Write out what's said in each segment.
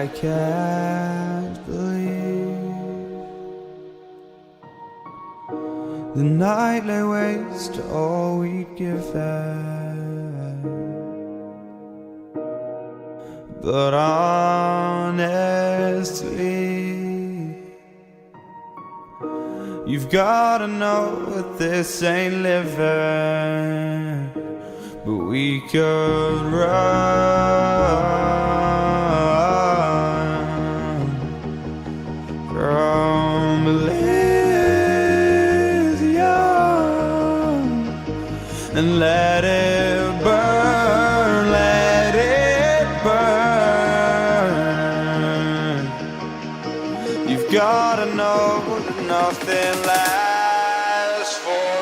I can't believe the night lay waste to all we'd given. But honestly, you've gotta know that this ain't living. But we could run from Elysium and let it burn, let it burn. You've gotta know that nothing lasts forever.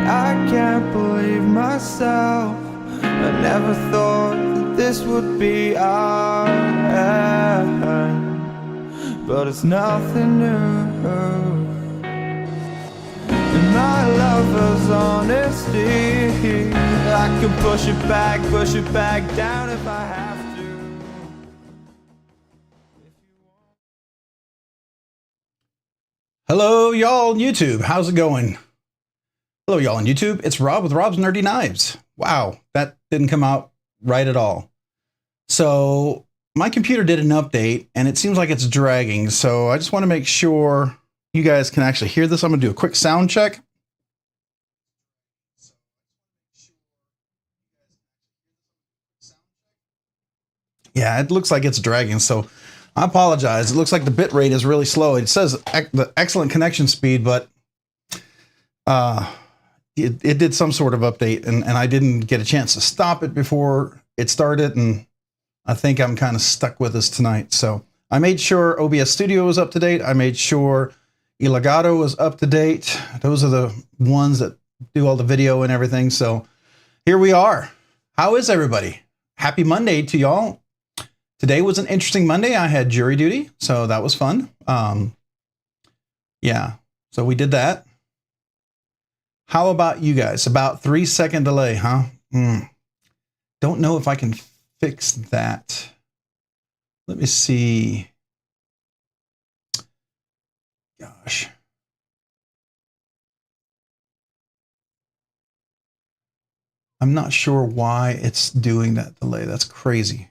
I can't believe myself. I never thought that this would be our end, but it's nothing new. And my lover's honesty, I can push it back down if I have to. Hello, y'all on YouTube. How's it going? Hello, y'all on YouTube. It's Rob with Rob's Nerdy Knives. Wow, that didn't come out right at all. So my computer did an update and it seems like it's dragging. So I just want to make sure you guys can actually hear this. I'm going to do a quick sound check. Yeah, it looks like it's dragging. So I apologize. It looks like the bit rate is really slow. It says the excellent connection speed, but it did some sort of update and I didn't get a chance to stop it before it started. And I think I'm kind of stuck with this tonight. So I made sure OBS Studio was up to date. I made sure Elgato was up to date. Those are the ones that do all the video and everything. So here we are. How is everybody? Happy Monday to y'all. Today was an interesting Monday. I had jury duty, so that was fun. Yeah, so we did that. How about you guys? About 3-second delay, huh? Don't know if I can fix that. Let me see. Gosh. I'm not sure why it's doing that delay. That's crazy.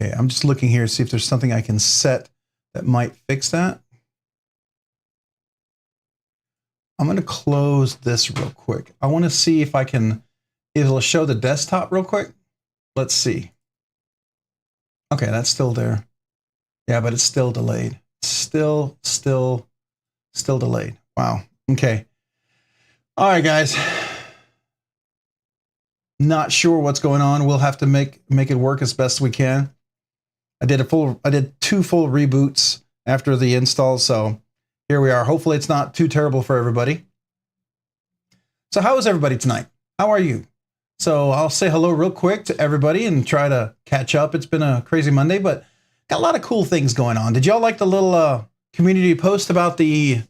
Okay, I'm just looking here to see if there's something I can set that might fix that. I'm going to close this real quick. I want to see if I can, it'll show the desktop real quick. Let's see. Okay, that's still there. Yeah, but it's still delayed. Still delayed. Wow. Okay. All right, guys. Not sure what's going on. We'll have to make it work as best we can. I did 2 full reboots after the install, so here we are. Hopefully it's not too terrible for everybody. So how is everybody tonight? How are you? So I'll say hello real quick to everybody and try to catch up. It's been a crazy Monday, but got a lot of cool things going on. Did y'all like the little community post about the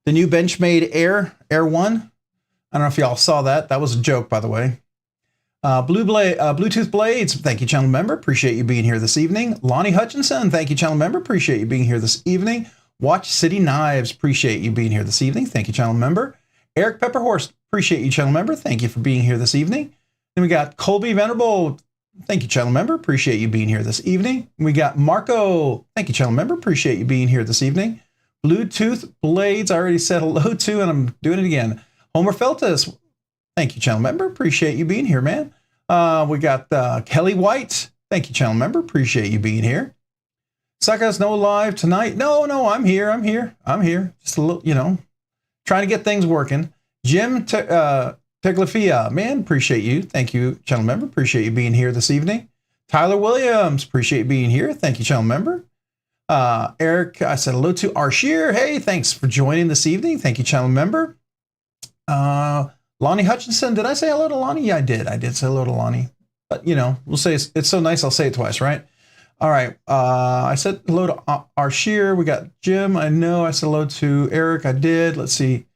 new Benchmade Air 1? I don't know if y'all saw that. That was a joke, by the way. Bluetooth Blades, thank you, channel member. Appreciate you being here this evening. Lonnie Hutchinson, thank you, channel member. Appreciate you being here this evening. Watch City Knives, appreciate you being here this evening. Thank you, channel member. Eric Pepperhorse, appreciate you, channel member. Thank you for being here this evening. Then we got Colby Venerable. Thank you, channel member. Appreciate you being here this evening. We got Marco. Thank you, channel member. Appreciate you being here this evening. Bluetooth Blades. I already said hello to, and I'm doing it again. Homer Feltus. Thank you, channel member. Appreciate you being here, man. We got Kelly White. Thank you, channel member. Appreciate you being here. Suckers, no live tonight. No, I'm here. Just a little, trying to get things working. Jim Teglifia, man, appreciate you. Thank you, channel member. Appreciate you being here this evening. Tyler Williams, appreciate you being here. Thank you, channel member. Eric, I said hello to Arsheer. Hey, thanks for joining this evening. Thank you, channel member. Lonnie Hutchinson, did I say hello to Lonnie? Yeah, I did. I did say hello to Lonnie. But, we'll say it's so nice, I'll say it twice, right? All right. I said hello to Arsheer. We got Jim. I know I said hello to Eric. I did. Let's see.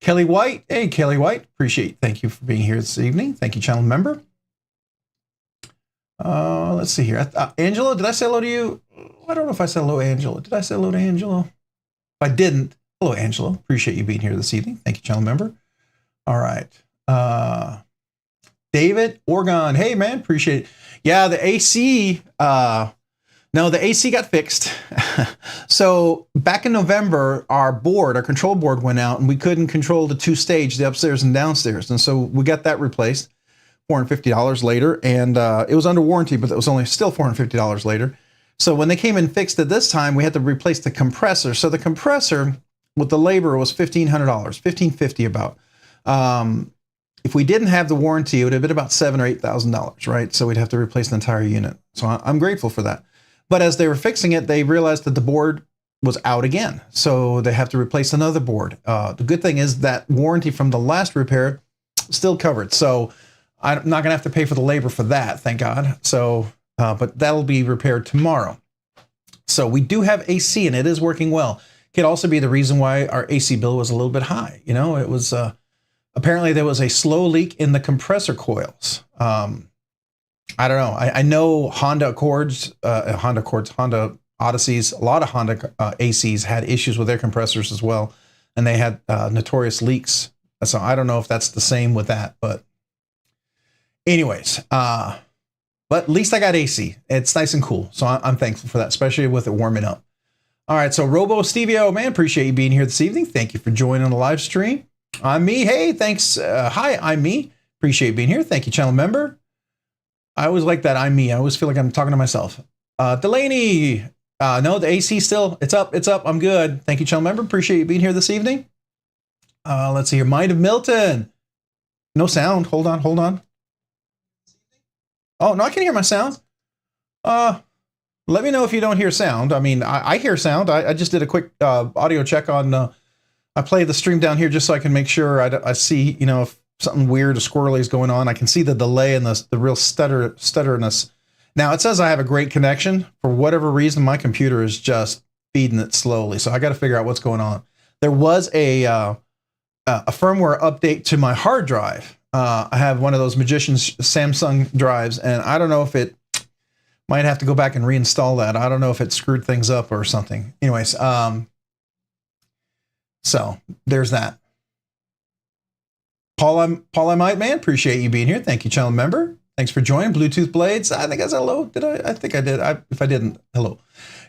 Kelly White. Hey, Kelly White. Thank you for being here this evening. Thank you, channel member. Let's see here. Angela, did I say hello to you? I don't know if I said hello to Angela. Did I say hello to Angela? If I didn't, hello, Angela. Appreciate you being here this evening. Thank you, channel member. All right. David Orgon. Hey, man. Appreciate it. Yeah, the AC. No, the AC got fixed. So back in November, our control board went out and we couldn't control the two-stage, the upstairs and downstairs. And so we got that replaced $450 later. And it was under warranty, but it was only still $450 later. So when they came and fixed it this time, we had to replace the compressor. So the compressor with the labor was $1,500, $1,550 about. If we didn't have the warranty, it would have been about $7,000 or $8,000, right? So we'd have to replace the entire unit. So I'm grateful for that. But as they were fixing it, they realized that the board was out again. So they have to replace another board. The good thing is that warranty from the last repair still covered. So I'm not going to have to pay for the labor for that, thank God. So, but that'll be repaired tomorrow. So we do have AC and it is working well. Could also be the reason why our AC bill was a little bit high. It was, apparently there was a slow leak in the compressor coils. I don't know. I know Honda Accords, Honda Odysseys, a lot of Honda ACs had issues with their compressors as well. And they had notorious leaks. So I don't know if that's the same with that, but anyways, but at least I got AC. It's nice and cool. So I'm thankful for that, especially with it warming up. All right. So Robo Stevio, man, appreciate you being here this evening. Thank you for joining the live stream. I'm me. Hey, thanks. Hi, I'm me. Appreciate you being here. Thank you, channel member. I always like that. I'm me. I always feel like I'm talking to myself. Delaney. No, the AC still, it's up. I'm good. Thank you, channel member. Appreciate you being here this evening. Let's see here. Mind of Milton. No sound. Hold on. Oh, no, I can hear my sound. Let me know if you don't hear sound. I mean, I hear sound. I just did a quick audio check on, I play the stream down here just so I can make sure I see, if something weird or squirrely is going on. I can see the delay and the real stutterness. Now it says I have a great connection. For whatever reason, my computer is just feeding it slowly. So I got to figure out what's going on. There was a firmware update to my hard drive. I have one of those Magician's Samsung drives, and I don't know if it might have to go back and reinstall that. I don't know if it screwed things up or something. Anyways, so there's that. Paul, I might, man, appreciate you being here. Thank you, channel member. Thanks for joining. Bluetooth Blades. I think I said hello. Did I? I think I did. If I didn't, hello.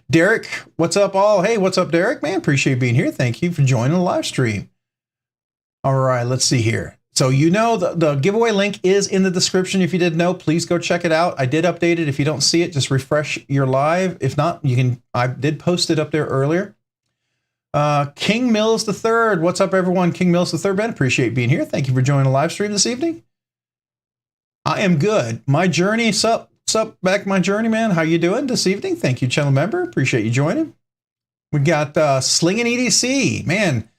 Derek, what's up, all? Hey, what's up, Derek? Man, appreciate you being here. Thank you for joining the live stream. All right, let's see here. So the giveaway link is in the description. If you didn't know, please go check it out. I did update it. If you don't see it, just refresh your live. If not, you can. I did post it up there earlier. King Mills III. What's up, everyone? King Mills III, man. Appreciate being here. Thank you for joining the live stream this evening. I am good. My journey, sup back my journey, man. How you doing this evening? Thank you, channel member. Appreciate you joining. We got Slinging EDC, man.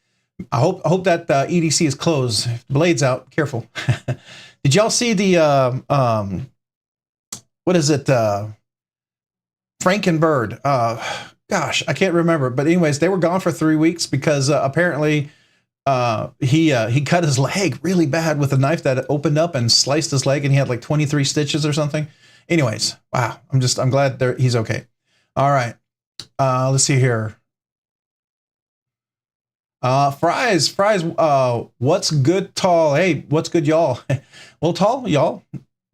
I hope that EDC is closed. Blade's out. Careful. Did y'all see the what is it? Frankenbird. Gosh, I can't remember. But anyways, they were gone for 3 weeks because apparently he cut his leg really bad with a knife that opened up and sliced his leg, and he had like 23 stitches or something. Anyways, wow. I'm glad he's okay. All right. Let's see here. Fries, what's good, tall? Hey, what's good, y'all? Well, tall, y'all,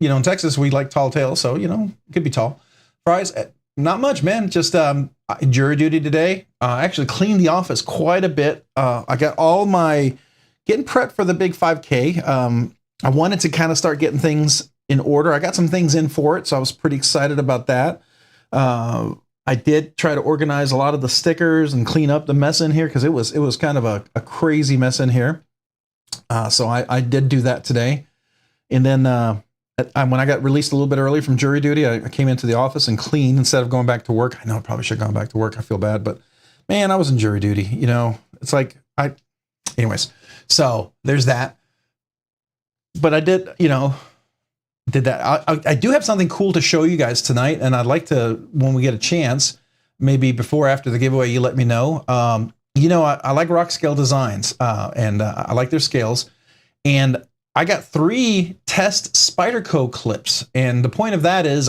you know, in Texas, we like tall tales. So, you know, it could be tall. Fries, not much, man. Just jury duty today. I actually cleaned the office quite a bit. I got all my getting prepped for the big 5K. I wanted to kind of start getting things in order. I got some things in for it, so I was pretty excited about that. I did try to organize a lot of the stickers and clean up the mess in here because it was kind of a crazy mess in here. So I did do that today. And then when I got released a little bit early from jury duty, I came into the office and cleaned instead of going back to work. I know I probably should have gone back to work. I feel bad, but man, I was in jury duty. You know, it's like anyways. So there's that. But I did, you know, did that. I do have something cool to show you guys tonight, and I'd like to, when we get a chance, maybe before or after the giveaway, you let me know. You know, I like Rockscale Designs, and I like their scales. And I got 3 test Spyderco clips, and the point of that is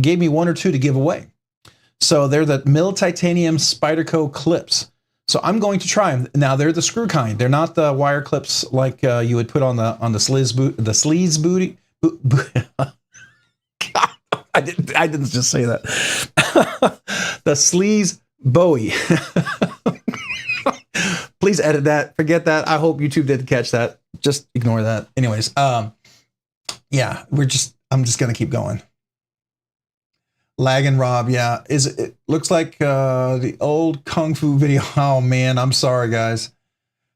gave me 1 or 2 to give away. So they're the mill titanium Spyderco clips. So I'm going to try them. Now they're the screw kind. They're not the wire clips like you would put on the sleeves booty. God, I didn't just say that. The sleaze Bowie. Please edit that. Forget that. I hope YouTube didn't catch that. Just ignore that. Anyways, yeah, I'm just gonna keep going. Lag and Rob, yeah. It looks like the old Kung Fu video. Oh man, I'm sorry guys.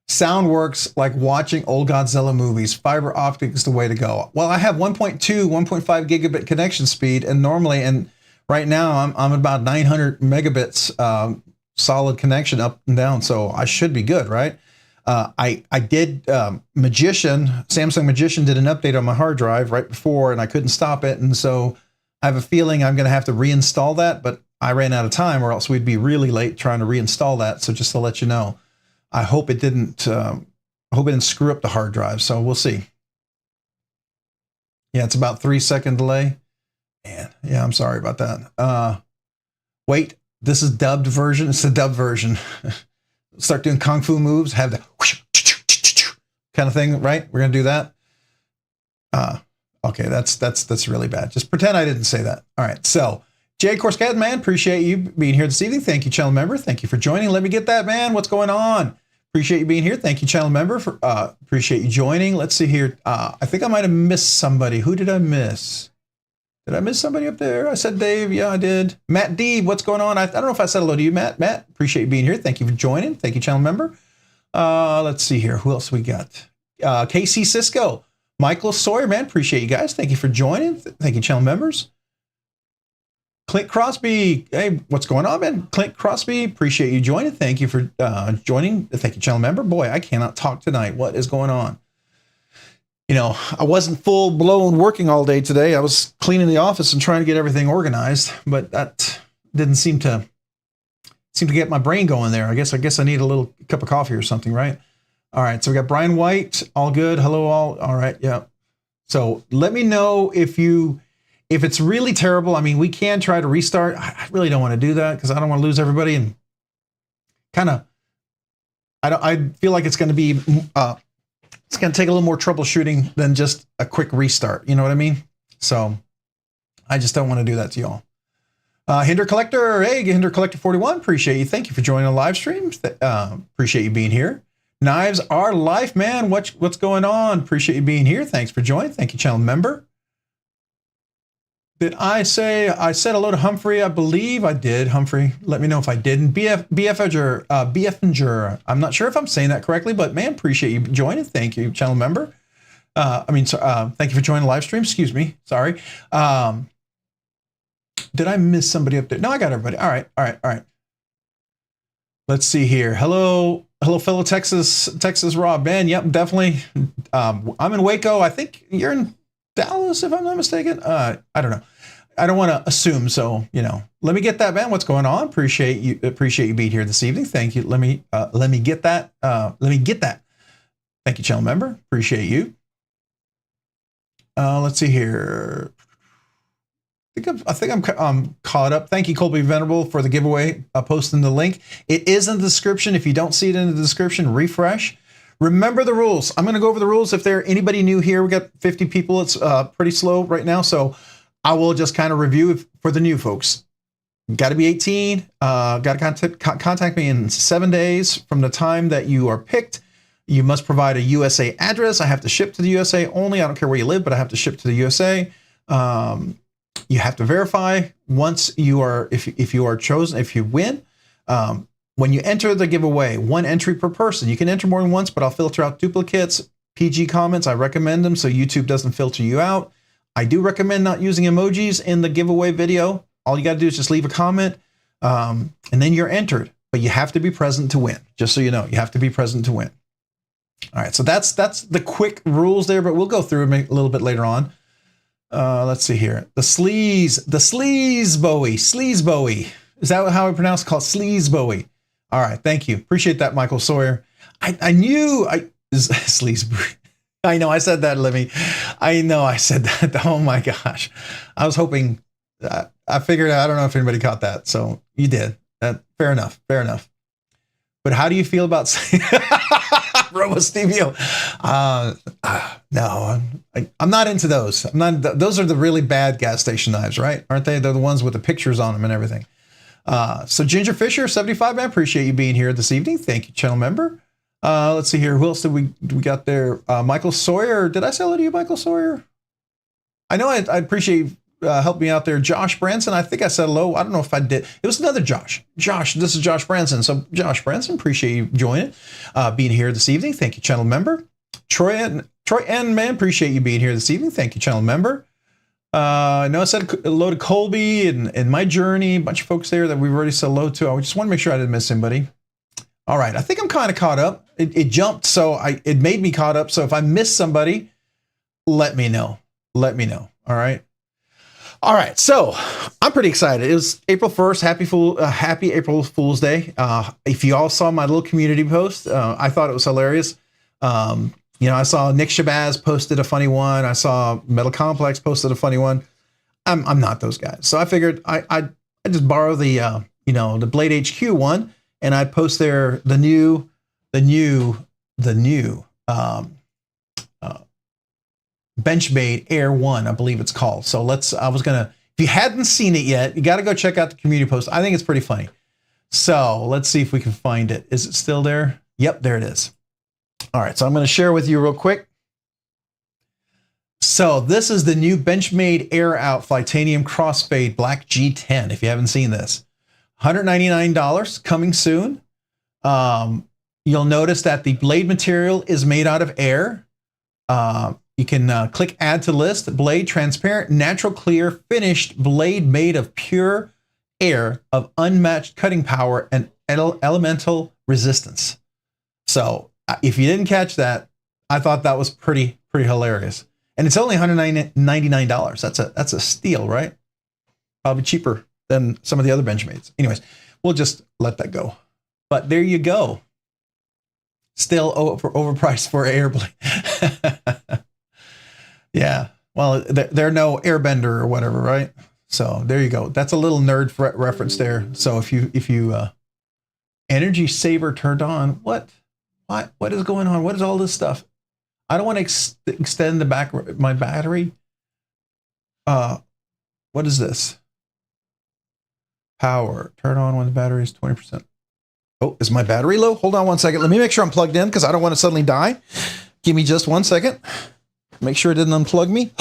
Sound works like watching old Godzilla movies. Fiber optic is the way to go. Well, I have 1.2, 1.5 gigabit connection speed, and normally, and right now I'm about 900 megabits solid connection up and down, so I should be good, right? I did Samsung Magician did an update on my hard drive right before, and I couldn't stop it, and so I have a feeling I'm going to have to reinstall that, but I ran out of time, or else we'd be really late trying to reinstall that. So just to let you know, I hope it didn't screw up the hard drive. So we'll see. Yeah, it's about 3-second delay. Man, yeah, I'm sorry about that. Wait, this is dubbed version. It's the dubbed version. Start doing kung fu moves. Have the kind of thing, right? We're gonna do that. Okay, that's really bad. Just pretend I didn't say that. All right, so Jay Corscat, man, appreciate you being here this evening. Thank you, channel member. Thank you for joining. Let me get that, man. What's going on? Appreciate you being here. Thank you, channel member. For appreciate you joining. Let's see here. I think I might have missed somebody. Who did I miss? Did I miss somebody up there? I said Dave. Yeah, I did. Matt D, what's going on? I don't know if I said hello to you, Matt. Matt, appreciate you being here. Thank you for joining. Thank you, channel member. Let's see here. Who else we got? KC Cisco. Michael Sawyer, man, appreciate you guys. Thank you for joining. Thank you, channel members. Clint Crosby, hey, what's going on, man? Clint Crosby, appreciate you joining. Thank you for joining. Thank you, channel member. Boy, I cannot talk tonight. What is going on? You know, I wasn't full blown working all day today. I was cleaning the office and trying to get everything organized, but that didn't seem to get my brain going there. I guess I need a little cup of coffee or something, right? All right, so we got Brian White, all good. Hello, all. All right, yeah. So let me know if it's really terrible. I mean, we can try to restart. I really don't want to do that because I don't want to lose everybody. And kind of, I feel like it's going to be, it's going to take a little more troubleshooting than just a quick restart. You know what I mean? So I just don't want to do that to y'all. Hinder Collector, hey, Hinder Collector 41, appreciate you. Thank you for joining the live stream. Appreciate you being here. Knives Are Life, man. What's going on? Appreciate you being here. Thanks for joining. Thank you, channel member. Did I said hello to Humphrey? I believe I did. Humphrey, let me know if I didn't. BFinger. I'm not sure if I'm saying that correctly, but man, appreciate you joining. Thank you, channel member. Thank you for joining the live stream. Excuse me. Sorry. Did I miss somebody up there? No, I got everybody. All right. Let's see here. Hello, fellow Texas Rob. Man, yep, definitely. I'm in Waco. I think you're in Dallas, if I'm not mistaken. I don't know. I don't want to assume, so let me get that, man. What's going on? Appreciate you being here this evening. Thank you. Let me get that. Thank you, channel member. Appreciate you. Let's see here. I think I'm caught up. Thank you, Colby Venerable, for the giveaway. Posting the link. It is in the description. If you don't see it in the description, refresh. Remember the rules. I'm going to go over the rules. If there anybody new here, we got 50 people. It's pretty slow right now. So I will just kind of review for the new folks. Got to be 18. Got to contact me in 7 days from the time that you are picked. You must provide a USA address. I have to ship to the USA only. I don't care where you live, but I have to ship to the USA. You have to verify once you are, if you are chosen, if you win. When you enter the giveaway, 1 entry per person. You can enter more than once, but I'll filter out duplicates, PG comments. I recommend them so YouTube doesn't filter you out. I do recommend not using emojis in the giveaway video. All you got to do is just leave a comment, and then you're entered. But you have to be present to win. Just so you know, you have to be present to win. All right, so that's the quick rules there, but we'll go through them a little bit later on. Let's see here. The sleaze Bowie. Is that how I pronounce it? Called sleaze Bowie. All right, thank you. Appreciate that, Michael Sawyer. I knew sleaze. I know I said that, Livy. I know I said that. Oh my gosh. I was hoping, I figured, I don't know if anybody caught that. So you did. Fair enough. But how do you feel about Robo Stevio? No, I'm not into those. Those are the really bad gas station knives, right? Aren't they? They're the ones with the pictures on them and everything. So Ginger Fisher, 75, man, appreciate you being here this evening. Thank you, channel member. Let's see here. Who else did we got there? Michael Sawyer. Did I say hello to you, Michael Sawyer? I know I appreciate you helping me out there. Josh Branson. I think I said hello. I don't know if I did. It was another Josh. This is Josh Branson. So Josh Branson, appreciate you joining, being here this evening. Thank you, channel member. Troy N, man, appreciate you being here this evening. Thank you, channel member. I know I said hello to Colby and My Journey, a bunch of folks there that we've already said hello to. I just want to make sure I didn't miss anybody. All right, I think I'm kind of caught up. It jumped, so it made me caught up. So if I missed somebody, let me know. All right. So I'm pretty excited. It was April 1st. Happy April Fool's Day. If you all saw my little community post, I thought it was hilarious. I saw Nick Shabazz posted a funny one. I saw Metal Complex posted a funny one. I'm not those guys. So I figured I just borrow the Blade HQ one, and I'd post there the new Benchmade Air 1, I believe it's called. So if you hadn't seen it yet, you got to go check out the community post. I think it's pretty funny. So let's see if we can find it. Is it still there? Yep, there it is. All right, so I'm going to share with you real quick. So this is the new Benchmade Air Out Flytanium Crossfade Black G10. If you haven't seen this, $199 coming soon. You'll notice that the blade material is made out of air. You can click add to list. Blade transparent, natural clear, finished blade made of pure air of unmatched cutting power and elemental resistance. So if you didn't catch that, I thought that was pretty hilarious. And it's only $199. That's a steal, right? Probably cheaper than some of the other Benchmades. Anyways, we'll just let that go. But there you go. Still overpriced for an airblade. Yeah. Well, they're no airbender or whatever, right? So there you go. That's a little nerd reference there. So if you energy saver turned on, what is going on? What is all this stuff? I don't want to extend my battery. What is this? Power. Turn on when the battery is 20%. Oh, is my battery low? Hold on one second. Let me make sure I'm plugged in because I don't want to suddenly die. Give me just 1 second. Make sure it didn't unplug me.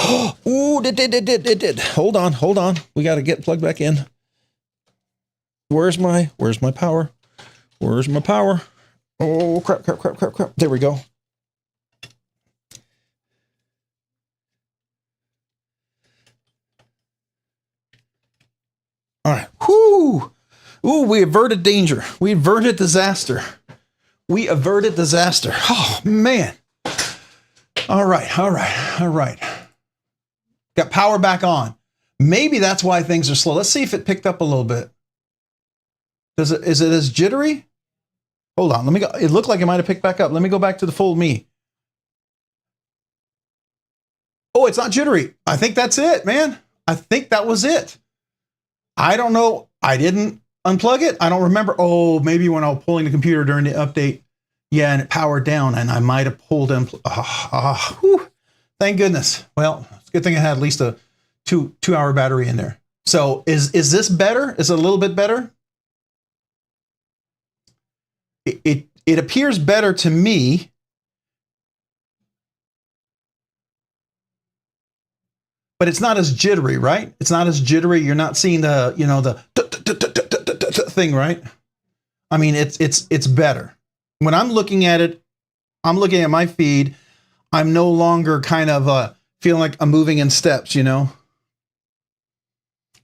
Ooh, it did. Hold on. We got to get plugged back in. Where's my power? Where's my power? Oh, crap. There we go. All right. Whoo! Ooh, we averted danger. We averted disaster. Oh, man. All right. Got power back on. Maybe that's why things are slow. Let's see if it picked up a little bit. Is it as jittery? Hold on. Let me go. It looked like it might have picked back up. Let me go back to the full me. Oh, it's not jittery. I think that's it, man. I think that was it. I don't know. I didn't unplug it. I don't remember. Oh, maybe when I was pulling the computer during the update. Yeah, and it powered down, and I might have pulled in. Thank goodness. Well, it's a good thing I had at least a two-hour battery in there. So is this better? Is it a little bit better? It appears better to me. But it's not as jittery, right? It's not as jittery. You're not seeing the, you know, the thing, right? I mean, it's better. When I'm looking at it, I'm looking at my feed. I'm no longer kind of feeling like I'm moving in steps, you know?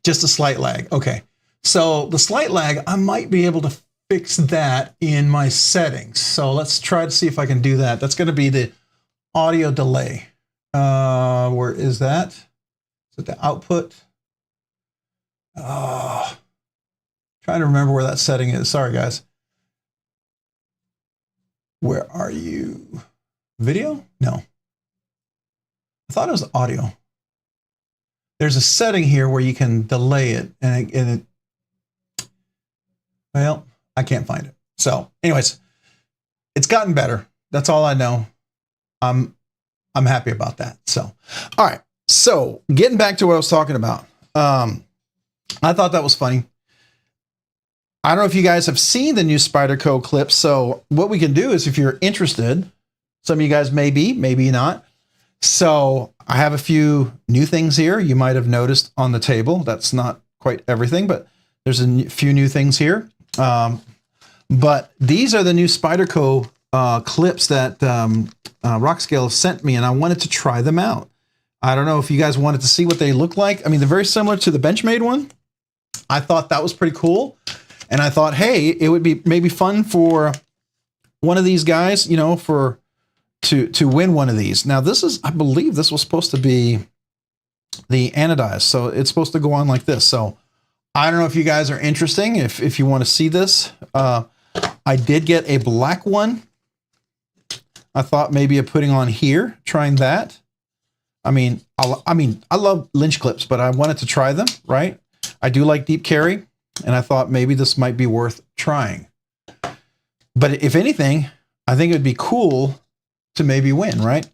Just a slight lag. Okay. So the slight lag, I might be able to fix that in my settings. So let's try to see if I can do that. That's going to be the audio delay. Where is that? Is it the output? Trying to remember where that setting is. Sorry, guys. Where are you? Video? No. I thought it was audio. There's a setting here where you can delay it, and it well, I can't find it. So anyways, it's gotten better. That's all I know. I'm happy about that. So, all right. So getting back to what I was talking about. I thought that was funny. I don't know if you guys have seen the new Spyderco clips. So what we can do is, if you're interested, some of you guys may be, maybe not. So I have a few new things here. You might have noticed on the table. That's not quite everything, but there's a few new things here. But these are the new Spyderco clips that Rockscale sent me, and I wanted to try them out. I don't know if you guys wanted to see what they look like. I mean, they're very similar to the Benchmade one. I thought that was pretty cool. And I thought, hey, it would be maybe fun for one of these guys, you know, to win one of these. Now, this is, I believe this was supposed to be the anodized. So it's supposed to go on like this. So I don't know if you guys are interesting, if you want to see this. I did get a black one. I thought maybe of putting on here, trying that. I mean, I love Lynch clips, but I wanted to try them, right? I do like deep carry, and I thought maybe this might be worth trying. But if anything, I think it would be cool to maybe win, right?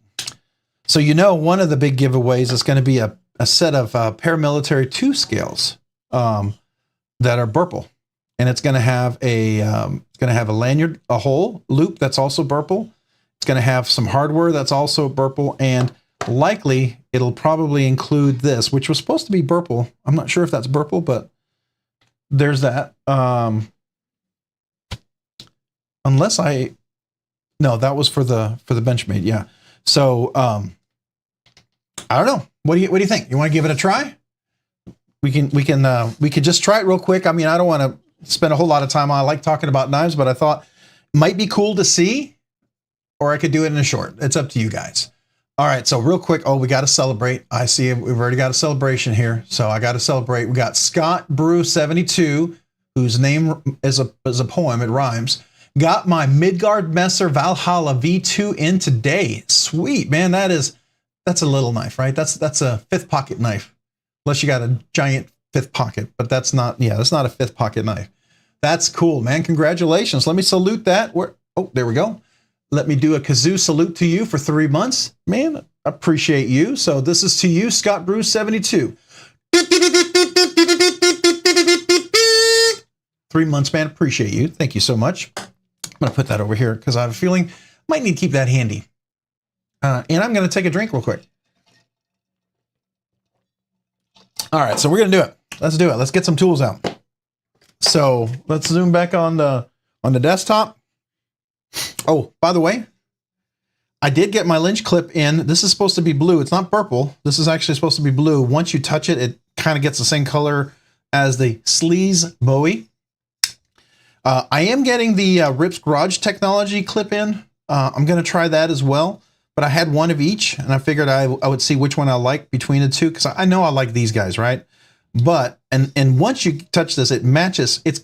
So, you know, one of the big giveaways is going to be a set of paramilitary 2 scales that are Burple, and it's going to have a lanyard, a hole loop that's also Burple. It's going to have some hardware that's also Burple, and likely it'll probably include this, which was supposed to be Burple. I'm not sure if that's Burple, but there's that. Unless no, that was for the Benchmade. Yeah. So, I don't know. What do you think? You want to give it a try? We could just try it real quick. I mean, I don't want to spend a whole lot of time on. I like talking about knives, but I thought it might be cool to see, or I could do it in a short. It's up to you guys. All right. So real quick. Oh, we got to celebrate. I see we've already got a celebration here. So I got to celebrate. We got Scott Brew 72, whose name is a poem. It rhymes. Got my Midgard Messer Valhalla V2 in today. Sweet, man. That's a little knife, right? That's a 5th pocket knife. Unless you got a giant 5th pocket, but that's not a 5th pocket knife. That's cool, man. Congratulations. Let me salute that. Oh, there we go. Let me do a kazoo salute to you for 3 months. Man, appreciate you. So this is to you, Scott Brew 72. 3 months, man. Appreciate you. Thank you so much. I'm going to put that over here because I have a feeling I might need to keep that handy. And I'm going to take a drink real quick. All right, so we're going to do it. Let's do it. Let's get some tools out. So let's zoom back on the desktop. Oh, by the way, I did get my Lynch clip in. This is supposed to be blue. It's not purple. This is actually supposed to be blue. Once you touch it, it kind of gets the same color as the Sleaze Bowie. I am getting the Rips Garage Technology clip in. I'm going to try that as well. But I had one of each, and I figured I would see which one I like between the two, because I know I like these guys, right? But and once you touch this, it matches. It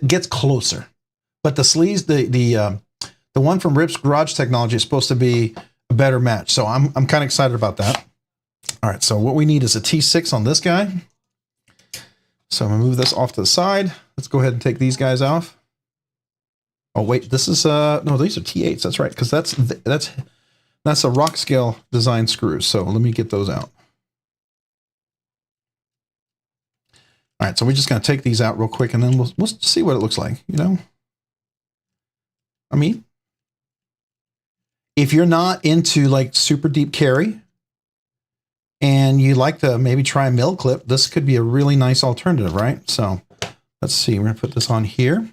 gets closer. But the Sleaze, the one from Rips Garage Technology is supposed to be a better match. So I'm kind of excited about that. All right, so what we need is a T6 on this guy. So I'm gonna move this off to the side. Let's go ahead and take these guys off. Oh wait, this is no, these are T8s. That's right, because that's a Rockscale design screws. So let me get those out. All right, so we're just going to take these out real quick, and then we'll see what it looks like. You know, I mean, if you're not into like super deep carry, and you like to maybe try a mill clip, this could be a really nice alternative, right? So let's see. We're going to put this on here.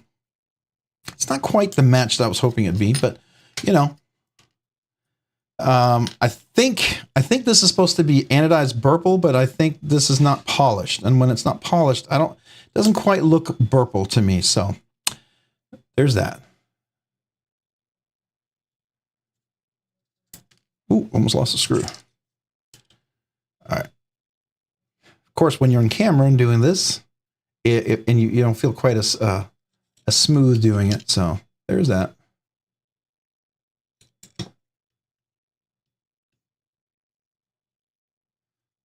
It's not quite the match that I was hoping it'd be, but you know, I think this is supposed to be anodized purple, but I think this is not polished. And when it's not polished, it doesn't quite look purple to me. So there's that. Ooh, almost lost a screw. All right. Of course, when you're on camera and doing this, and you don't feel quite as smooth doing it. So there's that. All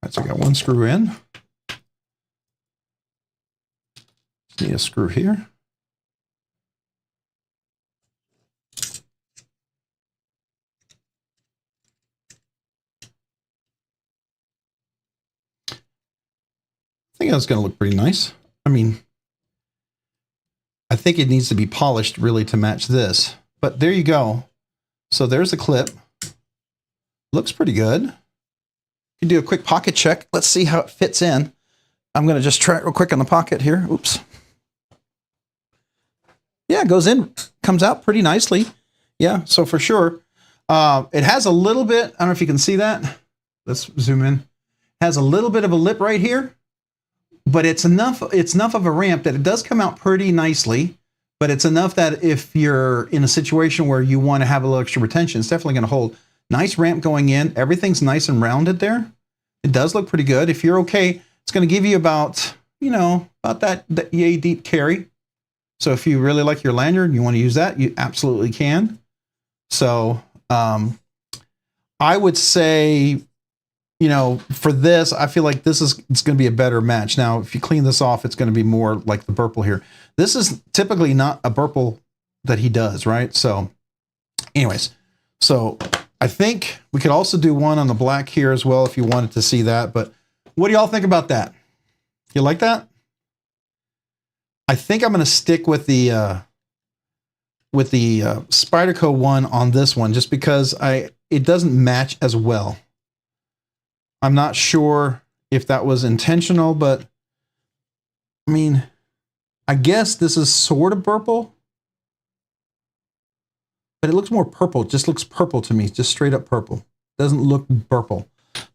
right, so I got one screw in. Just need a screw here. I think that's going to look pretty nice. I mean, I think it needs to be polished really to match this, but there you go. So there's the clip. Looks pretty good. You do a quick pocket check. Let's see how it fits in. I'm going to just try it real quick on the pocket here. Oops. Yeah, it goes in, comes out pretty nicely. Yeah, so for sure. It has a little bit, I don't know if you can see that. Let's zoom in. It has a little bit of a lip right here, but it's enough of a ramp that it does come out pretty nicely, but it's enough that if you're in a situation where you want to have a little extra retention, it's definitely going to hold. Nice ramp going in. Everything's nice and rounded there. It does look pretty good. If you're okay, it's going to give you about, you know, about that yay deep carry. So if you really like your lanyard and you want to use that, you absolutely can. So I would say, you know, for this, I feel like it's going to be a better match. Now, if you clean this off, it's going to be more like the purple here. This is typically not a purple that he does, right? So anyways, so I think we could also do one on the black here as well if you wanted to see that. But what do y'all think about that? You like that? I think I'm going to stick with the Spyderco one on this one just because it doesn't match as well. I'm not sure if that was intentional, but I mean, I guess this is sort of purple. But it looks more purple. It just looks purple to me. Just straight up purple. Doesn't look purple.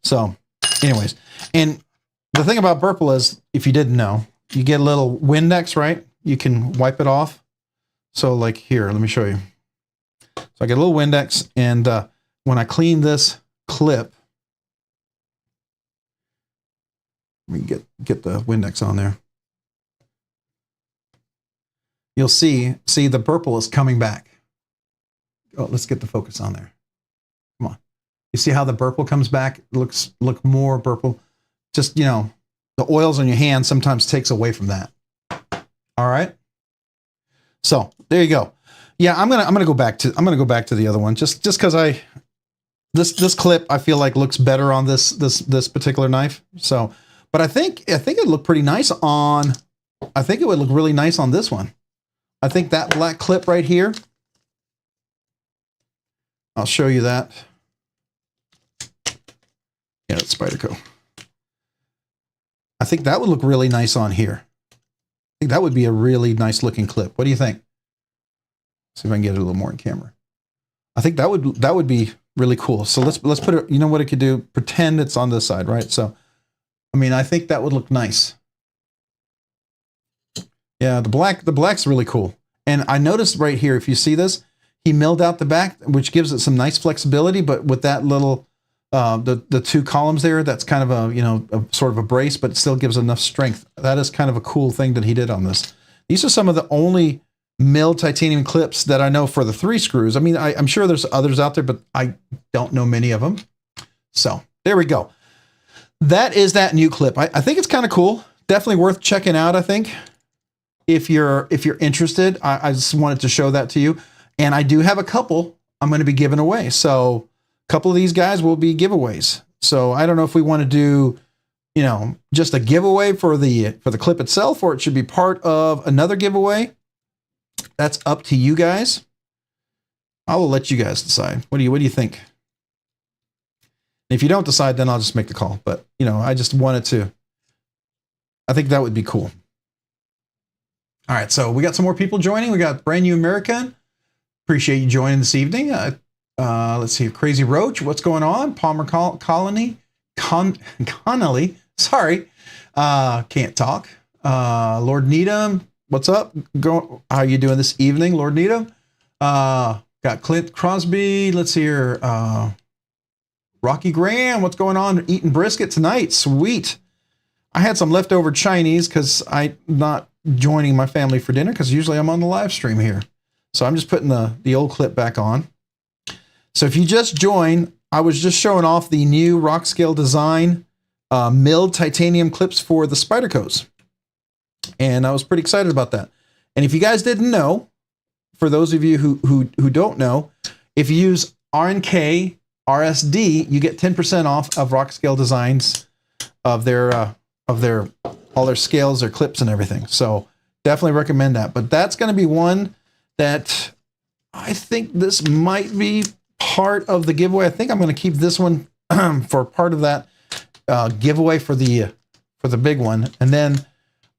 So anyways, and the thing about purple is, if you didn't know, you get a little Windex, right? You can wipe it off. So like here, let me show you. So I get a little Windex, and when I clean this clip, let me get the Windex on there. You'll see the purple is coming back. Oh, let's get the focus on there. Come on. You see how the purple comes back? It look more purple. Just, you know, the oils on your hand sometimes takes away from that. All right. So there you go. Yeah, I'm gonna go back to the other one just because this clip I feel like looks better on this particular knife. So, but I think it looked pretty nice on. I think it would look really nice on this one. I think that black clip right here. I'll show you that. Yeah, it's Spyderco. I think that would look really nice on here. I think that would be a really nice looking clip. What do you think? See if I can get it a little more in camera. I think that would be really cool. So let's put it, you know what it could do? Pretend it's on this side, right? So, I mean, I think that would look nice. Yeah, the black's really cool. And I noticed right here, if you see this, he milled out the back, which gives it some nice flexibility, but with that little, the two columns there, that's kind of a, you know, a sort of a brace, but it still gives enough strength. That is kind of a cool thing that he did on this. These are some of the only milled titanium clips that I know for the 3 screws. I mean, I'm sure there's others out there, but I don't know many of them. So there we go. That is that new clip. I think it's kind of cool. Definitely worth checking out, I think. if you're interested. I just wanted to show that to you. And I do have a couple I'm going to be giving away. So a couple of these guys will be giveaways. So I don't know if we want to do, you know, just a giveaway for the clip itself, or it should be part of another giveaway. That's up to you guys. I will let you guys decide. What do you think? If you don't decide, then I'll just make the call. But, you know, I just wanted to, I think that would be cool. All right, so we got some more people joining. We got Brand New American. Appreciate you joining this evening. Let's see, Crazy Roach, what's going on? Palmer Connolly, sorry, can't talk. Lord Needham, what's up? How are you doing this evening, Lord Needham? Got Clint Crosby. Let's see here. Rocky Graham, what's going on? Eating brisket tonight. Sweet. I had some leftover Chinese because I'm not joining my family for dinner because usually I'm on the live stream here. So I'm just putting the old clip back on. So if you just joined, I was just showing off the new Rockscale Design milled titanium clips for the Spydercos. And I was pretty excited about that. And if you guys didn't know, for those of you who don't know, if you use RNKRSD, you get 10% off of Rockscale Designs of all their scales, their clips, and everything. So definitely recommend that. But that's going to be one that I think this might be part of the giveaway. I think I'm going to keep this one for part of that giveaway for the big one. And then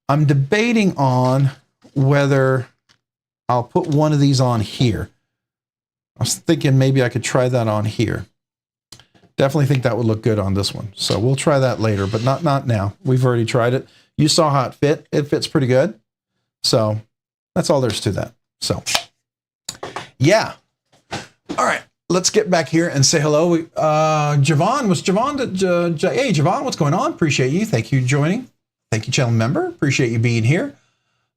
I'm debating on whether I'll put one of these on here. I was thinking maybe I could try that on here. Definitely think that would look good on this one. So we'll try that later, but not now. We've already tried it. You saw how it fit. It fits pretty good. So that's all there's to that. So yeah. All right. Let's get back here and say hello. Javon, hey, Javon, what's going on? Appreciate you. Thank you for joining. Thank you, channel member. Appreciate you being here.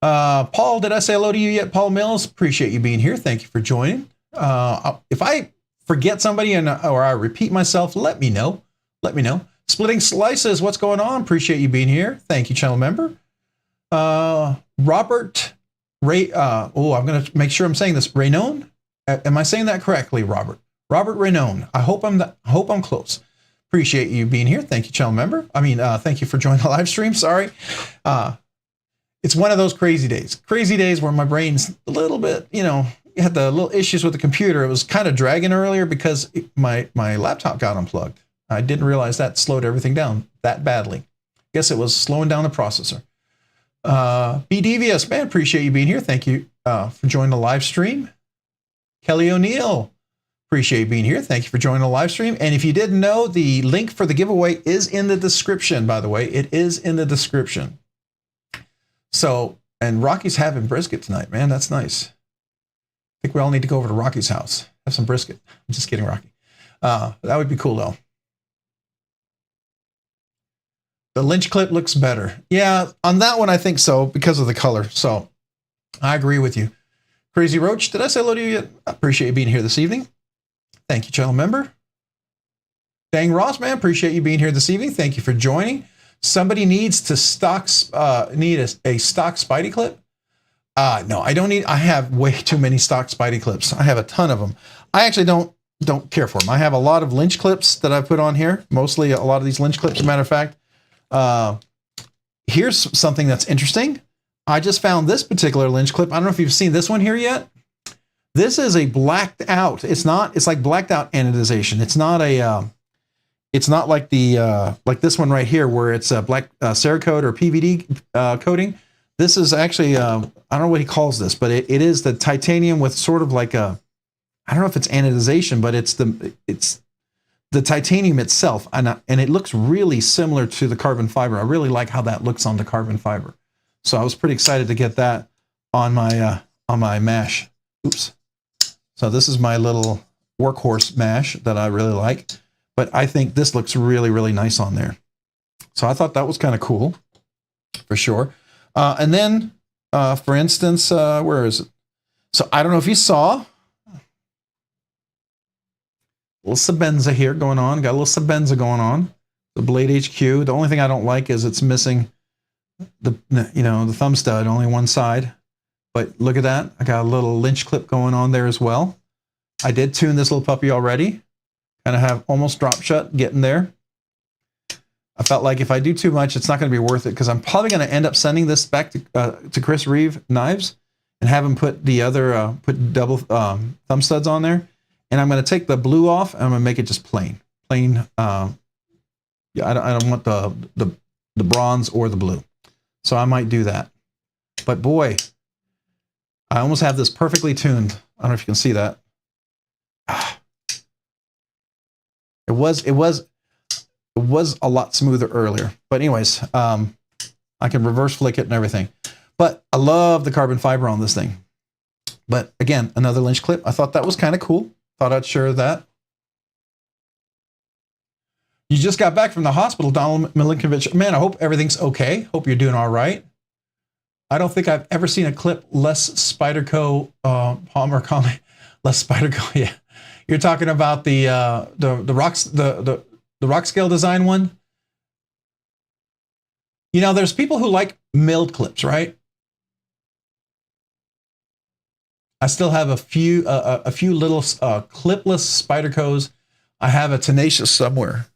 Paul, did I say hello to you yet? Paul Mills, appreciate you being here. Thank you for joining. If I forget somebody or I repeat myself, let me know. Let me know. Splitting Slices, what's going on? Appreciate you being here. Thank you, channel member. Robert Ray. I'm going to make sure I'm saying this. Raynone. Am I saying that correctly, Robert? Robert Raynone. I hope I'm close. Appreciate you being here. Thank you, channel member. Thank you for joining the live stream. Sorry. It's one of those crazy days where my brain's a little bit, had the little issues with the computer. It was kind of dragging earlier because my laptop got unplugged. I didn't realize that slowed everything down that badly. Guess it was slowing down the processor. B Devious, man, appreciate you being here. Thank you for joining the live stream. Kelly O'Neill, appreciate you being here. Thank you for joining the live stream. And if you didn't know, the link for the giveaway is in the description, by the way. It is in the description. So, and Rocky's having brisket tonight, man. That's nice. I think we all need to go over to Rocky's house. Have some brisket. I'm just kidding, Rocky. That would be cool, though. The Lynch clip looks better. Yeah, on that one, I think so, because of the color. So, I agree with you. Crazy Roach, did I say hello to you yet? I appreciate you being here this evening. Thank you, channel member. Dang Ross, man, appreciate you being here this evening. Thank you for joining. Somebody needs to stock a stock Spidey clip. No, I don't need. I have way too many stock Spidey clips. I have a ton of them. I actually don't care for them. I have a lot of Lynch clips that I put on here. Mostly a lot of these Lynch clips. As a matter of fact, here's something that's interesting. I just found this particular Lynch clip. I don't know if you've seen this one here yet. This is a blacked out. It's like blacked out anodization. It's not a. It's not like the like this one right here where it's a black Cerakote or PVD coating. This is actually I don't know what he calls this, but it is the titanium with sort of like a, I don't know if it's anodization, but it's the titanium itself, and it looks really similar to the carbon fiber. I really like how that looks on the carbon fiber. So I was pretty excited to get that on my mash. Oops. So this is my little workhorse mash that I really like. But I think this looks really, really nice on there. So I thought that was kind of cool, for sure. And then, for instance, where is it? So I don't know if you saw. A little Sabenza here going on. Got a little Sabenza going on. The Blade HQ. The only thing I don't like is it's missing the thumb stud, only one side. But look at that. I got a little lynch clip going on there as well. I did tune this little puppy already. Kind of have almost drop shut getting there. I felt like if I do too much, it's not going to be worth it because I'm probably going to end up sending this back to Chris Reeve Knives and have him put the other, put double thumb studs on there. And I'm going to take the blue off and I'm going to make it just plain. Yeah, I don't want the bronze or the blue. So I might do that. But boy, I almost have this perfectly tuned. I don't know if you can see that. It was a lot smoother earlier. But anyways, I can reverse flick it and everything. But I love the carbon fiber on this thing. But again, another lynch clip. I thought that was kind of cool. Thought I'd share that. You just got back from the hospital, Donald Milinkovich. Man, I hope everything's okay. Hope you're doing all right. I don't think I've ever seen a clip less Spyderco Palmer comment. Less Spyderco, yeah. You're talking about the Rockscale Design one. You know, there's people who like milled clips, right? I still have a few little clipless Spydercos. I have a Tenacious somewhere.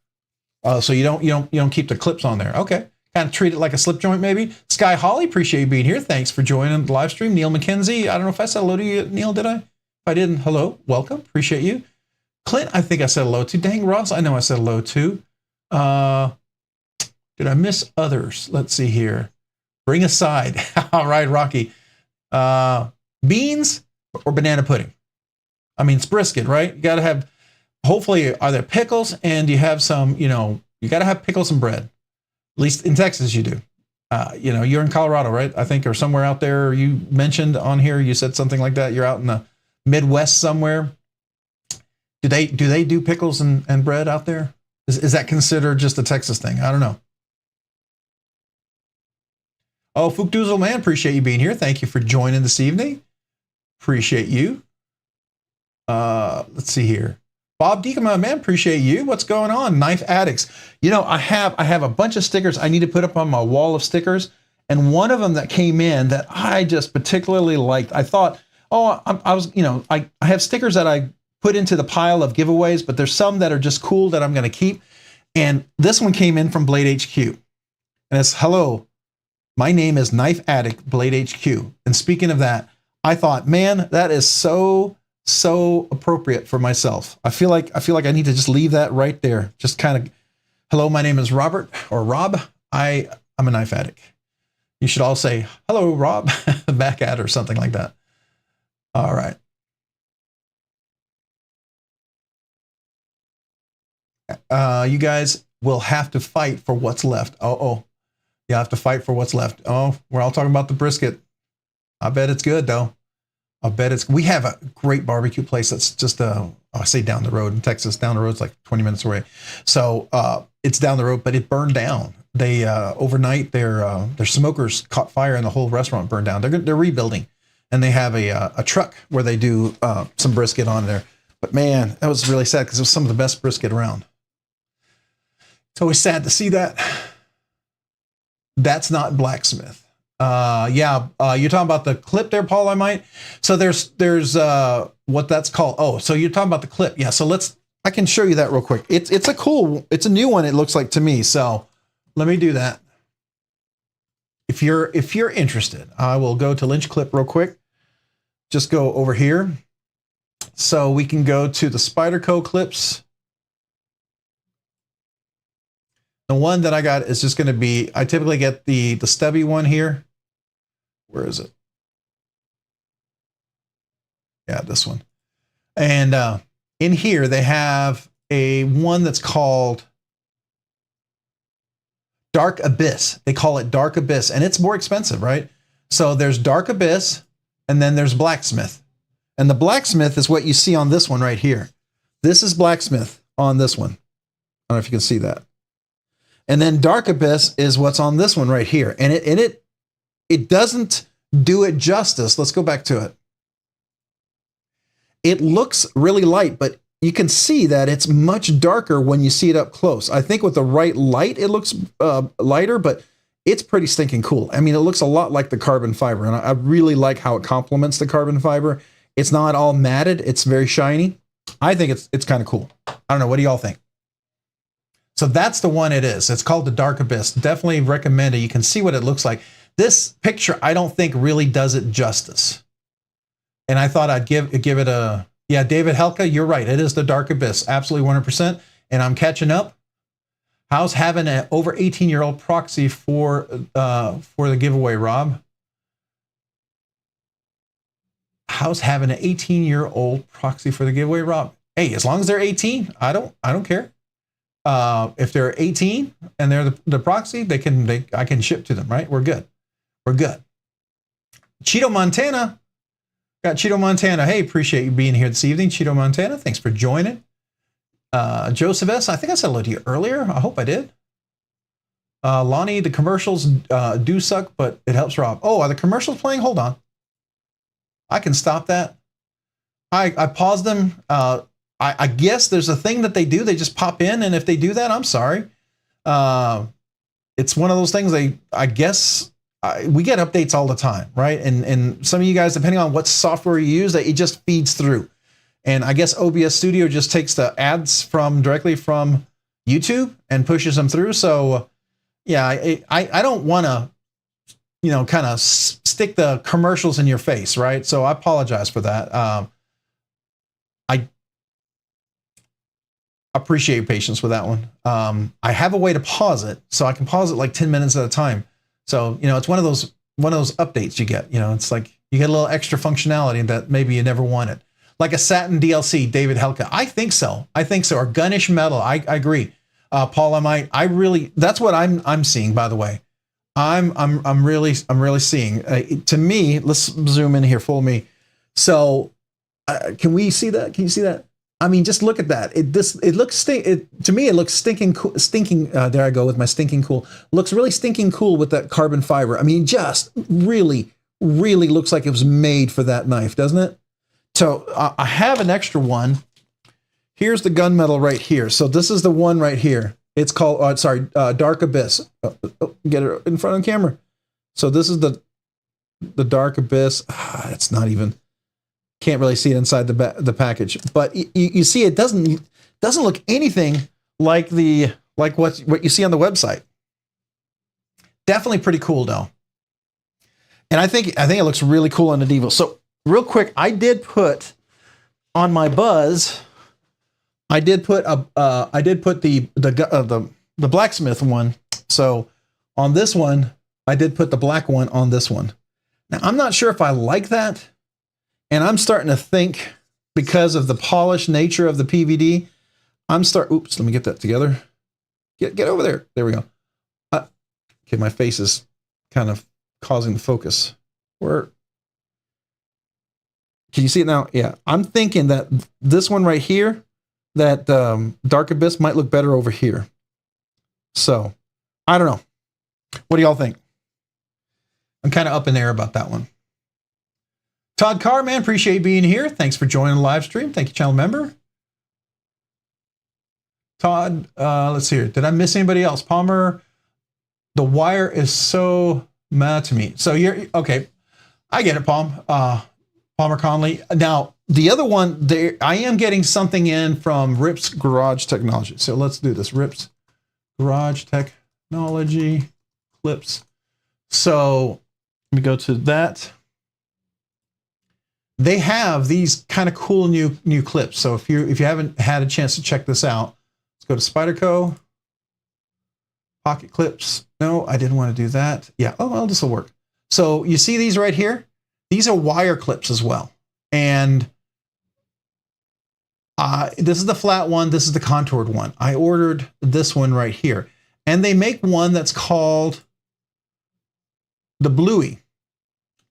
So you don't keep the clips on there. Okay. Kind of treat it like a slip joint, maybe. Sky Holly, appreciate you being here. Thanks for joining the live stream. Neil McKenzie, I don't know if I said hello to you, Neil, did I? If I didn't, hello, welcome, appreciate you. Clint, I think I said hello to. Dang, Ross, I know I said hello to. Did I miss others? Let's see here. Bring a side. All right, Rocky. Beans or banana pudding? I mean, it's brisket, right? You got to have, hopefully, are there pickles? And you have some, you got to have pickles and bread. At least in Texas, you do. You're in Colorado, right? I think, or somewhere out there. You mentioned on here, you said something like that. You're out in the Midwest somewhere. Do they do pickles and bread out there? Is that considered just a Texas thing? I don't know. Oh, Fookdoozle man, appreciate you being here. Thank you for joining this evening. Appreciate you. Let's see here. Bob Deacon, man, appreciate you. What's going on? Knife Addicts. I have a bunch of stickers I need to put up on my wall of stickers. And one of them that came in that I just particularly liked, I thought, I have stickers that I put into the pile of giveaways, but there's some that are just cool that I'm going to keep. And this one came in from Blade HQ. And it's, hello, my name is Knife Addict Blade HQ. And speaking of that, I thought, man, that is so appropriate for myself. I feel like I need to just leave that right there. Just kind of, hello, my name is Robert or Rob. I'm a knife addict. You should all say, hello, Rob, back at or something like that. All right. You guys will have to fight for what's left. Oh, you have to fight for what's left. Oh, we're all talking about the brisket. I bet it's good though. We have a great barbecue place that's just, I say down the road in Texas. Down the road, it's like 20 minutes away. So it's down the road, but it burned down. They overnight their smokers caught fire and the whole restaurant burned down. They're rebuilding, and they have a truck where they do some brisket on there. But man, that was really sad because it was some of the best brisket around. It's always sad to see that. That's not blacksmith. You're talking about the clip there, Paul, I might. So there's what that's called. Oh, so you're talking about the clip. Yeah. So I can show you that real quick. It's a new one. It looks like to me. So let me do that. If you're interested, I will go to Lynch Clip real quick. Just go over here. So we can go to the Spyderco clips. The one that I got is just going to be, I typically get the stubby one here. Where is it? Yeah, this one. And in here, they have a one that's called Dark Abyss. They call it Dark Abyss, and it's more expensive, right? So there's Dark Abyss, and then there's Blacksmith. And the Blacksmith is what you see on this one right here. This is Blacksmith on this one. I don't know if you can see that. And then Dark Abyss is what's on this one right here. And it doesn't do it justice. Let's go back to it. It looks really light, but you can see that it's much darker when you see it up close. I think with the right light, it looks lighter, but it's pretty stinking cool. I mean, it looks a lot like the carbon fiber, and I really like how it complements the carbon fiber. It's not all matted. It's very shiny. I think it's kind of cool. I don't know. What do y'all think? So that's the one it is. It's called the Dark Abyss. Definitely recommend it. You can see what it looks like. This picture, I don't think really does it justice. And I thought I'd give it a, yeah, David Helka, you're right. It is the Dark Abyss. Absolutely 100%. And I'm catching up. How's having an over 18-year-old proxy for the giveaway, Rob? How's having an 18-year-old proxy for the giveaway, Rob? Hey, as long as they're 18, I don't care. If they're 18 and they're the proxy, I can ship to them, right? We're good. We're good. Cheeto Montana. Got Cheeto Montana. Hey, appreciate you being here this evening, Cheeto Montana. Thanks for joining. Joseph S. I think I said hello to you earlier. I hope I did. Lonnie, the commercials do suck, but it helps Rob. Oh, are the commercials playing? Hold on. I can stop that. I paused them. I guess there's a thing that they do. They just pop in, and if they do that, I'm sorry. It's one of those things. I guess we get updates all the time, right? And some of you guys, depending on what software you use, that it just feeds through. And I guess OBS Studio just takes the ads directly from YouTube and pushes them through. So yeah, I don't want to, kind of stick the commercials in your face, right? So I apologize for that. I appreciate your patience with that one. I have a way to pause it, so I can pause it like 10 minutes at a time. So, it's one of those updates you get, it's like you get a little extra functionality that maybe you never wanted. Like a satin DLC, David Helka. I think so. Or Gunnish Metal. I agree. Paul, that's what I'm seeing, by the way. I'm really seeing, to me, let's zoom in here, full me. So, can we see that? Can you see that? I mean, just look at that. To me, it looks stinking cool. There I go with my stinking cool. Looks really stinking cool with that carbon fiber. I mean, just really, really looks like it was made for that knife, doesn't it? So I have an extra one. Here's the gunmetal right here. So this is the one right here. It's called, Dark Abyss. Get it in front of the camera. So this is the Dark Abyss. It's not even, can't really see it inside the package. But you see, it doesn't look anything like what you see on the website. Definitely pretty cool though. And I think it looks really cool on the Devo. So real quick, I did put on my Buzz. I did put the blacksmith one. So on this one, I did put the black one on this one. Now I'm not sure if I like that, and I'm starting to think because of the polished nature of the PVD, oops, let me get that together. Get over there. There we go. Okay, my face is kind of causing the focus. Can you see it now? Yeah, I'm thinking that this one right here, that Dark Abyss might look better over here. So, I don't know. What do y'all think? I'm kind of up in the air about that one. Todd Carr, man, appreciate you being here. Thanks for joining the live stream. Thank you, channel member. Todd, let's see here. Did I miss anybody else? Palmer, the wire is so mad to me. So you're, okay, I get it, Palmer Conley. Now, the other one, I am getting something in from Rip's Garage Technology. So let's do this. Rip's Garage Technology clips. So let me go to that. They have these kind of cool new clips. So if you haven't had a chance to check this out, let's go to Spyderco. Pocket clips. No, I didn't want to do that. Yeah. Oh, well, this will work. So you see these right here? These are wire clips as well. And this is the flat one. This is the contoured one. I ordered this one right here. And they make one that's called the Bluey.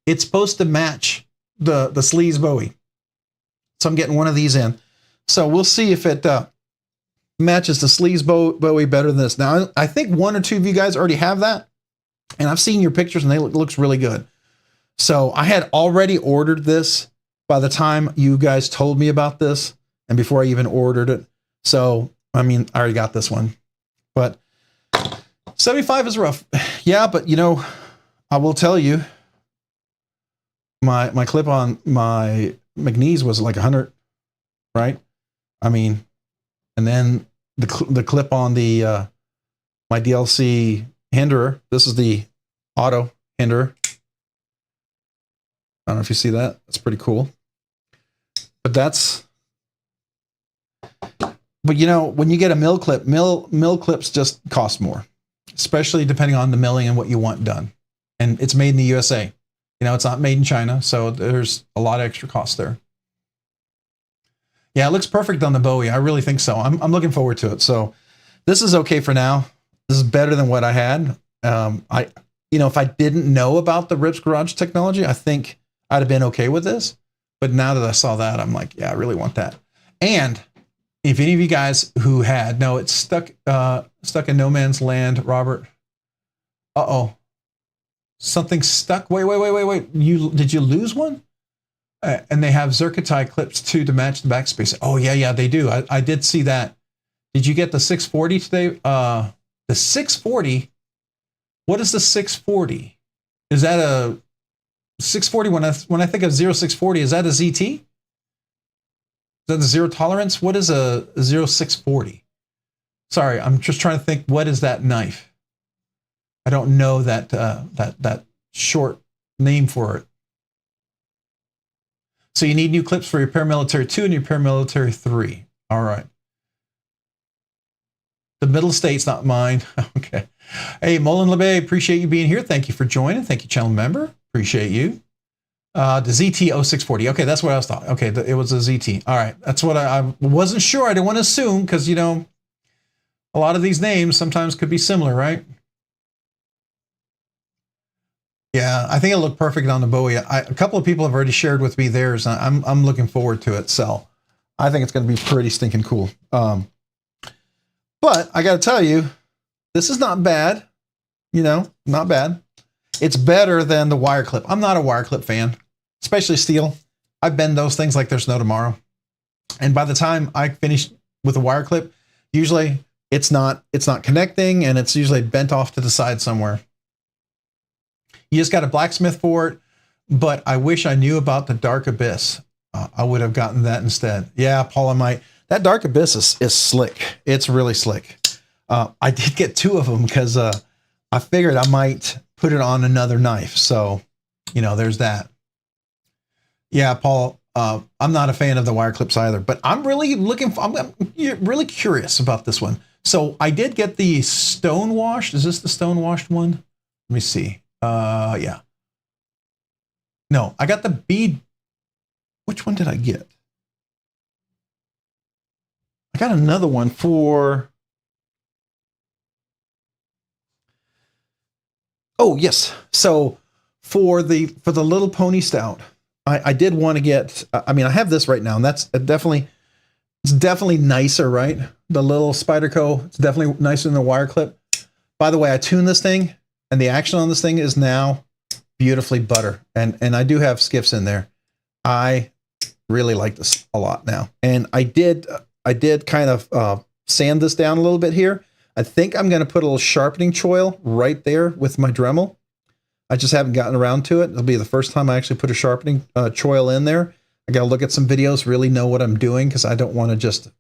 It's supposed to match the Sleaze Bowie. So I'm getting one of these in. So we'll see if it matches the Sleaze Bowie better than this. Now, I think one or two of you guys already have that. And I've seen your pictures and it looks really good. So I had already ordered this by the time you guys told me about this and before I even ordered it. So, I mean, I already got this one. But 75 is rough. Yeah, but you know, I will tell you, my clip on my McNeese was like 100, right? I mean, and then the clip on the my DLC hinderer. This is the auto hinderer. I don't know if you see that. That's pretty cool. But you know, when you get a mill clip, mill clips just cost more, especially depending on the milling and what you want done. And it's made in the USA. You know, it's not made in China, so there's a lot of extra cost there. Yeah, it looks perfect on the Bowie. I really think so. I'm looking forward to it. So this is okay for now. This is better than what I had. You know, if I didn't know about the Rips Garage technology, I think I'd have been okay with this. But now that I saw that, I'm like, yeah, I really want that. And if any of you guys who had, no, it's stuck in no man's land, Robert. Uh-oh. Something stuck. Wait. Did you lose one? And they have Zircuti clips too to match the backspace. Oh, yeah, they do. I did see that. Did you get the 640 today? The 640? What is the 640? Is that a 640? When I think of 0640, is that a ZT? Is that the zero tolerance? What is a 0640? Sorry, I'm just trying to think. What is that knife? I don't know that short name for it. So you need new clips for your paramilitary 2 and your paramilitary 3. All right. The middle state's not mine. Okay. Hey, Mullen LeBay, appreciate you being here. Thank you for joining. Thank you, channel member. Appreciate you. The ZT 0640. Okay, that's what I was thought. Okay, it was a ZT. All right, that's what I wasn't sure. I didn't want to assume because, you know, a lot of these names sometimes could be similar, right? Yeah, I think it looked perfect on the Bowie. A couple of people have already shared with me theirs. I'm looking forward to it. So I think it's going to be pretty stinking cool. But I got to tell you, this is not bad. You know, not bad. It's better than the wire clip. I'm not a wire clip fan, especially steel. I bend those things like there's no tomorrow. And by the time I finish with a wire clip, usually it's not connecting and it's usually bent off to the side somewhere. You just got a blacksmith for it, but I wish I knew about the Dark Abyss. I would have gotten that instead. Yeah, Paul, I might. That Dark Abyss is slick. It's really slick. I did get 2 of them because I figured I might put it on another knife. So, you know, there's that. Yeah, Paul, I'm not a fan of the wire clips either, but I'm really I'm really curious about this one. So I did get the stone washed. Is this the stone washed one? Let me see. Yeah. No, I got the bead. Which one did I get? I got another one for. Oh, yes. So for the Little Pony Stout, I did want to get, I mean, I have this right now, and that's it's definitely nicer, right? The little Spyderco, it's definitely nicer than the wire clip. By the way, I tuned this thing, and the action on this thing is now beautifully butter. And I do have skiffs in there. I really like this a lot now. And I did kind of sand this down a little bit here. I think I'm going to put a little sharpening choil right there with my Dremel. I just haven't gotten around to it. It'll be the first time I actually put a sharpening choil in there. I got to look at some videos, really know what I'm doing, because I don't want to just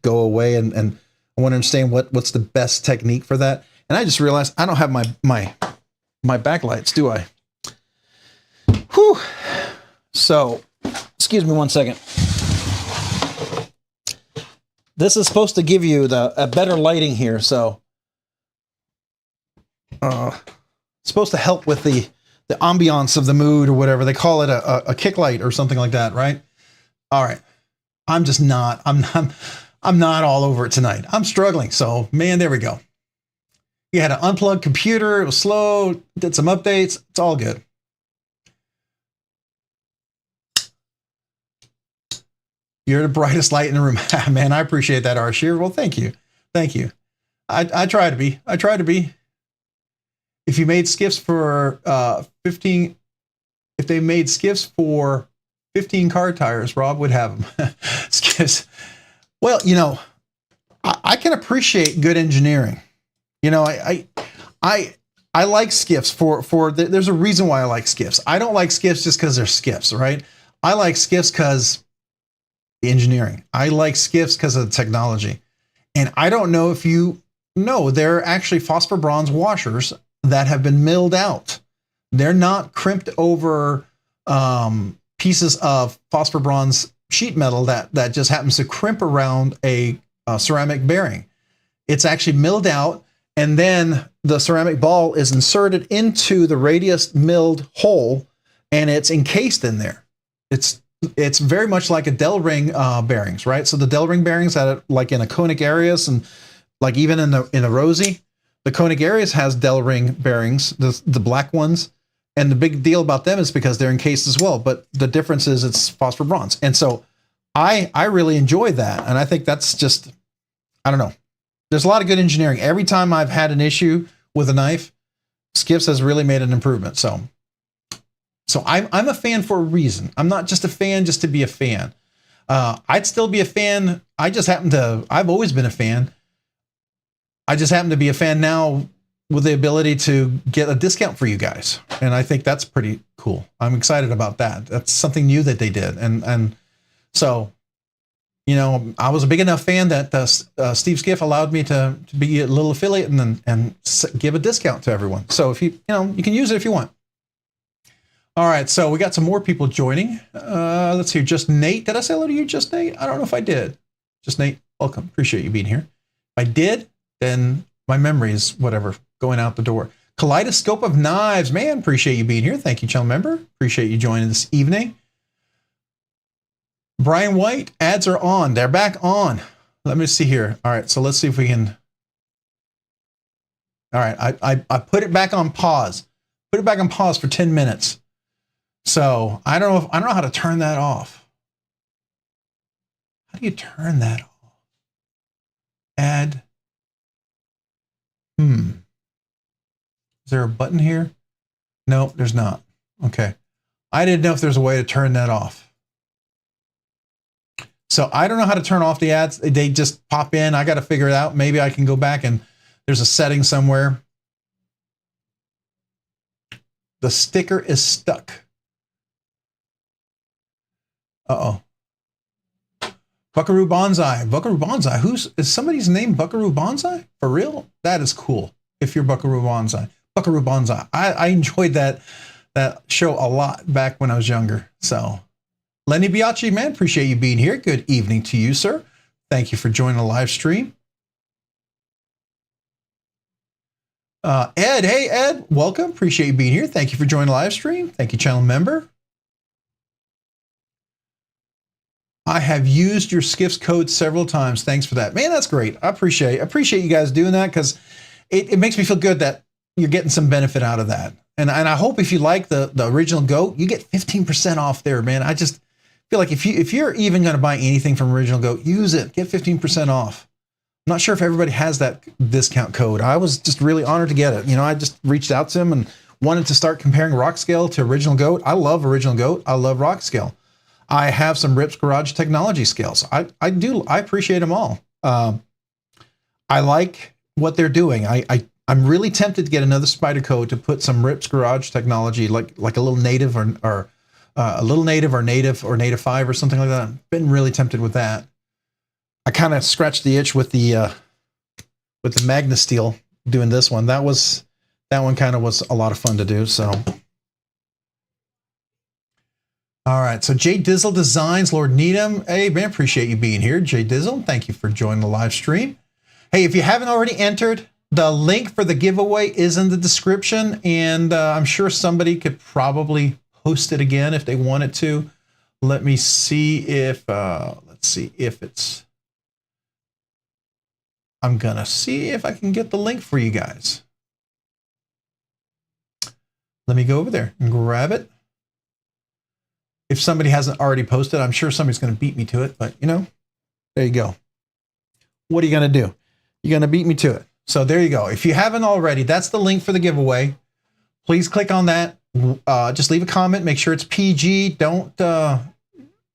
go away and I want to understand what's the best technique for that. And I just realized I don't have my backlights, do I? Whew. So, excuse me one second. This is supposed to give you a better lighting here, so supposed to help with the ambiance of the mood or whatever. They call it a kick light or something like that, right? All right. I'm not all over it tonight. I'm struggling. So, man, there we go. You had an unplugged computer. It was slow. Did some updates. It's all good. You're the brightest light in the room. Man, I appreciate that, Arsheer. Well, thank you. Thank you. I try to be. I try to be. If you made skiffs for 15, if they made skiffs for 15 car tires, Rob would have them. Skiffs. Well, you know, I can appreciate good engineering. You know, I like Skiffs there's a reason why I like Skiffs. I don't like Skiffs just because they're Skiffs, right? I like Skiffs because the engineering. I like Skiffs because of the technology. And I don't know if you know, they're actually phosphor bronze washers that have been milled out. They're not crimped over pieces of phosphor bronze sheet metal that just happens to crimp around a ceramic bearing. It's actually milled out, and then the ceramic ball is inserted into the radius milled hole, and it's encased in there. It's very much like a Del ring bearings, right? So the Del ring bearings that are like in a conic Arius, and like even in a Rosie, the conic Arius has Del ring bearings, the black ones. And the big deal about them is because they're encased as well. But the difference is it's phosphor bronze. And so I really enjoy that. And I think that's just, I don't know. There's a lot of good engineering. Every time I've had an issue with a knife, Skiffs has really made an improvement. So I'm a fan for a reason. I'm not just a fan just to be a fan. I'd still be a fan. I've always been a fan. I just happen to be a fan now with the ability to get a discount for you guys. And I think that's pretty cool. I'm excited about that. That's something new that they did. And so, you know, I was a big enough fan that Steve Skiff allowed me to be a little affiliate and give a discount to everyone. So if you can use it if you want. All right, so we got some more people joining. Let's see, Just Nate. Did I say hello to you, Just Nate? I don't know if I did. Just Nate, welcome. Appreciate you being here. If I did, then my memory is whatever, going out the door. Kaleidoscope of Knives, man, appreciate you being here. Thank you, channel member. Appreciate you joining this evening. Brian White, ads are on. They're back on. Let me see here. All right, so let's see if we can. All right, I put it back on pause. Put it back on pause for 10 minutes. So I don't know how to turn that off. How do you turn that off? Add. Is there a button here? No, there's not. Okay. I didn't know if there's a way to turn that off. So I don't know how to turn off the ads. They just pop in. I got to figure it out. Maybe I can go back and there's a setting somewhere. The sticker is stuck. Uh-oh. Buckaroo Bonsai. Buckaroo Bonsai. Is somebody's name Buckaroo Bonsai? For real? That is cool. If you're Buckaroo Bonsai. Buckaroo Bonsai. I enjoyed that show a lot back when I was younger. So, Lenny Biaggi, man, appreciate you being here. Good evening to you, sir. Thank you for joining the live stream. Ed, hey, Ed, welcome. Appreciate you being here. Thank you for joining the live stream. Thank you, channel member. I have used your Skiffs code several times. Thanks for that. Man, that's great. I appreciate you guys doing that because it makes me feel good that you're getting some benefit out of that. And I hope if you like the original Goat, you get 15% off there, man. I just feel like if you're even going to buy anything from original Goat, use it. Get 15% off. I'm not sure if everybody has that discount code. I was just really honored to get it. You know, I just reached out to him and wanted to start comparing Rockscale to original Goat. I love original Goat. I love Rockscale. I have some Rips Garage Technology scales. I appreciate them all. I like what they're doing. I'm really tempted to get another Spyderco to put some Rips Garage Technology, like a little native or a little native or native 5 or something like that. I've been really tempted with that. I kind of scratched the itch with the Magna Steel doing this one. That one kind of was a lot of fun to do. So. All right, so Jay Dizzle Designs, Lord Needham. Hey, man, appreciate you being here. Jay Dizzle, thank you for joining the live stream. Hey, if you haven't already entered, the link for the giveaway is in the description, and I'm sure somebody could probably post it again if they wanted to. Let me see if, let's see if it's, I'm gonna see if I can get the link for you guys. Let me go over there and grab it. If somebody hasn't already posted, I'm sure somebody's going to beat me to it, but you know, there you go. What are you going to do? You're going to beat me to it. So there you go. If you haven't already, that's the link for the giveaway. Please click on that. Just leave a comment. Make sure it's PG. Don't let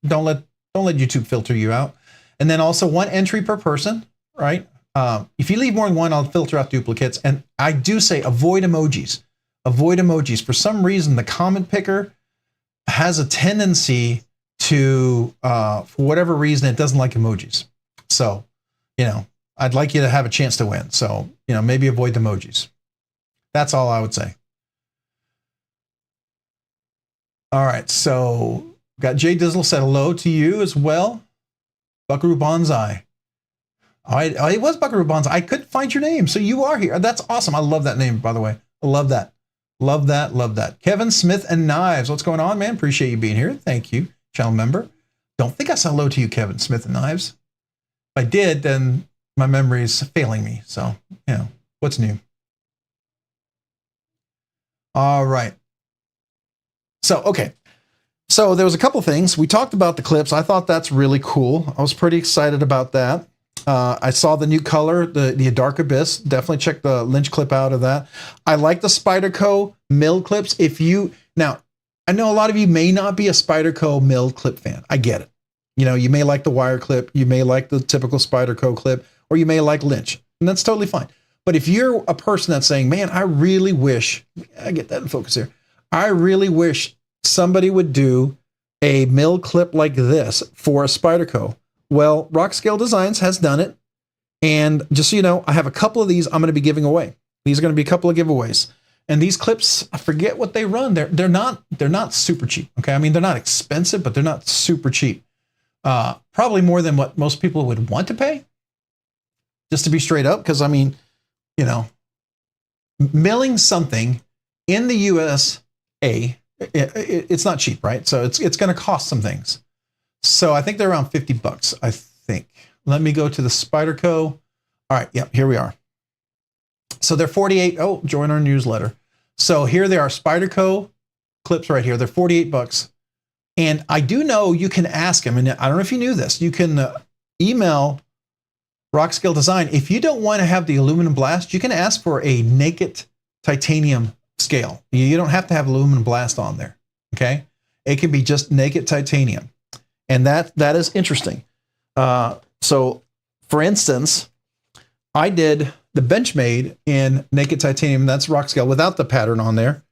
YouTube filter you out. And then also 1 entry per person, right? if you leave more than one, I'll filter out duplicates. And I do say avoid emojis. Avoid emojis. For some reason, the comment picker has a tendency to, for whatever reason, it doesn't like emojis. So, you know, I'd like you to have a chance to win. So, you know, maybe avoid the emojis. That's all I would say. All right, so got Jay Dizzle said hello to you as well. Buckaroo Bonsai. Oh, it was Buckaroo Bonsai. I couldn't find your name, so you are here. That's awesome. I love that name, by the way. I love that. Love that. Love that. Kevin Smith and Knives. What's going on, man? Appreciate you being here. Thank you, channel member. Don't think I said hello to you, Kevin Smith and Knives. If I did, then my memory is failing me. So, you know, what's new? All right. So, okay. So there was a couple things. We talked about the clips. I thought that's really cool. I was pretty excited about that. I saw the new color, the Dark Abyss. Definitely check the Lynch clip out of that. I like the Spyderco milled clips. Now, I know a lot of you may not be a Spyderco milled clip fan. I get it. You know, you may like the wire clip. You may like the typical Spyderco clip, or you may like Lynch. And that's totally fine. But if you're a person that's saying, man, I really wish, I get that in focus here. I really wish somebody would do a mill clip like this for a Spyderco. Well, Rockscale Designs has done it. And just so you know, I have a couple of these I'm going to be giving away. These are going to be a couple of giveaways. And these clips, I forget what they run. They're not super cheap. Okay. I mean, they're not expensive, but they're not super cheap. Probably more than what most people would want to pay. Just to be straight up. Because I mean, you know, milling something in the USA, it's not cheap, right? So it's going to cost some things. So I think they're around $50, I think. Let me go to the Spyderco. All right, yeah, here we are. So they're 48. Oh, join our newsletter. So here they are, Spyderco clips right here. They're $48. And I do know you can ask them, and I don't know if you knew this, you can email Rockscale Design. If you don't want to have the aluminum blast, you can ask for a naked titanium scale. You don't have to have aluminum blast on there, okay? It can be just naked titanium. And that is interesting. So, for instance, I did the Benchmade in naked titanium. That's Rockscale without the pattern on there,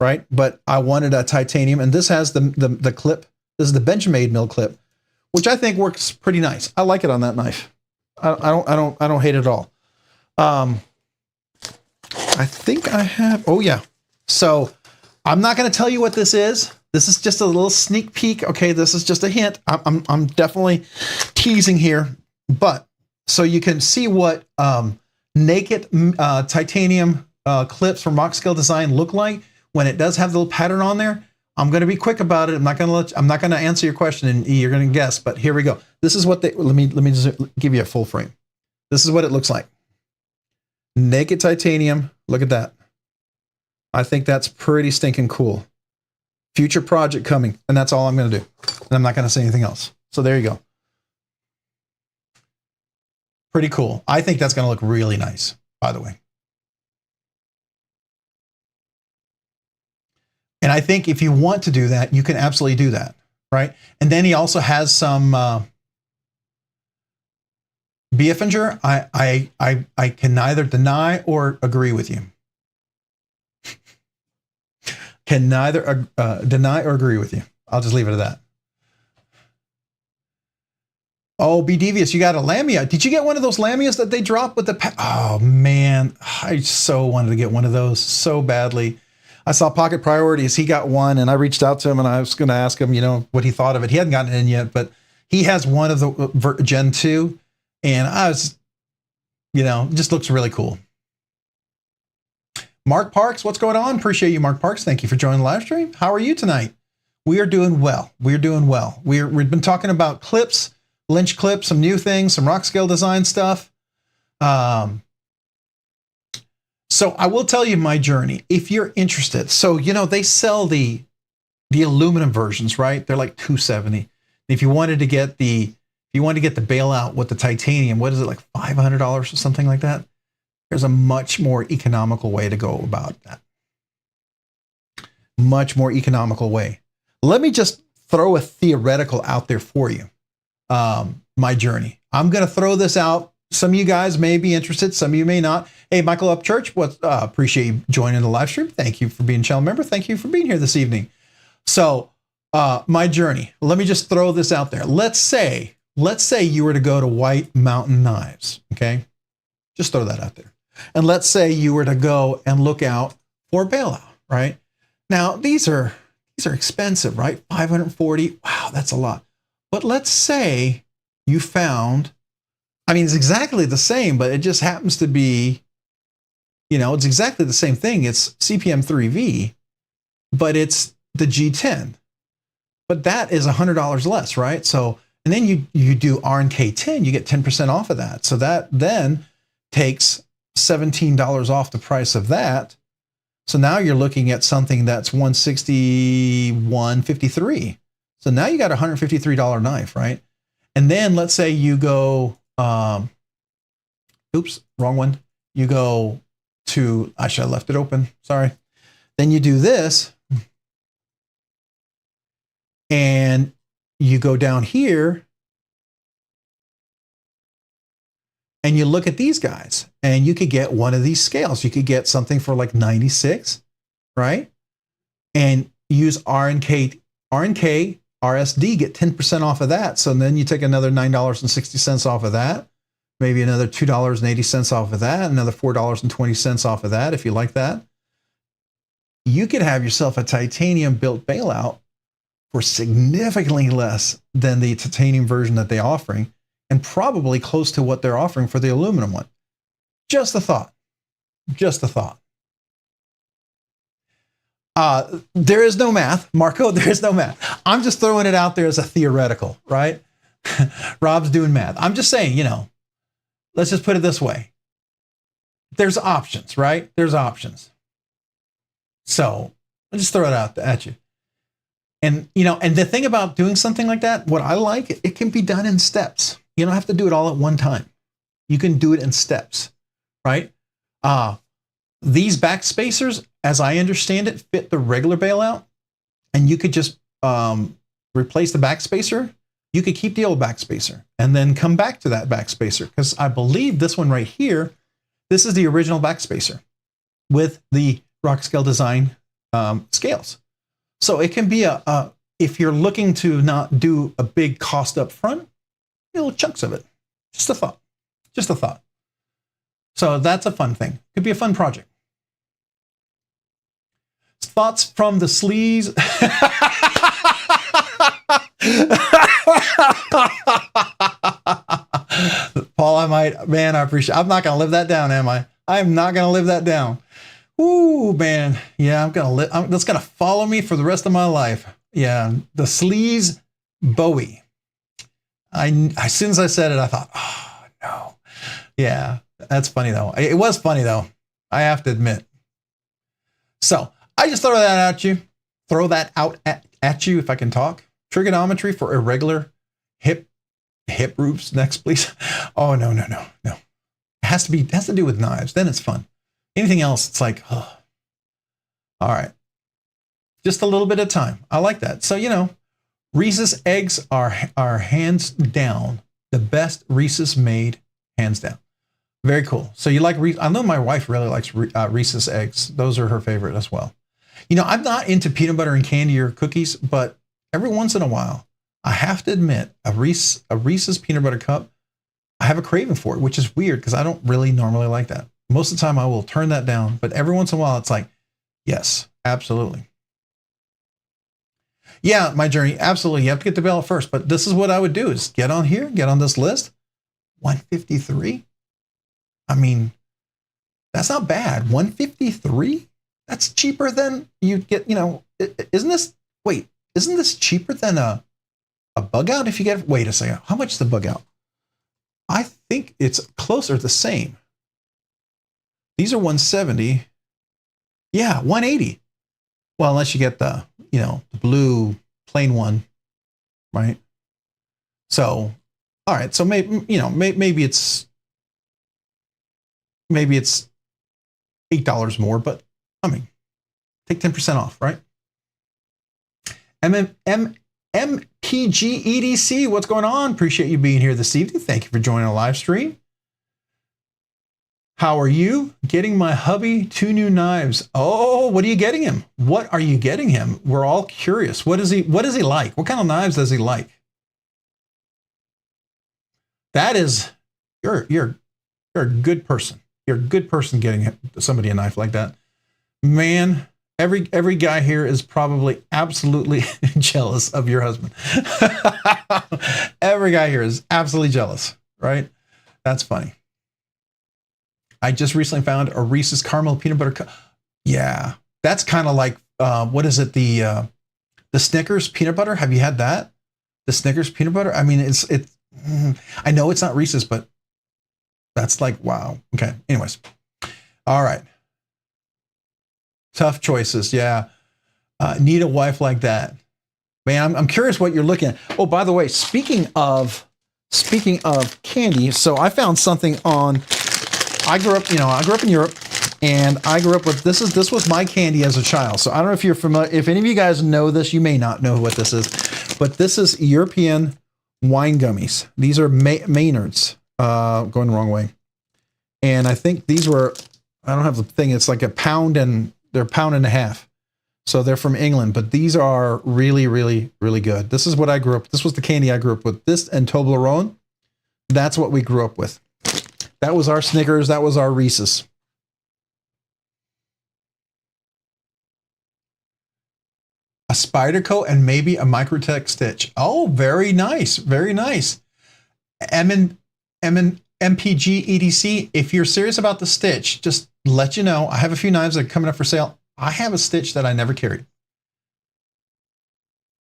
right? But I wanted a titanium, and this has the clip. This is the Benchmade mill clip, which I think works pretty nice. I like it on that knife. I don't hate it at all. I think I have. Oh yeah. So I'm not going to tell you what this is. This is just a little sneak peek. Okay, this is just a hint. I'm definitely teasing here, but so you can see what naked titanium clips from Rockscale Design look like when it does have the little pattern on there. I'm going to be quick about it. I'm not going to answer your question, and you're going to guess. But here we go. This is what they. Let me just give you a full frame. This is what it looks like. Naked titanium. Look at that. I think that's pretty stinking cool. Future project coming, and that's all I'm going to do. And I'm not going to say anything else. So there you go. Pretty cool. I think that's going to look really nice, by the way. And I think if you want to do that, you can absolutely do that, right? And then he also has some Bieffinger. I can neither deny or agree with you. Can neither deny or agree with you. I'll just leave it at that. Oh, Be Devious, you got a Lamia. Did you get one of those Lamias that they dropped with the... Oh, man. I so wanted to get one of those so badly. I saw Pocket Priorities. He got one, and I reached out to him, and I was going to ask him, you know, what he thought of it. He hadn't gotten it in yet, but he has one of the Gen 2, and I was, you know, just looks really cool. Mark Parks, what's going on? Appreciate you, Mark Parks. Thank you for joining the live stream. How are you tonight? We are doing well. We're doing well. We've been talking about clips, Lynch clips, some new things, some Rockscale Design stuff. So I will tell you my journey if you're interested. So, you know, they sell the aluminum versions, right? They're like $270. If you wanted to get the bailout with the titanium, what is it, like $500 or something like that? There's a much more economical way to go about that. Much more economical way. Let me just throw a theoretical out there for you. My journey. I'm going to throw this out Some of you guys may be interested. Some of you may not. Hey, Michael Upchurch, appreciate you joining the live stream. Thank you for being a channel member. Thank you for being here this evening. So my journey, let me just throw this out there. Let's say you were to go to White Mountain Knives. Okay. Just throw that out there. And let's say you were to go and look out for bailout, right? Now, these are expensive, right? 540. Wow, that's a lot. But let's say you found, I mean, it's exactly the same, but it just happens to be, it's exactly the same thing. It's CPM 3V, but it's the G10. But that is $100 less, right? So, and then you do RNK 10, you get 10% off of that. So that then takes $17 off the price of that. So now you're looking at something that's $161.53. So now you got a $153 knife, right? And then let's say you go, oops, wrong one. You go to, I should have left it open, sorry. Then you do this, and you go down here, and you look at these guys, and you could get one of these scales. You could get something for like 96, right? And use RNKRSD, get 10% off of that. So then you take another $9.60 off of that, maybe another $2.80 off of that, another $4.20 off of that, if you like that. You could have yourself a titanium built bailout for significantly less than the titanium version that they're offering, and probably close to what they're offering for the aluminum one. Just a thought. Just a thought. There is no math, Marco. There is no math. I'm just throwing it out there as a theoretical, right? Rob's doing math. I'm just saying, let's just put it this way. There's options, right? There's options. So I'll just throw it out at you. And, and the thing about doing something like that, what I like, it can be done in steps. You don't have to do it all at one time. You can do it in steps, right? These back spacers, as I understand it, fit the regular bailout, and you could just replace the back spacer. You could keep the old back spacer and then come back to that back spacer, because I believe this one right here, this is the original back spacer with the Rockscale Design scales. So it can be if you're looking to not do a big cost up front, little chunks of it. Just a thought. Just a thought. So that's a fun thing. Could be a fun project. Thoughts from the sleeves. Paul, I appreciate. I'm not going to live that down, am I? I'm not going to live that down. Ooh, man. Yeah, that's going to follow me for the rest of my life. Yeah, the sleeves Bowie. As soon as I said it, I thought, oh, no. Yeah, that's funny, though. It was funny, though. I have to admit. So I just throw that out at you, if I can talk. Trigonometry for irregular hip roofs. Next, please. Oh, no. It has to do with knives. Then it's fun. Anything else, it's like, oh. All right. Just a little bit of time. I like that. So, Reese's eggs are hands down the best Reese's made, hands down. Very cool. So you like I know my wife really likes Reese's eggs. Those are her favorite as well. I'm not into peanut butter and candy or cookies, but every once in a while, I have to admit, a Reese's peanut butter cup, I have a craving for it, which is weird because I don't really normally like that. Most of the time I will turn that down, but every once in a while it's like, yes, absolutely. Yeah, my journey, absolutely. You have to get the bailout first, but this is what I would do is get on here, get on this list. 153. I mean, that's not bad. 153? That's cheaper than you get, isn't this cheaper than a bug out if you get, wait a second. How much is the bug out? I think it's closer to the same. These are 170. Yeah, 180. Well, unless you get the blue plain one, right? So, all right. So maybe it's $8 more, but I mean, take 10% off, right? MPG EDC, what's going on? Appreciate you being here this evening. Thank you for joining the live stream. How are you? Getting my hubby 2 new knives. Oh, what are you getting him? What are you getting him? We're all curious. What is he like? What kind of knives does he like? That is, you're a good person. You're a good person getting somebody a knife like that. Man, every guy here is probably absolutely jealous of your husband. Every guy here is absolutely jealous, right? That's funny. I just recently found a Reese's Caramel Peanut Butter. Yeah, that's kind of like, what is it? The Snickers peanut butter. Have you had that? The Snickers peanut butter. I mean, I know it's not Reese's, but that's like, wow. Okay. Anyways. All right. Tough choices. Yeah. Need a wife like that. Man, I'm curious what you're looking at. Oh, by the way, speaking of candy, so I found something on, I grew up in Europe, and I grew up with, this was my candy as a child. So I don't know if you're familiar, if any of you guys know this, you may not know what this is, but this is European wine gummies. These are Maynards, going the wrong way. And I think these were, I don't have the thing, it's like they're a pound and a half. So they're from England, but these are really, really, really good. This is what I grew up, this was the candy I grew up with. This and Toblerone, that's what we grew up with. That was our Snickers, that was our Reese's. A Spyderco and maybe a Microtech stitch. Oh, very nice, very nice. MPG EDC, if you're serious about the stitch, just let you know, I have a few knives that are coming up for sale. I have a stitch that I never carried.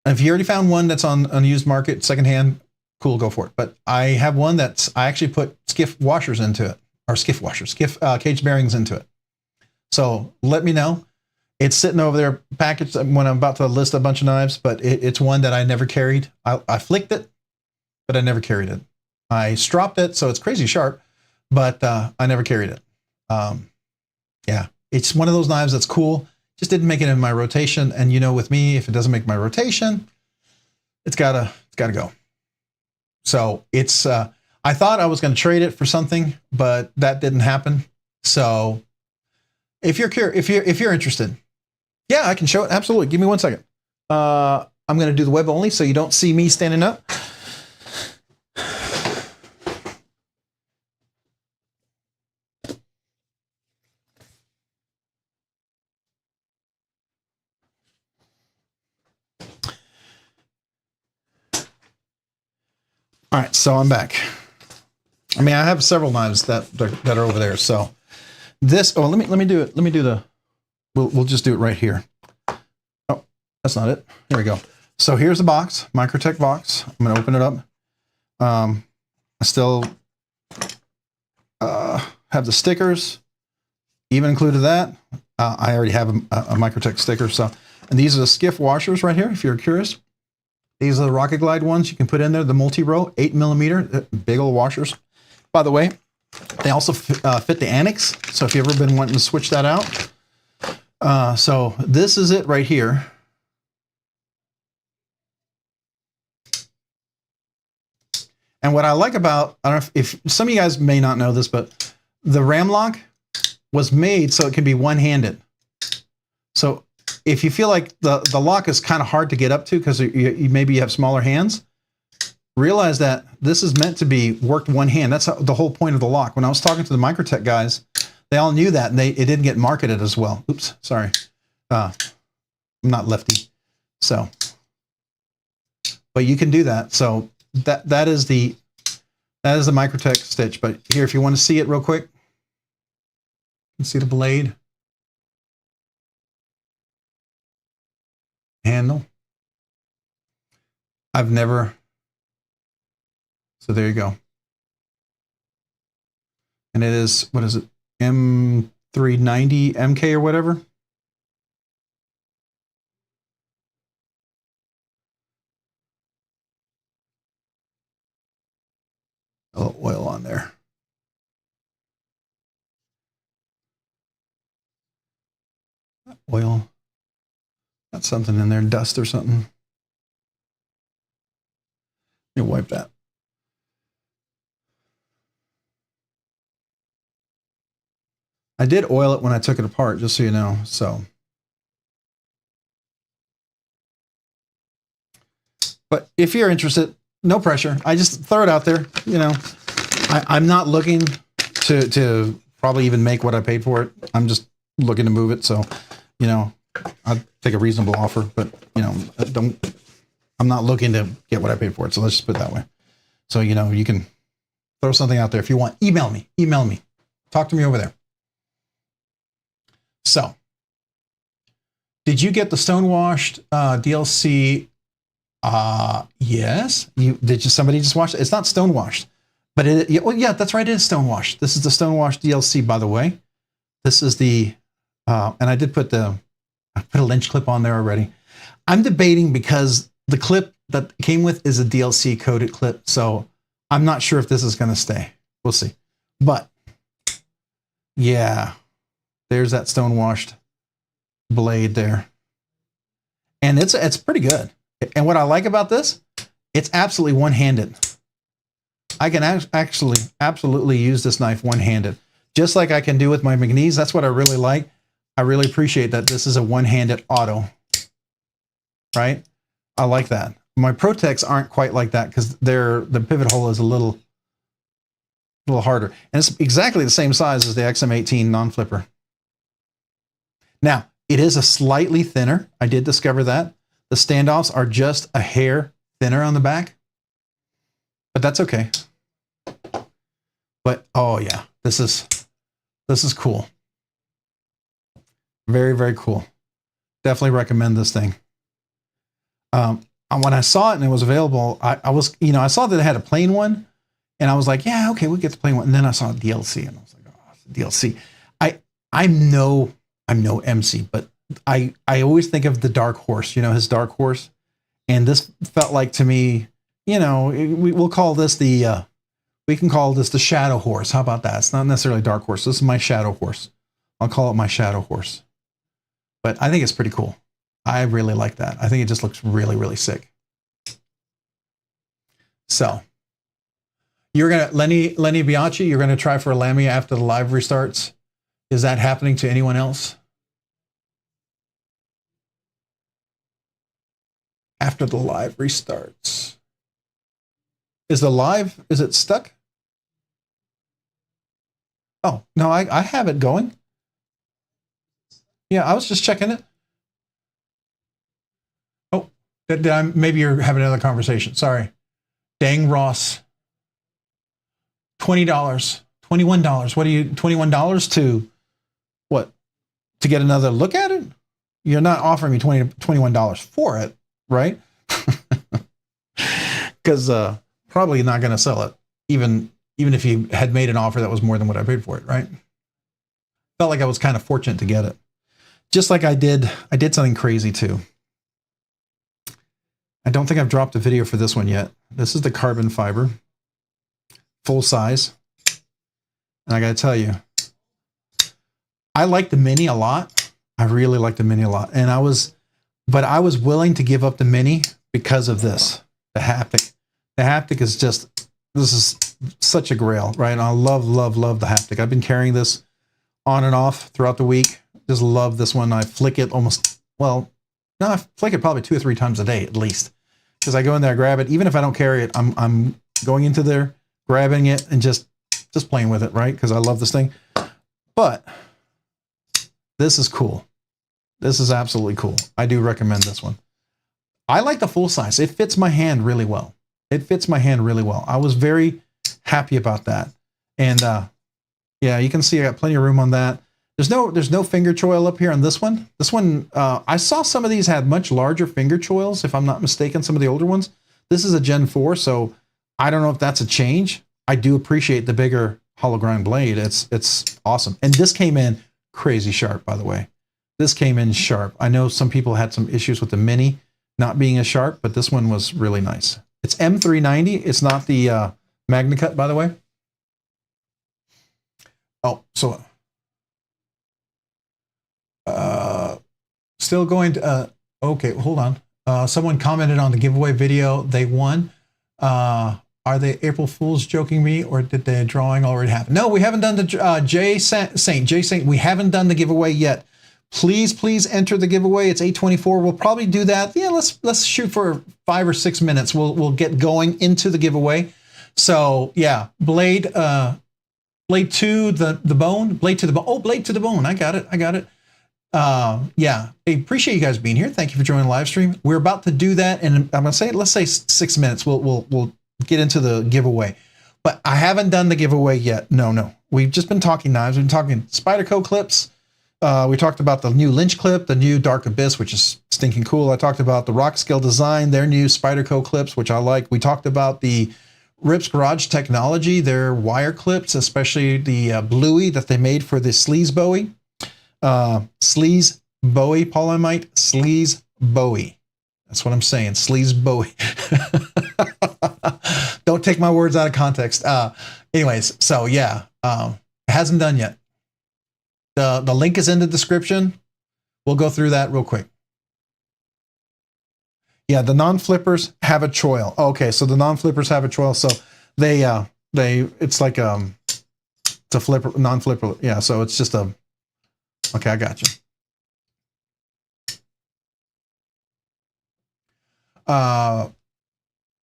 And if you already found one that's on a used market, secondhand, cool, go for it. But I have one that's, I actually put Skiff washers into it, or Skiff cage bearings into it. So let me know. It's sitting over there packaged when I'm about to list a bunch of knives, but it's one that I never carried. I flicked it, but I never carried it. I stropped it, so it's crazy sharp, but I never carried it. Yeah, it's one of those knives that's cool. Just didn't make it in my rotation. And you know, with me, if it doesn't make my rotation, it's gotta go. So it's, I thought I was going to trade it for something, but that didn't happen. So if you're curious, if you're interested, yeah, I can show it. Absolutely. Give me 1 second. I'm going to do the web only, so you don't see me standing up. All right, so I'm back. I mean, I have several knives that are over there. So this, oh, let me do it. Let me do the, we'll just do it right here. Oh, that's not it. Here we go. So here's the box, Microtech box. I'm going to open it up. I still have the stickers, even included that. I already have a Microtech sticker. So, and these are the Skiff washers right here, if you're curious. These are the Rocket Glide ones you can put in there, the multi-row, 8mm, big old washers. By the way, they also fit the annex. So if you've ever been wanting to switch that out. So this is it right here. And what I like about, I don't know if some of you guys may not know this, but the ram lock was made so it can be one-handed. So if you feel like the lock is kind of hard to get up to because maybe you have smaller hands, realize that this is meant to be worked one hand. That's the whole point of the lock. When I was talking to the Microtech guys, they all knew that, and it didn't get marketed as well. Oops, sorry. I'm not lefty. So, but you can do that. So that is the Microtech stitch. But here, if you want to see it real quick, you can see the blade. Handle. I've never, so there you go. And it is, what is it? M390 MK or whatever. A little oil on there. Oil. Got something in there, dust or something. You wipe that. I did oil it when I took it apart, just so you know. So, but if you're interested, no pressure. I just throw it out there. You know, I'm not looking to probably even make what I paid for it. I'm just looking to move it. So, you know, I'd take a reasonable offer, but you know, I'm not looking to get what I paid for it. So let's just put it that way. So, you know, you can throw something out there if you want. Email me. Talk to me over there. So, did you get the Stonewashed DLC? Yes. Somebody just watch it? It's not Stonewashed, but well, yeah, that's right. It is Stonewashed. This is the Stonewashed DLC, by the way. This is the, and I put a lynch clip on there already. I'm debating because the clip that came with is a DLC coded clip. So I'm not sure if this is going to stay. We'll see. But yeah, there's that Stonewashed blade there. And it's pretty good. And what I like about this, it's absolutely one-handed. I can actually absolutely use this knife one-handed, just like I can do with my McNeese. That's what I really like. I really appreciate that this is a one-handed auto, right? I like that. My Protex aren't quite like that because the pivot hole is a little harder. And it's exactly the same size as the XM18 non-flipper. Now, it is a slightly thinner. I did discover that. The standoffs are just a hair thinner on the back, but that's okay. But oh yeah, this is cool. Very, very cool. Definitely recommend this thing. When I saw it and it was available, I saw that it had a plain one, and I was like, yeah, okay, we'll get the plain one. And then I saw DLC, and I was like, oh, it's a DLC. I'm no MC, but I always think of the Dark Horse, you know, his Dark Horse. And this felt like to me, you know, we'll call this we can call this the Shadow Horse. How about that? It's not necessarily Dark Horse. This is my Shadow Horse. I'll call it my Shadow Horse. But I think it's pretty cool. I really like that. I think it just looks really, really sick. So you're going to, Lenny Bianchi, you're going to try for a Lamia after the live restarts. Is that happening to anyone else? After the live restarts. Is it stuck? Oh, no, I have it going. Yeah, I was just checking it. Oh, maybe you're having another conversation. Sorry. Dang Ross. $20, $21. What are you, $21 to what? To get another look at it? You're not offering me $21 for it, right? Because probably not going to sell it, even if you had made an offer that was more than what I paid for it, right? Felt like I was kind of fortunate to get it. Just like I did something crazy too. I don't think I've dropped a video for this one yet. This is the carbon fiber, full size. And I got to tell you, I like the Mini a lot. I really like the Mini a lot. And I was willing to give up the Mini because of this, the haptic. The haptic is just, this is such a grail, right? And I love, love, love the haptic. I've been carrying this on and off throughout the week. Just love this one. I flick it I flick it probably 2 or 3 times a day at least. Because I go in there, grab it. Even if I don't carry it, I'm going into there, grabbing it, and just playing with it, right? Because I love this thing. But this is cool. This is absolutely cool. I do recommend this one. I like the full size. It fits my hand really well. It fits my hand really well. I was very happy about that. And yeah, you can see I got plenty of room on that. There's no finger choil up here on this one. This one, I saw some of these had much larger finger choils, if I'm not mistaken, some of the older ones. This is a Gen 4, so I don't know if that's a change. I do appreciate the bigger hollow grind blade. It's awesome. And this came in crazy sharp, by the way. This came in sharp. I know some people had some issues with the Mini not being as sharp, but this one was really nice. It's M390. It's not the Magna Cut, by the way. Oh, so still going to okay, hold on. Someone commented on the giveaway video. They won. Are they April Fools joking me, or did the drawing already happen? No, we haven't done the Jay Saint. We haven't done the giveaway yet. Please enter the giveaway. It's 8:24. We'll probably do that. Yeah, let's shoot for 5 or 6 minutes. We'll get going into the giveaway. So yeah, Blade 2 the bone. Blade to the bone. Oh, Blade to the bone. I got it. Yeah, I appreciate you guys being here. Thank you for joining the live stream. We're about to do that, and I'm gonna say, let's say 6 minutes. We'll get into the giveaway, but I haven't done the giveaway yet. No, we've just been talking knives. We've been talking Spyderco clips. We talked about the new Lynch clip, the new Dark Abyss, which is stinking cool. I talked about the Rockscale Design, their new Spyderco clips, which I like. We talked about the Rips Garage Technology, their wire clips, especially the Bluey that they made for the Sleaze Bowie. Sleaze Bowie, Paulimite, Sleaze Bowie. That's what I'm saying, Sleaze Bowie. Don't take my words out of context. Anyways, so yeah, it hasn't done yet. The link is in the description. We'll go through that real quick. Yeah, the non-flippers have a choil. Okay, so the non-flippers have a choil. So it's like it's a flipper, non-flipper. Yeah, so it's just a. Okay, I got you.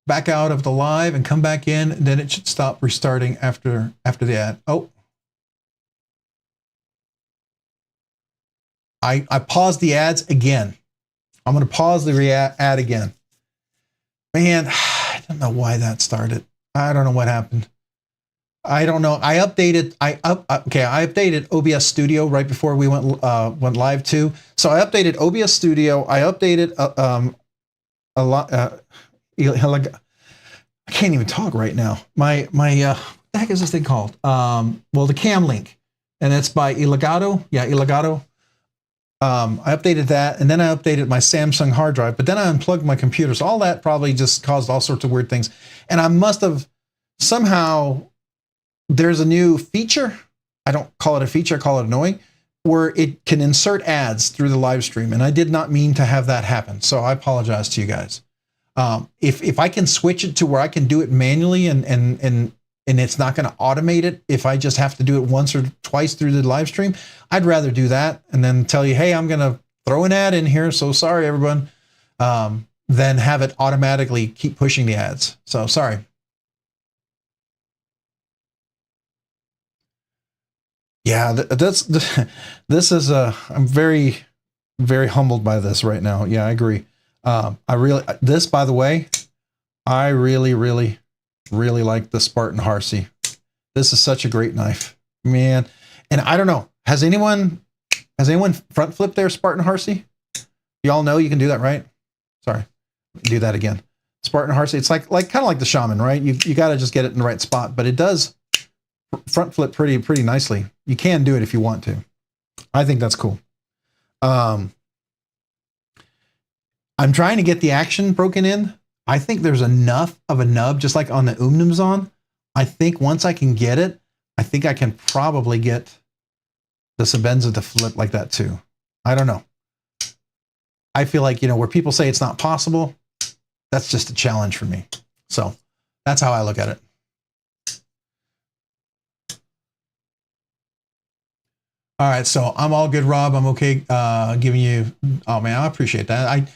Back out of the live and come back in. Then it should stop restarting after the ad. Oh. I paused the ads again. I'm going to pause the ad again. Man, I don't know why that started. I don't know what happened. I don't know. I updated OBS Studio right before we went live too. So I updated OBS Studio. I updated a lot. I can't even talk right now. My what the heck is this thing called? Well, the Cam Link, and it's by Elgato. Yeah, Elgato. I updated that, and then I updated my Samsung hard drive, but then I unplugged my computer. So all that probably just caused all sorts of weird things. And I must have somehow, there's a new feature. I don't call it a feature, I call it annoying, where it can insert ads through the live stream. And I did not mean to have that happen. So I apologize to you guys. If I can switch it to where I can do it manually and it's not going to automate it, if I just have to do it once or twice through the live stream, I'd rather do that and then tell you, hey, I'm going to throw an ad in here. So sorry, everyone. Then have it automatically keep pushing the ads. So sorry. Yeah, this is I'm very, very humbled by this right now. Yeah, I agree. This, by the way, I really like the Spartan Harsey. This is such a great knife, man. And I don't know, has anyone front flipped their Spartan Harsey? Y'all know you can do that, right? Sorry, do that again. Spartan Harsey, it's like kind of like the Shaman, right? You got to just get it in the right spot, but it does front flip pretty nicely. You can do it if you want to. I think that's cool. I'm trying to get the action broken in. I think there's enough of a nub, just like on the Umnumzon. I think once I can get it, I think I can probably get the Sebenza to flip like that too. I don't know. I feel like, where people say it's not possible, that's just a challenge for me. So that's how I look at it. All right, so I'm all good, Rob. I'm okay giving you, oh man, I appreciate that.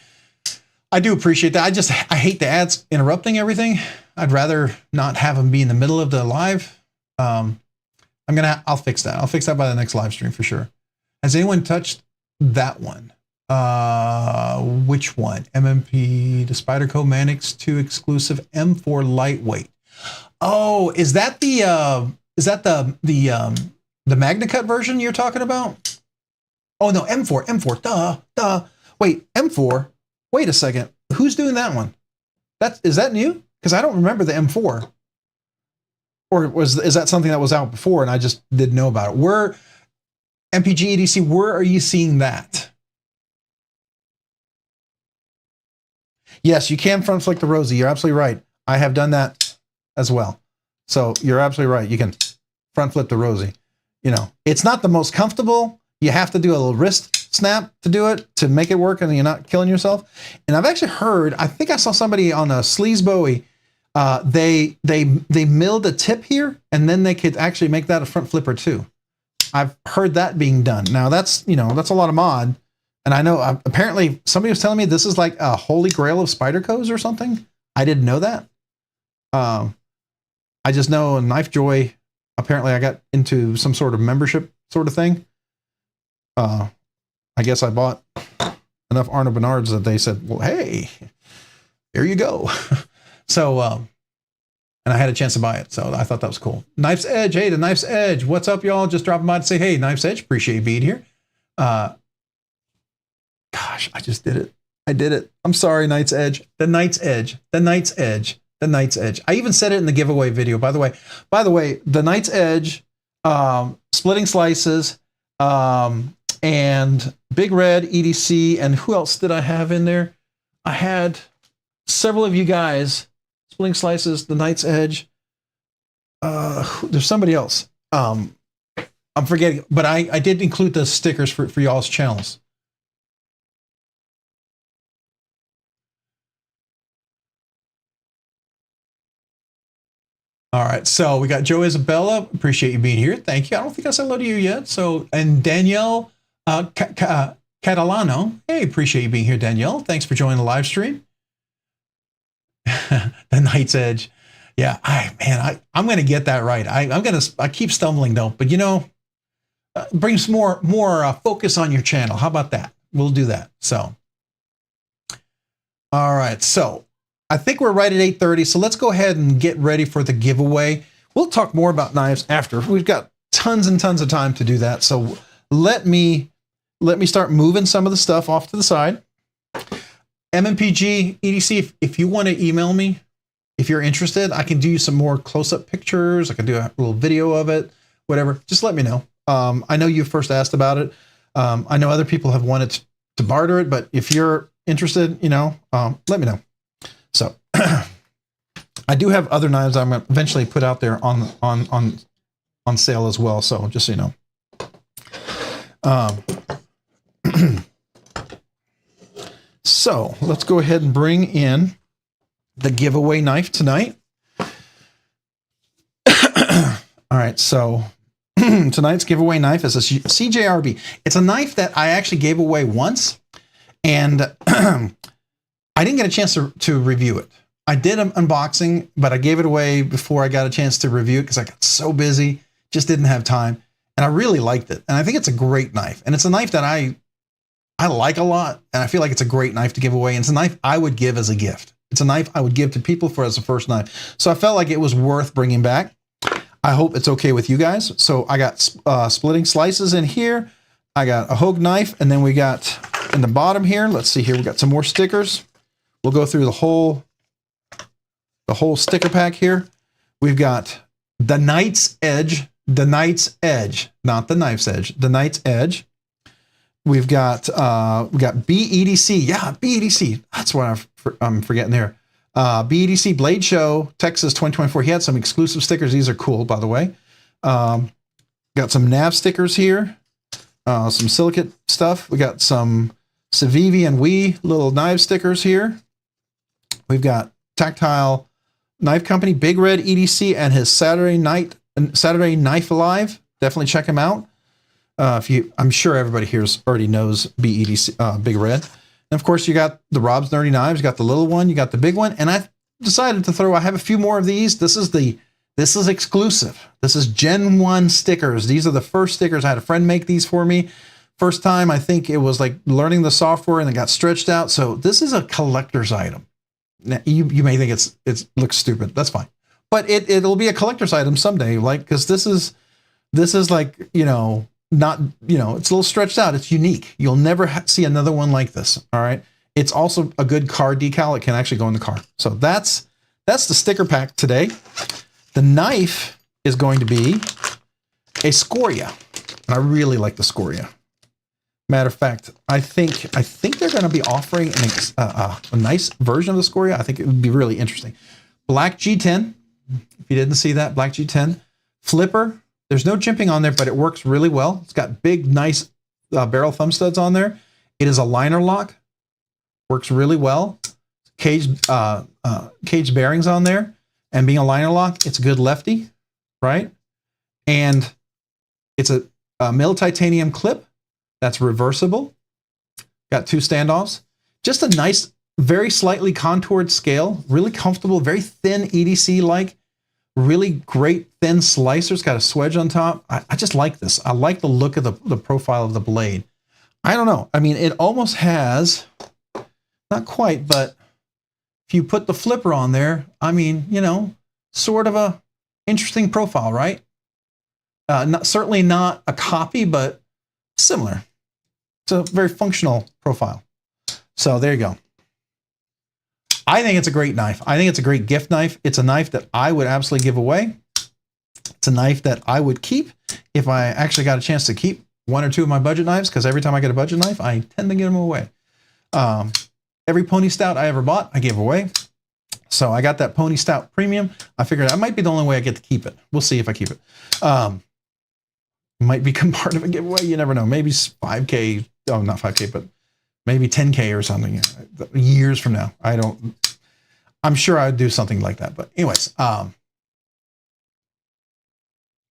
I do appreciate that. I hate the ads interrupting everything. I'd rather not have them be in the middle of the live. I'll fix that. I'll fix that by the next live stream for sure. Has anyone touched that one? Which one? MMP, the Spyderco Manix 2 exclusive M4 lightweight. Oh, is that the MagnaCut version you're talking about? Oh no, M4, duh. Wait, M4. Wait a second. Who's doing that one? Is that new? Because I don't remember the M4. Or is that something that was out before and I just didn't know about it? MPG EDC, where are you seeing that? Yes, you can front flick the Rosie. You're absolutely right. I have done that as well. So you're absolutely right. You can front flip the Rosie. It's not the most comfortable. You have to do a little wrist snap to do it, to make it work and you're not killing yourself. And I've actually heard, I think I saw somebody on a Sleaze Bowie They milled a tip here, and then they could actually make that a front flipper too. I've heard that being done. Now that's, that's a lot of mod. And I know apparently somebody was telling me this is like a holy grail of Spyderco's or something. I didn't know that. I just know Knife Joy, apparently I got into some sort of membership sort of thing. I guess I bought enough Arno Bernards that they said, well, hey, here you go. So, and I had a chance to buy it. So I thought that was cool. Knife's Edge. Hey, the Knife's Edge. What's up, y'all? Just dropping by to say, hey, Knife's Edge. Appreciate you being here. Gosh, I just did it. I did it. I'm sorry, Knight's Edge. The Knight's Edge. The Knight's Edge. The Knight's Edge. I even said it in the giveaway video, by the way. By the way, the Knight's Edge, Splitting Slices, and Big Red, EDC, and who else did I have in there? I had several of you guys. Splitting Slices, the Knight's Edge. There's somebody else. I'm forgetting, but I did include the stickers for y'all's channels. All right, so we got Joe Isabella. Appreciate you being here. Thank you. I don't think I said hello to you yet. So, and Danielle Catalano. Hey, appreciate you being here, Danielle. Thanks for joining the live stream. The Knight's Edge. Yeah, I'm going to get that right. I keep stumbling though, but brings more focus on your channel. How about that? We'll do that. So, all right. So I think we're right at 8:30. So let's go ahead and get ready for the giveaway. We'll talk more about knives after. We've got tons and tons of time to do that. So let me start moving some of the stuff off to the side. MMPG, EDC, if you want to email me, if you're interested, I can do you some more close-up pictures. I can do a little video of it, whatever. Just let me know. I know you first asked about it. I know other people have wanted to barter it, but if you're interested, let me know. So I do have other knives I'm going to eventually put out there on sale as well. So just so you know. So let's go ahead and bring in the giveaway knife tonight. All right, so tonight's giveaway knife is a CJRB. It's a knife that I actually gave away once, and I didn't get a chance to review it. I did an unboxing, but I gave it away before I got a chance to review it because I got so busy, just didn't have time, and I really liked it. And I think it's a great knife, and it's a knife that I like a lot, and I feel like it's a great knife to give away, and it's a knife I would give as a gift. It's a knife I would give to people as a first knife. So I felt like it was worth bringing back. I hope it's okay with you guys. So I got Splitting Slices in here. I got a Hogue knife, and then we got in the bottom here, let's see here, we got some more stickers. We'll go through the whole sticker pack here. We've got the Knight's Edge, not the Knife's Edge, the Knight's Edge. We've got BEDC. Yeah, BEDC. That's what I'm forgetting there. BEDC Blade Show, Texas 2024. He had some exclusive stickers. These are cool, by the way. Got some nav stickers here. Some silicate stuff. We got some Civivi and Wii little knife stickers here. We've got Tactile Knife Company, Big Red EDC, and his Saturday Knife Alive. Definitely check him out. I'm sure everybody here already knows BEDC, Big Red. And of course, you got the Rob's Nerdy Knives. You got the little one. You got the big one. And I decided to I have a few more of these. This is exclusive. This is Gen 1 stickers. These are the first stickers. I had a friend make these for me. First time, I think it was like learning the software and it got stretched out. So this is a collector's item. Now, you may think it looks stupid. That's fine. But it'll be a collector's item someday. Like, because this is like, not, it's a little stretched out. It's unique. You'll never see another one like this. All right. It's also a good car decal. It can actually go in the car. So that's the sticker pack today. The knife is going to be a Scoria. And I really like the Scoria. Matter of fact, I think they're going to be offering a nice version of the Scoria. I think it would be really interesting. Black G10. If you didn't see that, Black G10. Flipper. There's no jimping on there, but it works really well. It's got big, nice barrel thumb studs on there. It is a liner lock. Works really well. Cage bearings on there. And being a liner lock, it's a good lefty, right? And it's a mill titanium clip that's reversible. Got 2 standoffs. Just a nice, very slightly contoured scale, really comfortable, very thin EDC-like, really great thin slicers, got a swedge on top. I just like this. I like the look of the profile of the blade. I don't know. I mean, it almost has, not quite, but if you put the flipper on there, I mean, you know, sort of a interesting profile, right? Certainly not a copy, but similar. It's a very functional profile. So there you go. I think it's a great knife. I think it's a great gift knife. It's a knife that I would absolutely give away. It's a knife that I would keep if I actually got a chance to keep 1 or 2 of my budget knives, because every time I get a budget knife, I tend to give them away. Every Pony Stout I ever bought, I gave away. So I got that Pony Stout Premium. I figured that might be the only way I get to keep it. We'll see if I keep it. Might become part of a giveaway. You never know. Maybe 5K. Oh, not 5K, but maybe 10K or something years from now. I'm sure I'd do something like that. But anyways,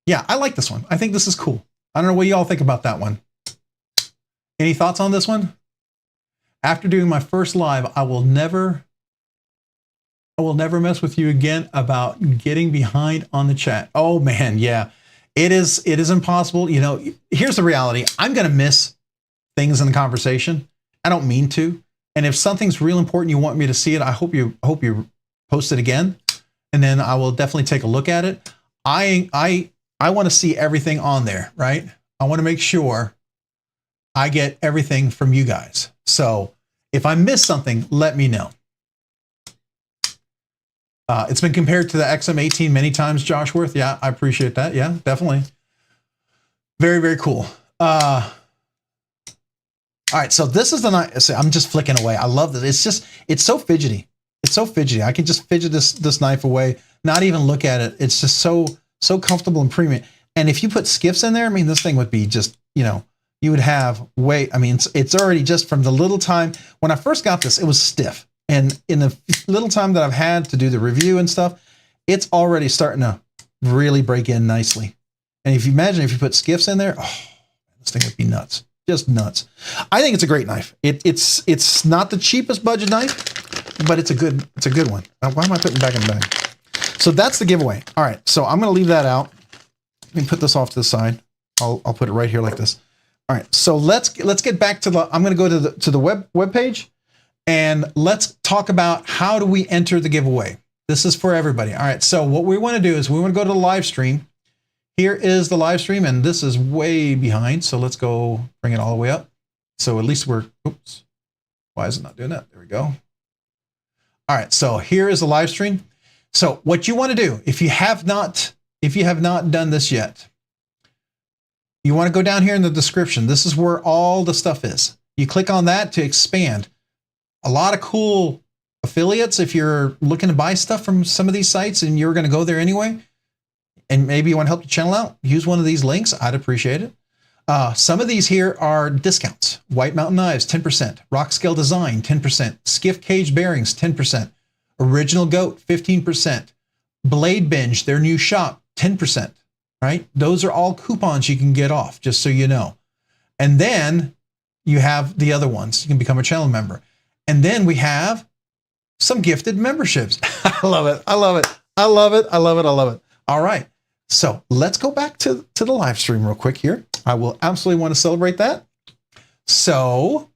yeah, I like this one. I think this is cool. I don't know what y'all think about that one. Any thoughts on this one? After doing my first live, I will never mess with you again about getting behind on the chat. Oh man, yeah. It is impossible. You know, here's the reality. I'm going to miss things in the conversation. I don't mean to. And if something's real important, you want me to see it, I hope you post it again. And then I will definitely take a look at it. I want to see everything on there, right? I want to make sure I get everything from you guys. So if I miss something, let me know. It's been compared to the XM18 many times, Josh Worth. Yeah, I appreciate that. Yeah, definitely. Very, very cool. All right, so this is the knife. I'm just flicking away. I love this. It's so fidgety. It's so fidgety. I can just fidget this knife away, not even look at it. It's just so comfortable and premium. And if you put Skiffs in there, I mean, this thing would be just, you know, you would have weight. I mean, it's already just from the little time. When I first got this, it was stiff. And in the little time that I've had to do the review and stuff, it's already starting to really break in nicely. And if you imagine if you put Skiffs in there, oh, this thing would be nuts. Just nuts. I think it's a great knife. It's not the cheapest budget knife, but it's a good one. Why am I putting it back in the bag? So that's the giveaway. All right, so I'm going to leave that out. Let me put this off to the side. I'll put it right here like this. All right, so let's get back to the. I'm going to go to the web page, and let's talk about how do we enter the giveaway. This is for everybody. All right, so what we want to do is we want to go to the live stream. Here is the live stream, and this is way behind. So let's go bring it all the way up. So at least we're. Oops. Why is it not doing that? There we go. All right, so here is the live stream. So what you want to do, if you have not done this yet, you want to go down here in the description. This is where all the stuff is. You click on that to expand. A lot of cool affiliates. If you're looking to buy stuff from some of these sites and you're going to go there anyway, and maybe you want to help the channel out, use one of these links. I'd appreciate it. Some of these here are discounts. White Mountain Knives, 10%. Rockscale Design, 10%. Skiff Cage Bearings, 10%. Original Goat, 15%. BladeBinge, their new shop, 10%. Right? Those are all coupons you can get off, just so you know. And then you have the other ones. You can become a channel member. And then we have some gifted memberships. I love it. I love it. I love it. I love it. I love it. All right. So let's go back to the live stream real quick here. I will absolutely want to celebrate that. So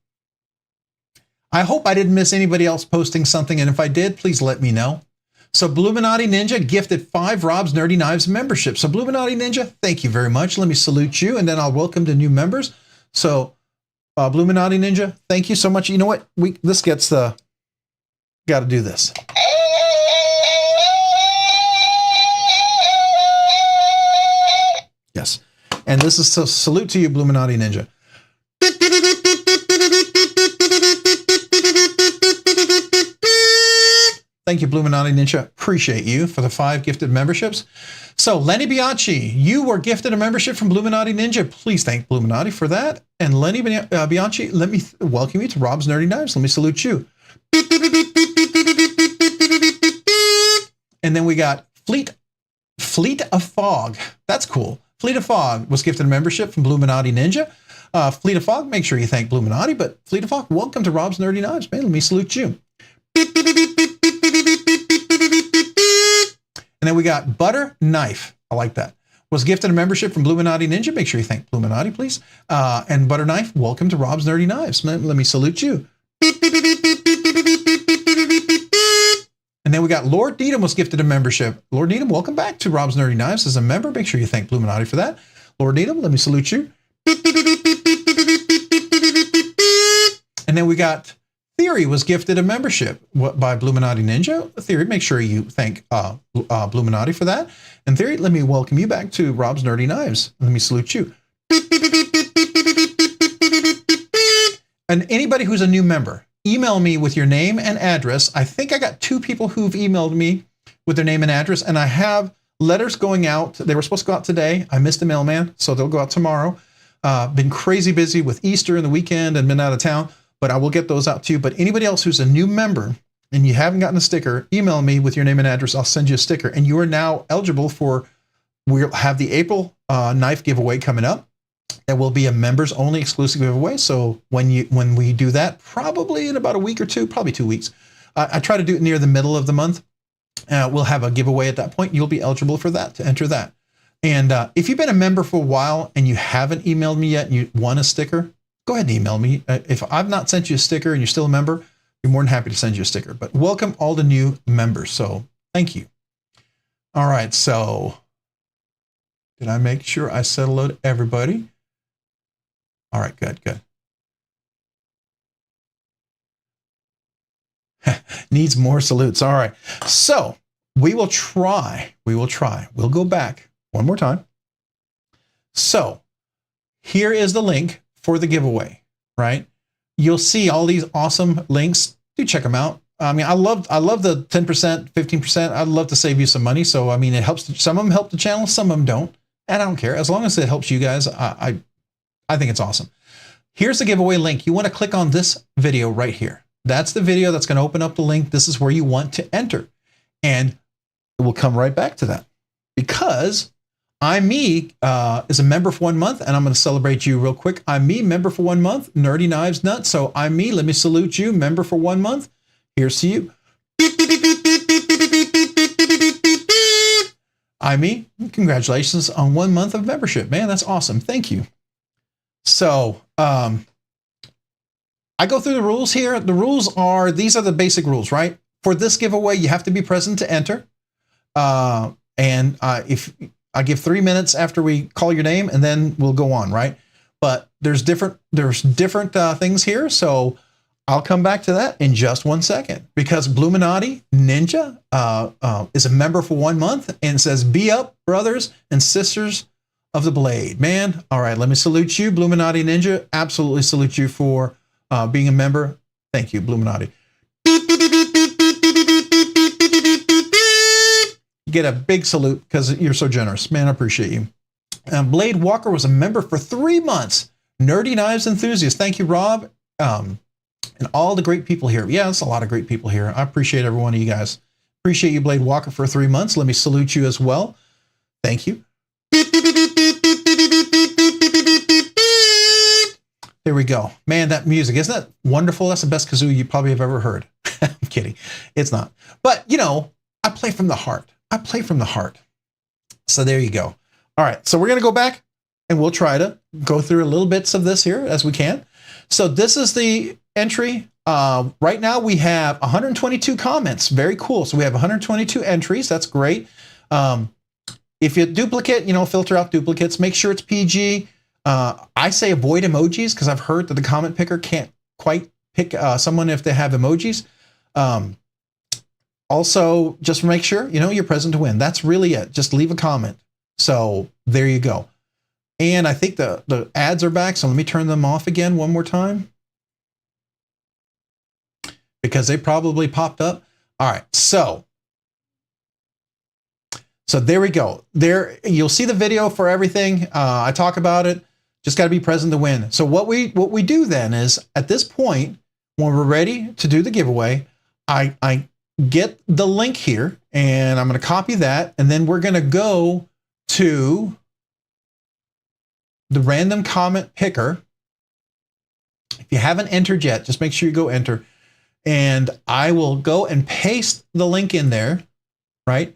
I hope I didn't miss anybody else posting something. And if I did, please let me know. So Bluminati Ninja gifted 5 Rob's Nerdy Knives memberships. So Bluminati Ninja, thank you very much. Let me salute you, and then I'll welcome the new members. So Bluminati Ninja, thank you so much. You know what? This gets the, got to do this. Yes. And this is a salute to you, Bluminati Ninja. Thank you, Bluminati Ninja. Appreciate you for the 5 gifted memberships. So Lenny Bianchi, you were gifted a membership from Bluminati Ninja. Please thank Bluminati for that. And Lenny Bianchi, let me welcome you to Rob's Nerdy Knives. Let me salute you. And then we got Fleet of Fog. That's cool. Fleet of Fog was gifted a membership from Bluminati Ninja. Fleet of Fog, make sure you thank Bluminati, but Fleet of Fog, welcome to Rob's Nerdy Knives. Man, let me salute you. And then we got Butter Knife. I like that. Was gifted a membership from Bluminati Ninja. Make sure you thank Bluminati, please. And Butter Knife, welcome to Rob's Nerdy Knives. Let me salute you. And then we got Lord Needham was gifted a membership. Lord Needham, welcome back to Rob's Nerdy Knives as a member. Make sure you thank Bluminati for that. Lord Needham, let me salute you. And then we got Theory was gifted a membership by Bluminati Ninja. Theory, make sure you thank Bluminati for that. And Theory, let me welcome you back to Rob's Nerdy Knives. Let me salute you. And anybody who's a new member, email me with your name and address. I think I got 2 people who've emailed me with their name and address, and I have letters going out. They were supposed to go out today. I missed the mailman, so they'll go out tomorrow. Been crazy busy with Easter and the weekend and been out of town, but I will get those out to you. But anybody else who's a new member and you haven't gotten a sticker, email me with your name and address. I'll send you a sticker, and you are now eligible for, we'll have the April knife giveaway coming up. That will be a members only exclusive giveaway. So when we do that, probably in about a week or two, probably 2 weeks, I try to do it near the middle of the month. We'll have a giveaway at that point. You'll be eligible for that, to enter that. And if you've been a member for a while and you haven't emailed me yet and you want a sticker, go ahead and email me. If I've not sent you a sticker and you're still a member, I'd be more than happy to send you a sticker. But welcome all the new members. So thank you. All right. So did I make sure I said hello to everybody? All right, good. Needs more salutes. All right. So we will try. We'll go back one more time. So here is the link for the giveaway, right? You'll see all these awesome links. Do check them out. I mean, I love the 10%, 15%. I'd love to save you some money. So, I mean, it helps. Some of them help the channel, some of them don't. And I don't care. As long as it helps you guys, I think it's awesome. Here's the giveaway link. You want to click on this video right here. That's the video that's going to open up the link. This is where you want to enter. And we'll come right back to that. Because I'm Me is a member for 1 month, and I'm going to celebrate you real quick. I'm Me, member for 1 month, Nerdy Knives Nuts. So I'm Me, let me salute you, member for 1 month. Here's to you. I'm Me, congratulations on 1 month of membership. Man, that's awesome. Thank you. So I go through the rules here. The rules are, these are the basic rules, right? For this giveaway, you have to be present to enter. If I give 3 minutes after we call your name, and then we'll go on, right? But there's different things here. So I'll come back to that in just 1 second, because Bluminati Ninja is a member for 1 month and says, "Be up, brothers and sisters of the blade." Man, all right, let me salute you, Bluminati Ninja. Absolutely salute you for being a member. Thank you, Bluminati. You get a big salute because you're so generous. Man, I appreciate you. Blade Walker was a member for 3 months. Nerdy Knives Enthusiast. Thank you, Rob. And all the great people here. Yeah, it's a lot of great people here. I appreciate every one of you guys. Appreciate you, Blade Walker, for 3 months. Let me salute you as well. Thank you. There we go. Man, that music, isn't that wonderful? That's the best kazoo you probably have ever heard. I'm kidding. It's not. But, you know, I play from the heart. I play from the heart. So there you go. All right. So we're going to go back and we'll try to go through a little bits of this here as we can. So this is the entry. Right now we have 122 comments. Very cool. So we have 122 entries. That's great. If you duplicate, you know, filter out duplicates, make sure it's PG. I say avoid emojis because I've heard that the comment picker can't quite pick someone if they have emojis. Also, just make sure, you know, you're present to win. That's really it. Just leave a comment. So there you go. And I think the ads are back. So let me turn them off again one more time, because they probably popped up. All right. So there we go. There, you'll see the video for everything. I talk about it. Just got to be present to win. So what we do then is, at this point, when we're ready to do the giveaway, I get the link here, And I'm going to copy that. And then we're going to go to the random comment picker. If you haven't entered yet, just make sure you go enter. And I will go and paste the link in there, right?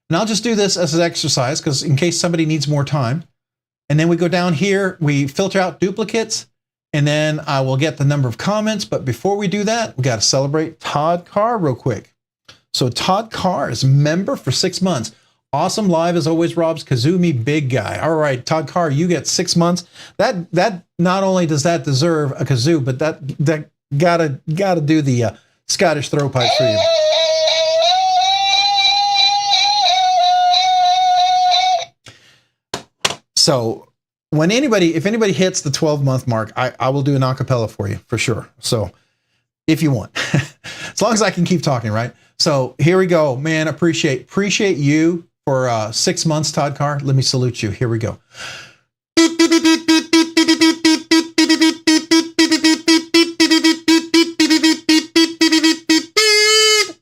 And I'll just do this as an exercise because in case somebody needs more time. And then we go down here, we filter out duplicates, and then I will get the number of comments. But before we do that, we got to celebrate Todd Carr real quick. So Todd Carr is member for 6 months. Awesome live as always, Rob's Kazumi big guy. All right, Todd Carr, you get 6 months. That not only does that deserve a kazoo, but that gotta do the Scottish throw pipe for you. So if anybody hits the 12-month mark, I will do an acapella for you for sure. So if you want, as long as I can keep talking, right? So here we go, man. Appreciate you for 6 months, Todd Carr. Let me salute you. Here we go.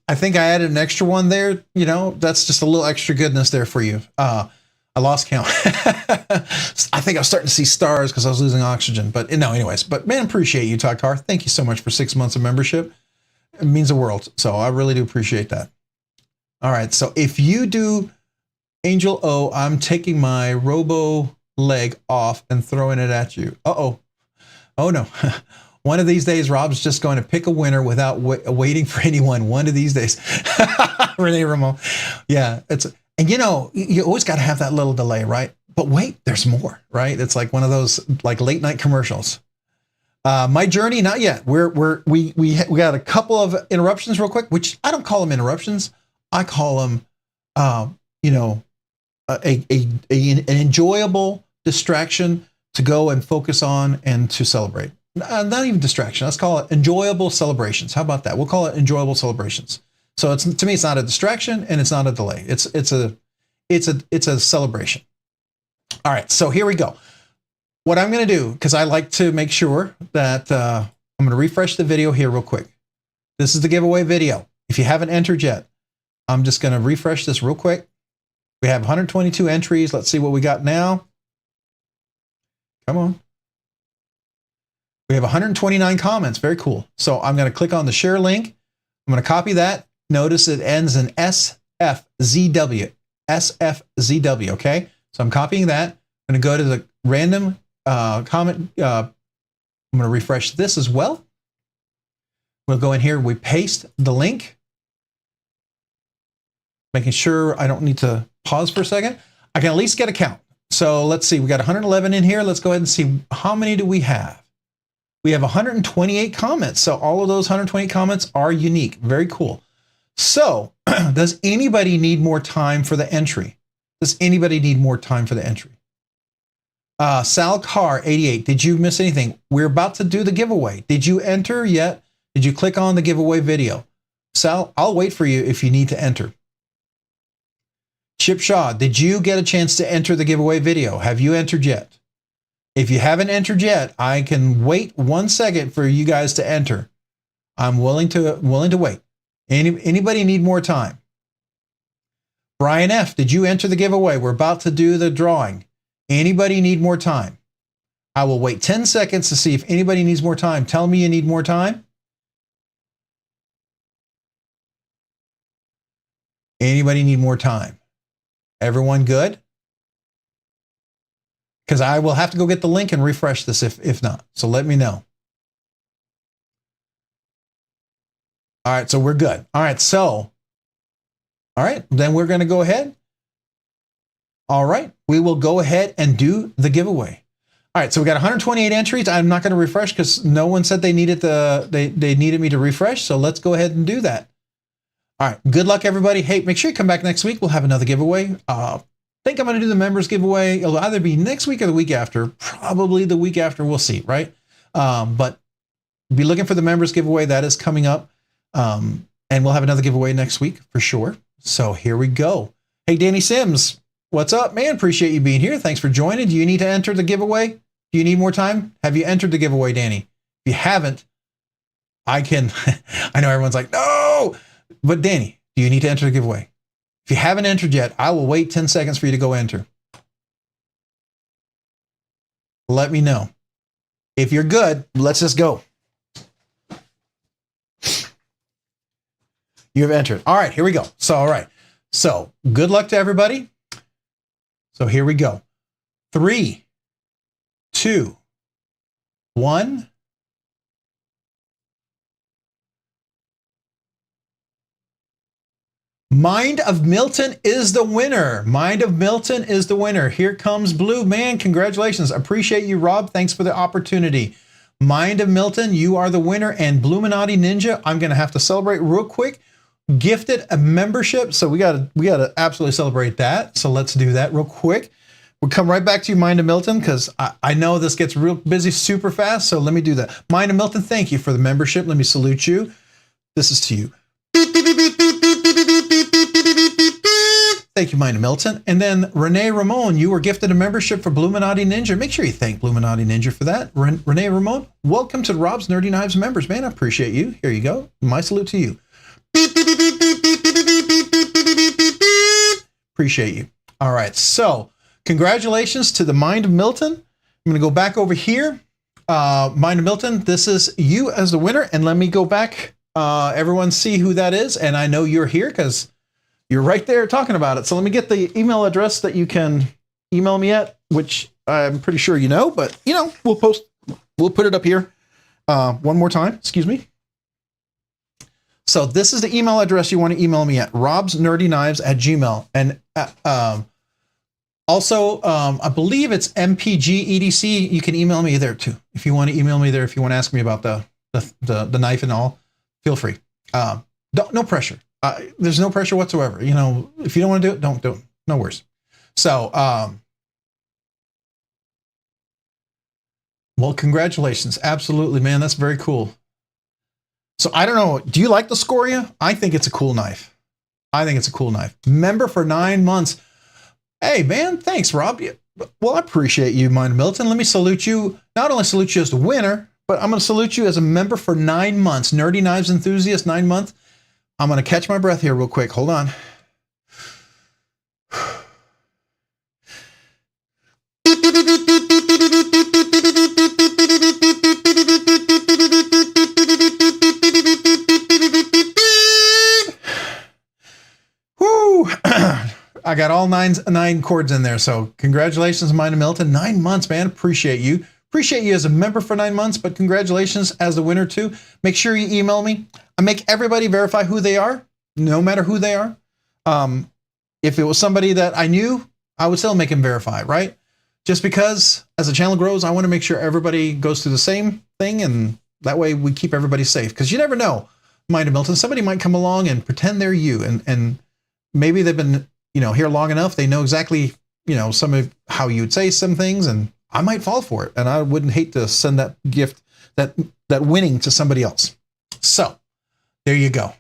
I think I added an extra one there. You know, that's just a little extra goodness there for you. I lost count. I think I was starting to see stars because I was losing oxygen. But no, anyways. But man, appreciate you, Todd Carr. Thank you so much for 6 months of membership. It means the world. So I really do appreciate that. All right. So if you do Angel O, I'm taking my robo leg off and throwing it at you. Uh-oh. Oh, no. One of these days, Rob's just going to pick a winner without waiting for anyone. One of these days. Renee Ramon. Yeah. And you know, you always got to have that little delay, right? But wait, there's more, right? It's like one of those like late night commercials. My journey, not yet. We got a couple of interruptions real quick, which I don't call them interruptions. I call them, you know, an enjoyable distraction to go and focus on and to celebrate. Not even distraction. Let's call it enjoyable celebrations. How about that? We'll call it enjoyable celebrations. So to me, it's not a distraction and it's not a delay. It's a celebration. All right. So here we go. What I'm going to do, because I like to make sure that I'm going to refresh the video here real quick. This is the giveaway video. If you haven't entered yet, I'm just going to refresh this real quick. We have 122 entries. Let's see what we got now. Come on. We have 129 comments. Very cool. So I'm going to click on the share link. I'm going to copy that. Notice it ends in SFZW. SFZW, okay? So I'm copying that. I'm going to go to the random comment. I'm going to refresh this as well. We'll go in here. We paste the link. Making sure I don't need to pause for a second. I can at least get a count. So let's see. We got 111 in here. Let's go ahead and see how many do we have. We have 128 comments. So all of those 128 comments are unique. Very cool. So does anybody need more time for the entry? Does anybody need more time for the entry? Sal Carr, 88. Did you miss anything? We're about to do the giveaway. Did you enter yet? Did you click on the giveaway video? Sal, I'll wait for you if you need to enter. Chip Shaw, did you get a chance to enter the giveaway video? Have you entered yet? If you haven't entered yet, I can wait 1 second for you guys to enter. I'm willing to wait. Anybody need more time? Brian F., did you enter the giveaway? We're about to do the drawing. Anybody need more time? I will wait 10 seconds to see if anybody needs more time. Tell me you need more time. Anybody need more time? Everyone good? Because I will have to go get the link and refresh this if not. So let me know. All right, so we're good. All right, then we're going to go ahead. All right, we will go ahead and do the giveaway. All right, so we got 128 entries. I'm not going to refresh because no one said they needed they needed me to refresh. So let's go ahead and do that. All right, good luck, everybody. Hey, make sure you come back next week. We'll have another giveaway. I think I'm going to do the members giveaway. It'll either be next week or the week after. Probably the week after. We'll see, right? But be looking for the members giveaway. That is coming up. And we'll have another giveaway next week for sure. So here we go. Hey, Danny Sims, what's up, man? Appreciate you being here. Thanks for joining. Do you need to enter the giveaway? Do you need more time? Have you entered the giveaway, Danny? If you haven't, I know everyone's like, no, but Danny, do you need to enter the giveaway? If you haven't entered yet, I will wait 10 seconds for you to go enter. Let me know. If you're good, let's just go. You have entered. All right, here we go. So, all right. So, good luck to everybody. So, here we go. 3, 2, 1. Mind of Milton is the winner. Mind of Milton is the winner. Here comes Blue. Man, congratulations. Appreciate you, Rob. Thanks for the opportunity. Mind of Milton, you are the winner. And Bluminati Ninja, I'm going to have to celebrate real quick. Gifted a membership. So we gotta absolutely celebrate that. So let's do that real quick. We'll come right back to you, Mind of Milton, because I know this gets real busy super fast. So let me do that. Mind of Milton, thank you for the membership. Let me salute you. This is to you. Thank you, Mind of Milton. And then Renee Ramon, you were gifted a membership for Bluminati Ninja. Make sure you thank Bluminati Ninja for that. Renee Ramon, welcome to Rob's Nerdy Knives members. Man, I appreciate you. Here you go. My salute to you. Appreciate you. All right. So congratulations to the Mind of Milton. I'm going to go back over here. Mind of Milton, this is you as the winner. And let me go back. Everyone see who that is. And I know you're here because you're right there talking about it. So let me get the email address that you can email me at, which I'm pretty sure you know, but you know, we'll put it up here one more time. Excuse me. So this is the email address you want to email me at, robsnerdyknives@gmail. And also, I believe it's MPGEDC. You can email me there too. If you want to email me there, if you want to ask me about the knife and all, feel free. No pressure. There's no pressure whatsoever. You know, if you don't want to do it, don't do it. No worries. So, well, congratulations. Absolutely, man. That's very cool. So I don't know. Do you like the Scoria? I think it's a cool knife. I think it's a cool knife. Member for 9 months. Hey, man. Thanks, Rob. Well, I appreciate you, Mind of Milton. Let me salute you. Not only salute you as the winner, but I'm going to salute you as a member for 9 months. Nerdy Knives Enthusiast, 9 months. I'm going to catch my breath here real quick. Hold on. Woo! I got all nine chords in there. So congratulations, Mind of Milton. 9 months, man. Appreciate you. Appreciate you as a member for 9 months, but congratulations as the winner too. Make sure you email me. I make everybody verify who they are, no matter who they are. If it was somebody that I knew, I would still make them verify, right? Just because as the channel grows, I want to make sure everybody goes through the same thing, and that way we keep everybody safe. Because you never know, Mind of Milton, somebody might come along and pretend they're you, and maybe they've been, you know, here long enough, they know exactly, you know, some of how you would say some things, and I might fall for it, and I wouldn't hate to send that gift, that winning to somebody else. So there you go.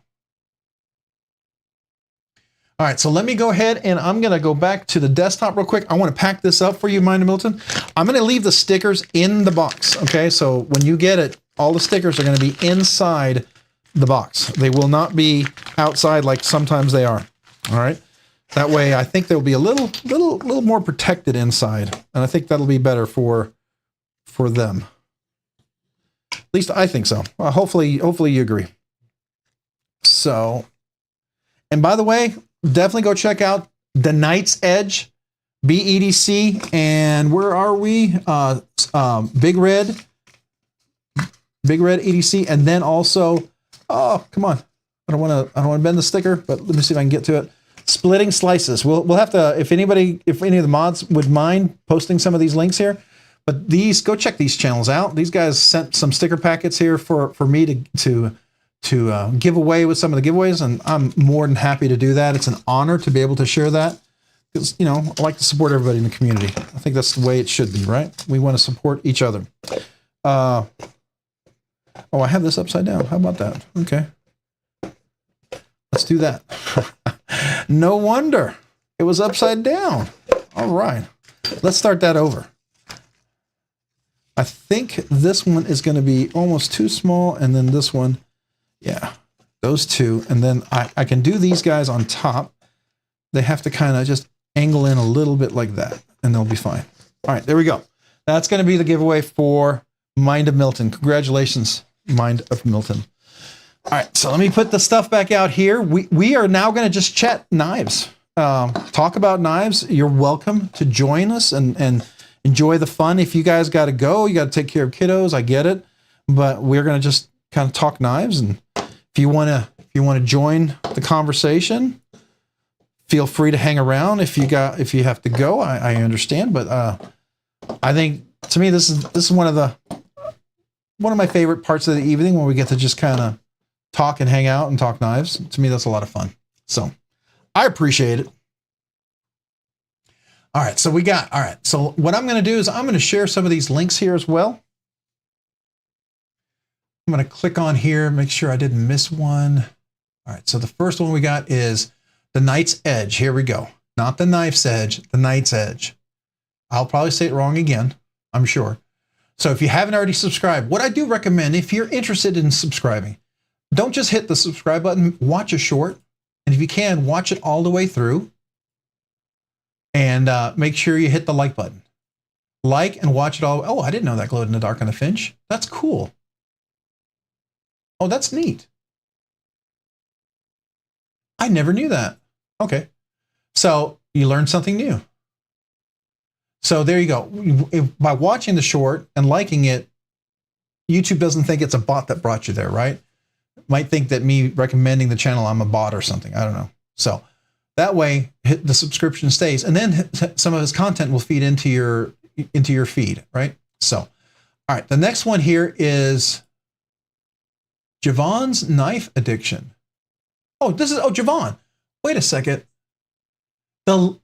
All right, so let me go ahead and I'm going to go back to the desktop real quick. I want to pack this up for you, Mind of Milton. I'm going to leave the stickers in the box, okay? So when you get it, all the stickers are going to be inside the box. They will not be outside like sometimes they are, all right? That way, I think they'll be a little more protected inside, and I think that'll be better for them. At least I think so. Hopefully you agree. So, and by the way, definitely go check out the Knight's Edge, BEDC, and where are we? Big Red EDC, and then also, oh come on, I don't want to bend the sticker, but let me see if I can get to it. Splitting Slices. We'll have to, if any of the mods would mind posting some of these links here, but go check these channels out. These guys sent some sticker packets here for me to give away with some of the giveaways, and I'm more than happy to do that. It's an honor to be able to share that, because, you know, I like to support everybody in the community. I think that's the way it should be, right? We want to support each other. Oh, I have this upside down. How about that? Okay. Let's do that. No wonder it was upside down. All right. Let's start that over. I think this one is going to be almost too small, and then this one, yeah, those two. And then I can do these guys on top. they have to kind of just angle in a little bit like that, and they'll be fine. All right, there we go. That's going to be the giveaway for Mind of Milton. Congratulations, Mind of Milton. All right, so let me put the stuff back out here. We are now going to just chat knives, talk about knives. You're welcome to join us and enjoy the fun. If you guys got to go, you got to take care of kiddos. I get it, but we're going to just kind of talk knives. And if you want to join the conversation, feel free to hang around. If you have to go, I understand. But I think to me this is one of my favorite parts of the evening, when we get to just kind of talk and hang out and talk knives. To me, that's a lot of fun. So I appreciate it. All right. So So what I'm going to do is I'm going to share some of these links here as well. I'm going to click on here, make sure I didn't miss one. All right. So the first one we got is the Knight's Edge. Here we go. Not the knife's edge, the Knight's Edge. I'll probably say it wrong again, I'm sure. So if you haven't already subscribed, what I do recommend, if you're interested in subscribing, don't just hit the subscribe button, watch a short. And if you can, watch it all the way through. And make sure you hit the like button. Like and watch it all. Oh, I didn't know that glowed in the dark on the Finch. That's cool. Oh, that's neat. I never knew that. Okay. So you learned something new. So there you go. By watching the short and liking it, YouTube doesn't think it's a bot that brought you there, right? Might think that me recommending the channel, I'm a bot or something. I don't know. So that way, the subscription stays, and then some of his content will feed into your feed, right? So, all right. The next one here is Javon's Knife Addiction. Oh, Javon. Wait a second.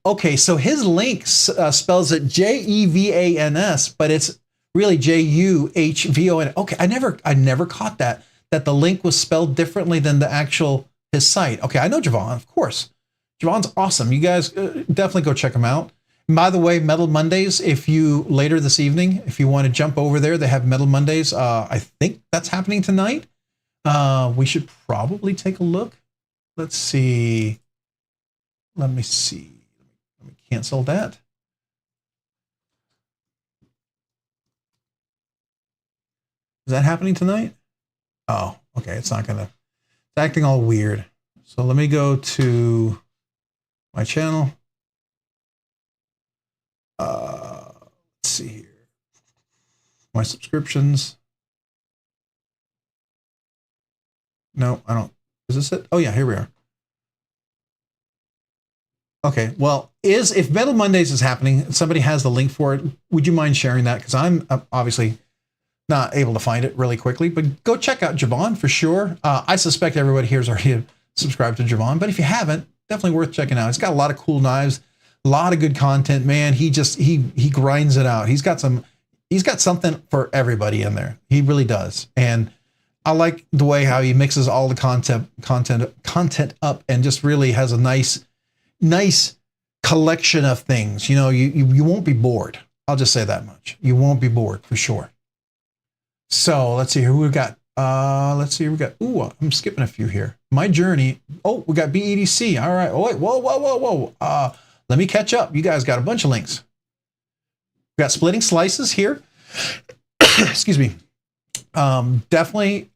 Okay, so his link spells it Jevans, but it's really Juhvon. Okay, I never caught that the link was spelled differently than the actual his site. Okay, I know Javon, of course. Javon's awesome. You guys definitely go check him out. And by the way, Metal Mondays, later this evening, if you want to jump over there, they have Metal Mondays. I think that's happening tonight. We should probably take a look. Let's see. Let me see. Let me cancel that. Is that happening tonight? Oh, okay. It's acting all weird. So let me go to my channel. Let's see here. My subscriptions. No, I don't. Is this it? Oh yeah, here we are. Okay, well, if Metal Mondays is happening, somebody has the link for it, would you mind sharing that? Because I'm obviously not able to find it really quickly, but go check out Javon for sure. I suspect everybody here is already subscribed to Javon, but if you haven't, definitely worth checking out. He's got a lot of cool knives, a lot of good content, man. He grinds it out. He's got something for everybody in there. He really does. And I like the way how he mixes all the content up and just really has a nice collection of things. You know, you won't be bored. I'll just say that much. You won't be bored for sure. So let's see who we've got. Ooh, I'm skipping a few here. My Journey. Oh, we got BEDC. All right. Oh, wait. Whoa. Let me catch up. You guys got a bunch of links. We got Splitting Slices here. Excuse me. Definitely.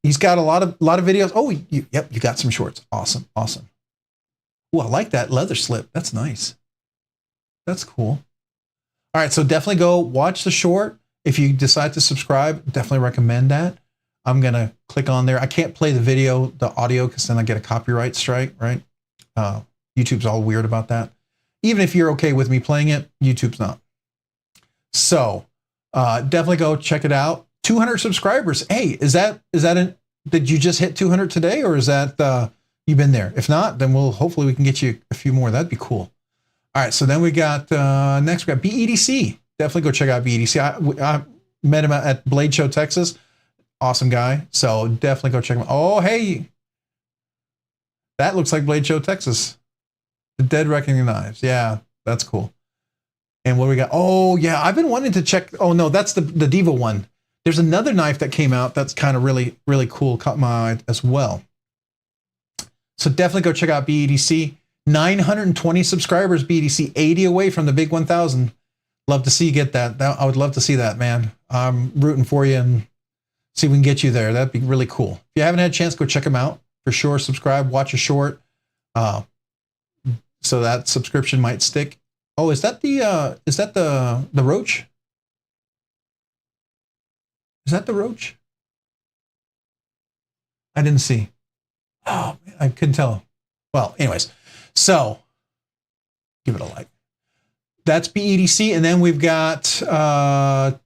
He's got a lot of videos. Oh, yep. You got some shorts. Awesome. Oh, I like that leather slip. That's nice. That's cool. All right. So definitely go watch the short. If you decide to subscribe, definitely recommend that. I'm going to click on there. I can't play the audio, because then I get a copyright strike, right? YouTube's all weird about that. Even if you're okay with me playing it, YouTube's not. So definitely go check it out. 200 subscribers. Hey, did you just hit 200 today, or is that you've been there? If not, then hopefully we can get you a few more. That'd be cool. All right. So then we got next we got BEDC. Definitely go check out BEDC. I met him at Blade Show, Texas. Awesome guy. So definitely go check him out. Oh, hey. That looks like Blade Show, Texas. The Dead Reckoning Knives. Yeah, that's cool. And what do we got? Oh, yeah. I've been wanting to check. Oh, no, that's the Diva one. There's another knife that came out that's kind of really, really cool. Caught my eye as well. So definitely go check out BEDC. 920 subscribers, BDC, 80 away from the big 1,000. Love to see you get that. I would love to see that, man. I'm rooting for you and see if we can get you there. That'd be really cool. If you haven't had a chance, go check them out for sure. Subscribe, watch a short, so that subscription might stick. Oh, is that the roach? Is that the roach? I didn't see. Oh, man, I couldn't tell. Well, anyways, so give it a like. That's BEDC, and then we've got the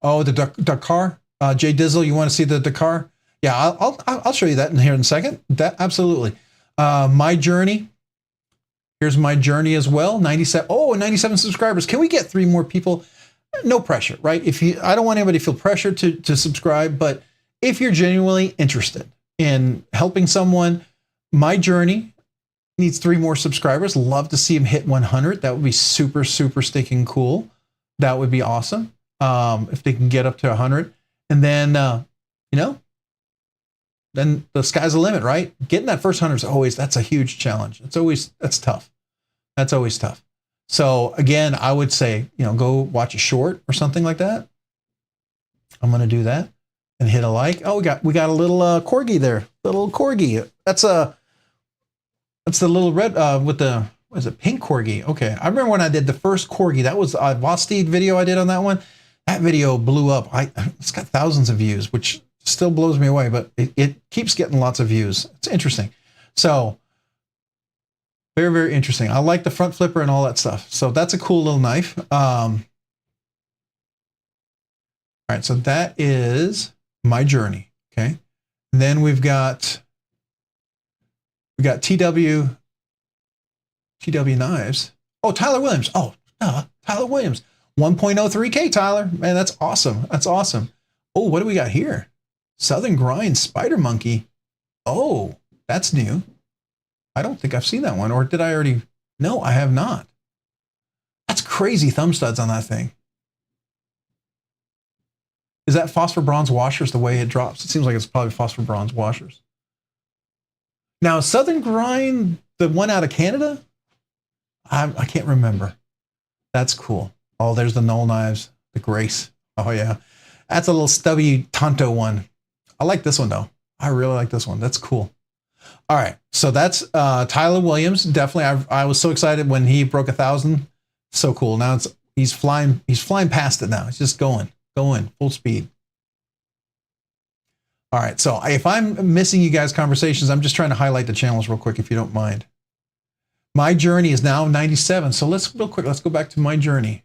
Dakar. Jay Dizzle, you want to see the Dakar? Yeah, I'll show you that in here in a second. That absolutely. My journey. Here's my journey as well. 97. Oh, 97 subscribers. Can we get 3 more people? No pressure, right? I don't want anybody to feel pressure to subscribe, but if you're genuinely interested in helping someone, my journey needs 3 more subscribers. Love to see him hit 100. That would be super, super stinking cool. That would be awesome. If they can get up to 100, and then, then the sky's the limit, right? Getting that first 100 that's a huge challenge. That's tough. That's always tough. So again, I would say, go watch a short or something like that. I'm going to do that and hit a like. Oh, we got a little corgi there. Little corgi. That's the little red with the, what is it, pink corgi. Okay. I remember when I did the first corgi, that was a Vosteed video I did on that one. That video blew up. It's got thousands of views, which still blows me away, but it keeps getting lots of views. It's interesting. So very, very interesting. I like the front flipper and all that stuff. So that's a cool little knife. All right. So that is my journey. Okay. And then we got TW knives. Oh, Tyler Williams. Oh, Tyler Williams. 1.03K, Tyler. Man, that's awesome. That's awesome. Oh, what do we got here? Southern Grind Spider Monkey. Oh, that's new. I don't think I've seen that one. Or did I already? No, I have not. That's crazy thumb studs on that thing. Is that phosphor bronze washers the way it drops? It seems like it's probably phosphor bronze washers. Now, Southern Grind, the one out of Canada? I can't remember. That's cool. Oh, there's the Knoll knives, the Grace. Oh, yeah. That's a little stubby Tonto one. I like this one, though. I really like this one. That's cool. All right. So that's Tyler Williams. Definitely. I was so excited when he broke 1,000. So cool. Now he's flying past it now. It's just going full speed. All right. So if I'm missing you guys' conversations, I'm just trying to highlight the channels real quick, if you don't mind. My journey is now 97. So let's go back to my journey.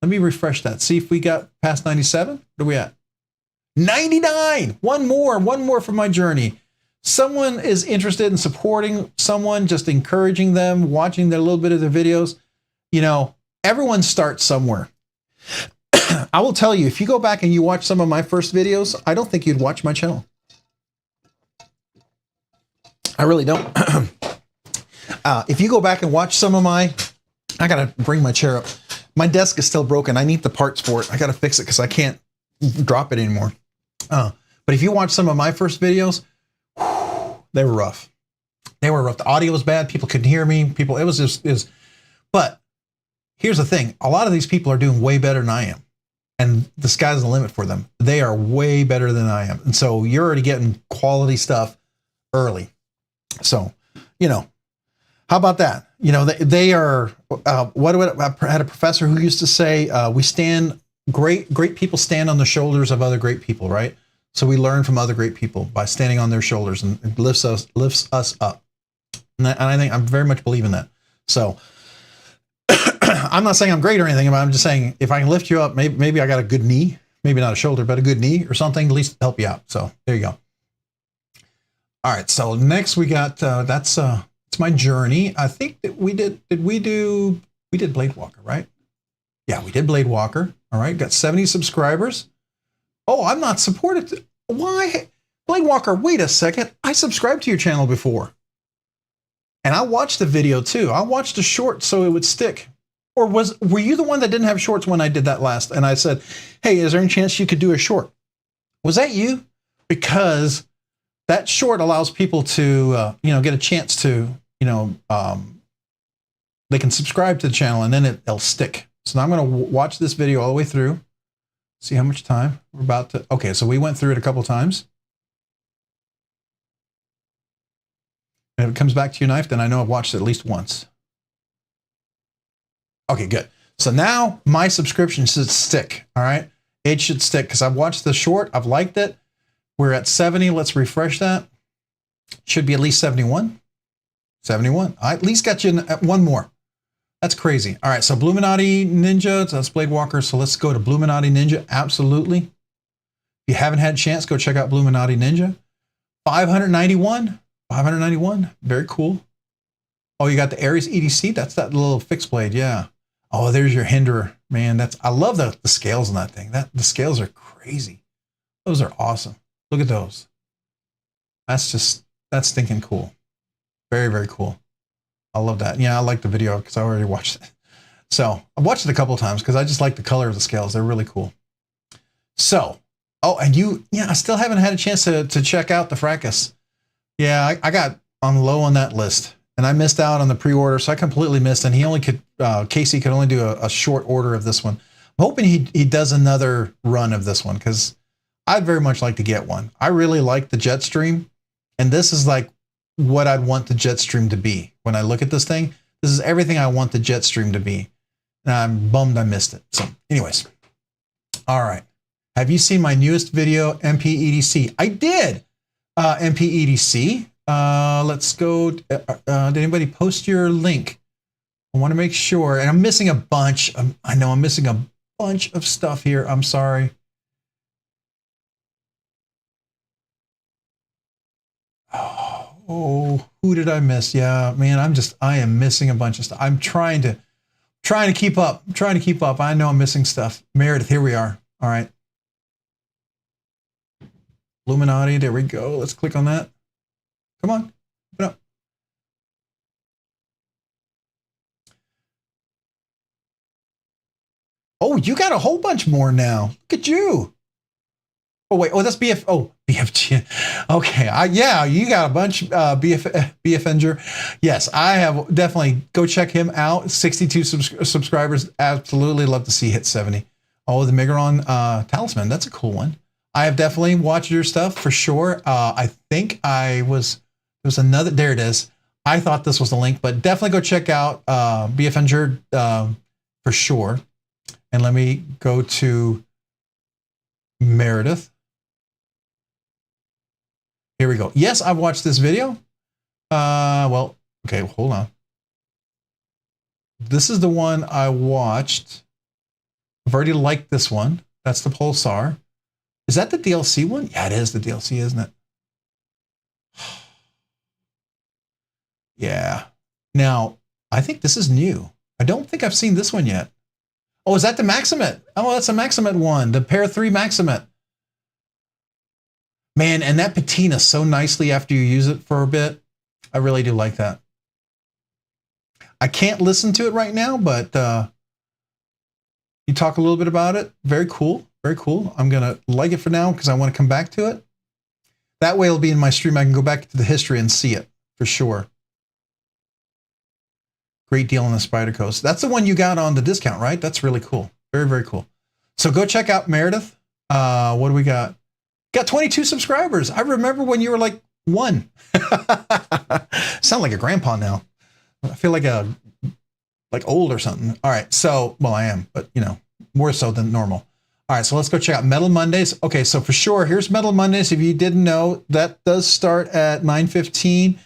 Let me refresh that. See if we got past 97. Where are we at? 99. One more for my journey. Someone is interested in supporting someone, just encouraging them, watching their little bit of their videos. Everyone starts somewhere. I will tell you, if you go back and you watch some of my first videos, I don't think you'd watch my channel. I really don't. If you go back and watch some of I gotta bring my chair up. My desk is still broken. I need the parts for it. I gotta fix it because I can't drop it anymore. But if you watch some of my first videos, they were rough. They were rough. The audio was bad. People couldn't hear me. But here's the thing. A lot of these people are doing way better than I am. And the sky's the limit for them. They are way better than I am. And so you're already getting quality stuff early. So, how about that? They are, I had a professor who used to say, great people stand on the shoulders of other great people, right? So we learn from other great people by standing on their shoulders, and it lifts us up. And I think I'm very much believe in that. So I'm not saying I'm great or anything, but I'm just saying if I can lift you up, maybe I got a good knee, maybe not a shoulder, but a good knee or something, at least help you out. So there you go. All right. So next we got, that's my journey. I think that we did Blade Walker, right? Yeah, we did Blade Walker. All right. Got 70 subscribers. Oh, I'm not supported. Why? Blade Walker, wait a second. I subscribed to your channel before. And I watched the video too. I watched a short so it would stick. Or were you the one that didn't have shorts when I did that last? And I said, hey, is there any chance you could do a short? Was that you? Because that short allows people to, you know, get a chance to, you know, they can subscribe to the channel and then it'll stick. So now I'm going to watch this video all the way through. See how much time we're about to. Okay, so we went through it a couple times. And if it comes back to your knife, then I know I've watched it at least once. Okay, good. So now my subscription should stick. All right, it should stick because I've watched the short. I've liked it. We're at 70. Let's refresh that. Should be at least 71. 71. I at least got you one more. That's crazy. All right, so Bluminati Ninja, that's Blade Walker. So let's go to Bluminati Ninja. Absolutely. If you haven't had a chance, go check out Bluminati Ninja. 591. 591. Very cool. Oh, you got the Ares EDC. That's that little fixed blade. Yeah. Oh, there's your hinderer. Man, I love the scales on that thing. The scales are crazy. Those are awesome. Look at those. That's stinking cool. Very, very cool. I love that. Yeah, I like the video because I already watched it. So I've watched it a couple of times because I just like the color of the scales. They're really cool. So, oh, and I still haven't had a chance to check out the Fracas. Yeah, I got on low on that list and I missed out on the pre-order. So I completely missed, and he only could, Casey could only do a short order of this one. I'm hoping he does another run of this one because I'd very much like to get one. I really like the Jetstream, and this is like what I'd want the Jetstream to be. When I look at this thing, this is everything I want the Jetstream to be. And I'm bummed I missed it. So anyways, all right. Have you seen my newest video, MPEDC? I did, MPEDC. Let's go. Did anybody post your link? I want to make sure, and I'm missing a bunch. I know I'm missing a bunch of stuff here. I'm sorry. Oh, who did I miss? Yeah, man, I am missing a bunch of stuff. I'm trying to keep up. I'm trying to keep up. I know I'm missing stuff. Meredith, here we are. All right. Illuminati, there we go. Let's click on that. Come on. Open up. Oh, you got a whole bunch more now. Look at you. Oh, wait. Oh, that's BF. Oh, BFG. Okay. Yeah, you got a bunch. BFenger. Yes, I have definitely. Go check him out. 62 subscribers. Absolutely love to see hit 70. Oh, the Megaron Talisman. That's a cool one. I have definitely watched your stuff for sure. I think there was another. There it is. I thought this was the link, but definitely go check out BFenger for sure. And let me go to Meredith. Here we go. Yes, I've watched this video. Well, okay, hold on. This is the one I watched. I've already liked this one. That's the Pulsar. Is that the DLC one? Yeah, it is the DLC, isn't it? Yeah. Now, I think this is new. I don't think I've seen this one yet. Oh, is that the Maximate? Oh, that's a Maximate one. The Pair 3 Maximate. Man, and that patina so nicely after you use it for a bit. I really do like that. I can't listen to it right now, but you talk a little bit about it. Very cool. Very cool. I'm going to like it for now because I want to come back to it. That way it'll be in my stream. I can go back to the history and see it for sure. Great deal on the Spyderco. That's the one you got on the discount, right? That's really cool. Very, very cool. So go check out Meredith. What do we got? Got 22 subscribers. I remember when you were like 1. Sound like a grandpa now. I feel like old or something. All right. So, well, I am, but you know, more so than normal. All right. So let's go check out Metal Mondays. Okay. So for sure, here's Metal Mondays. If you didn't know, that does start at 9:15.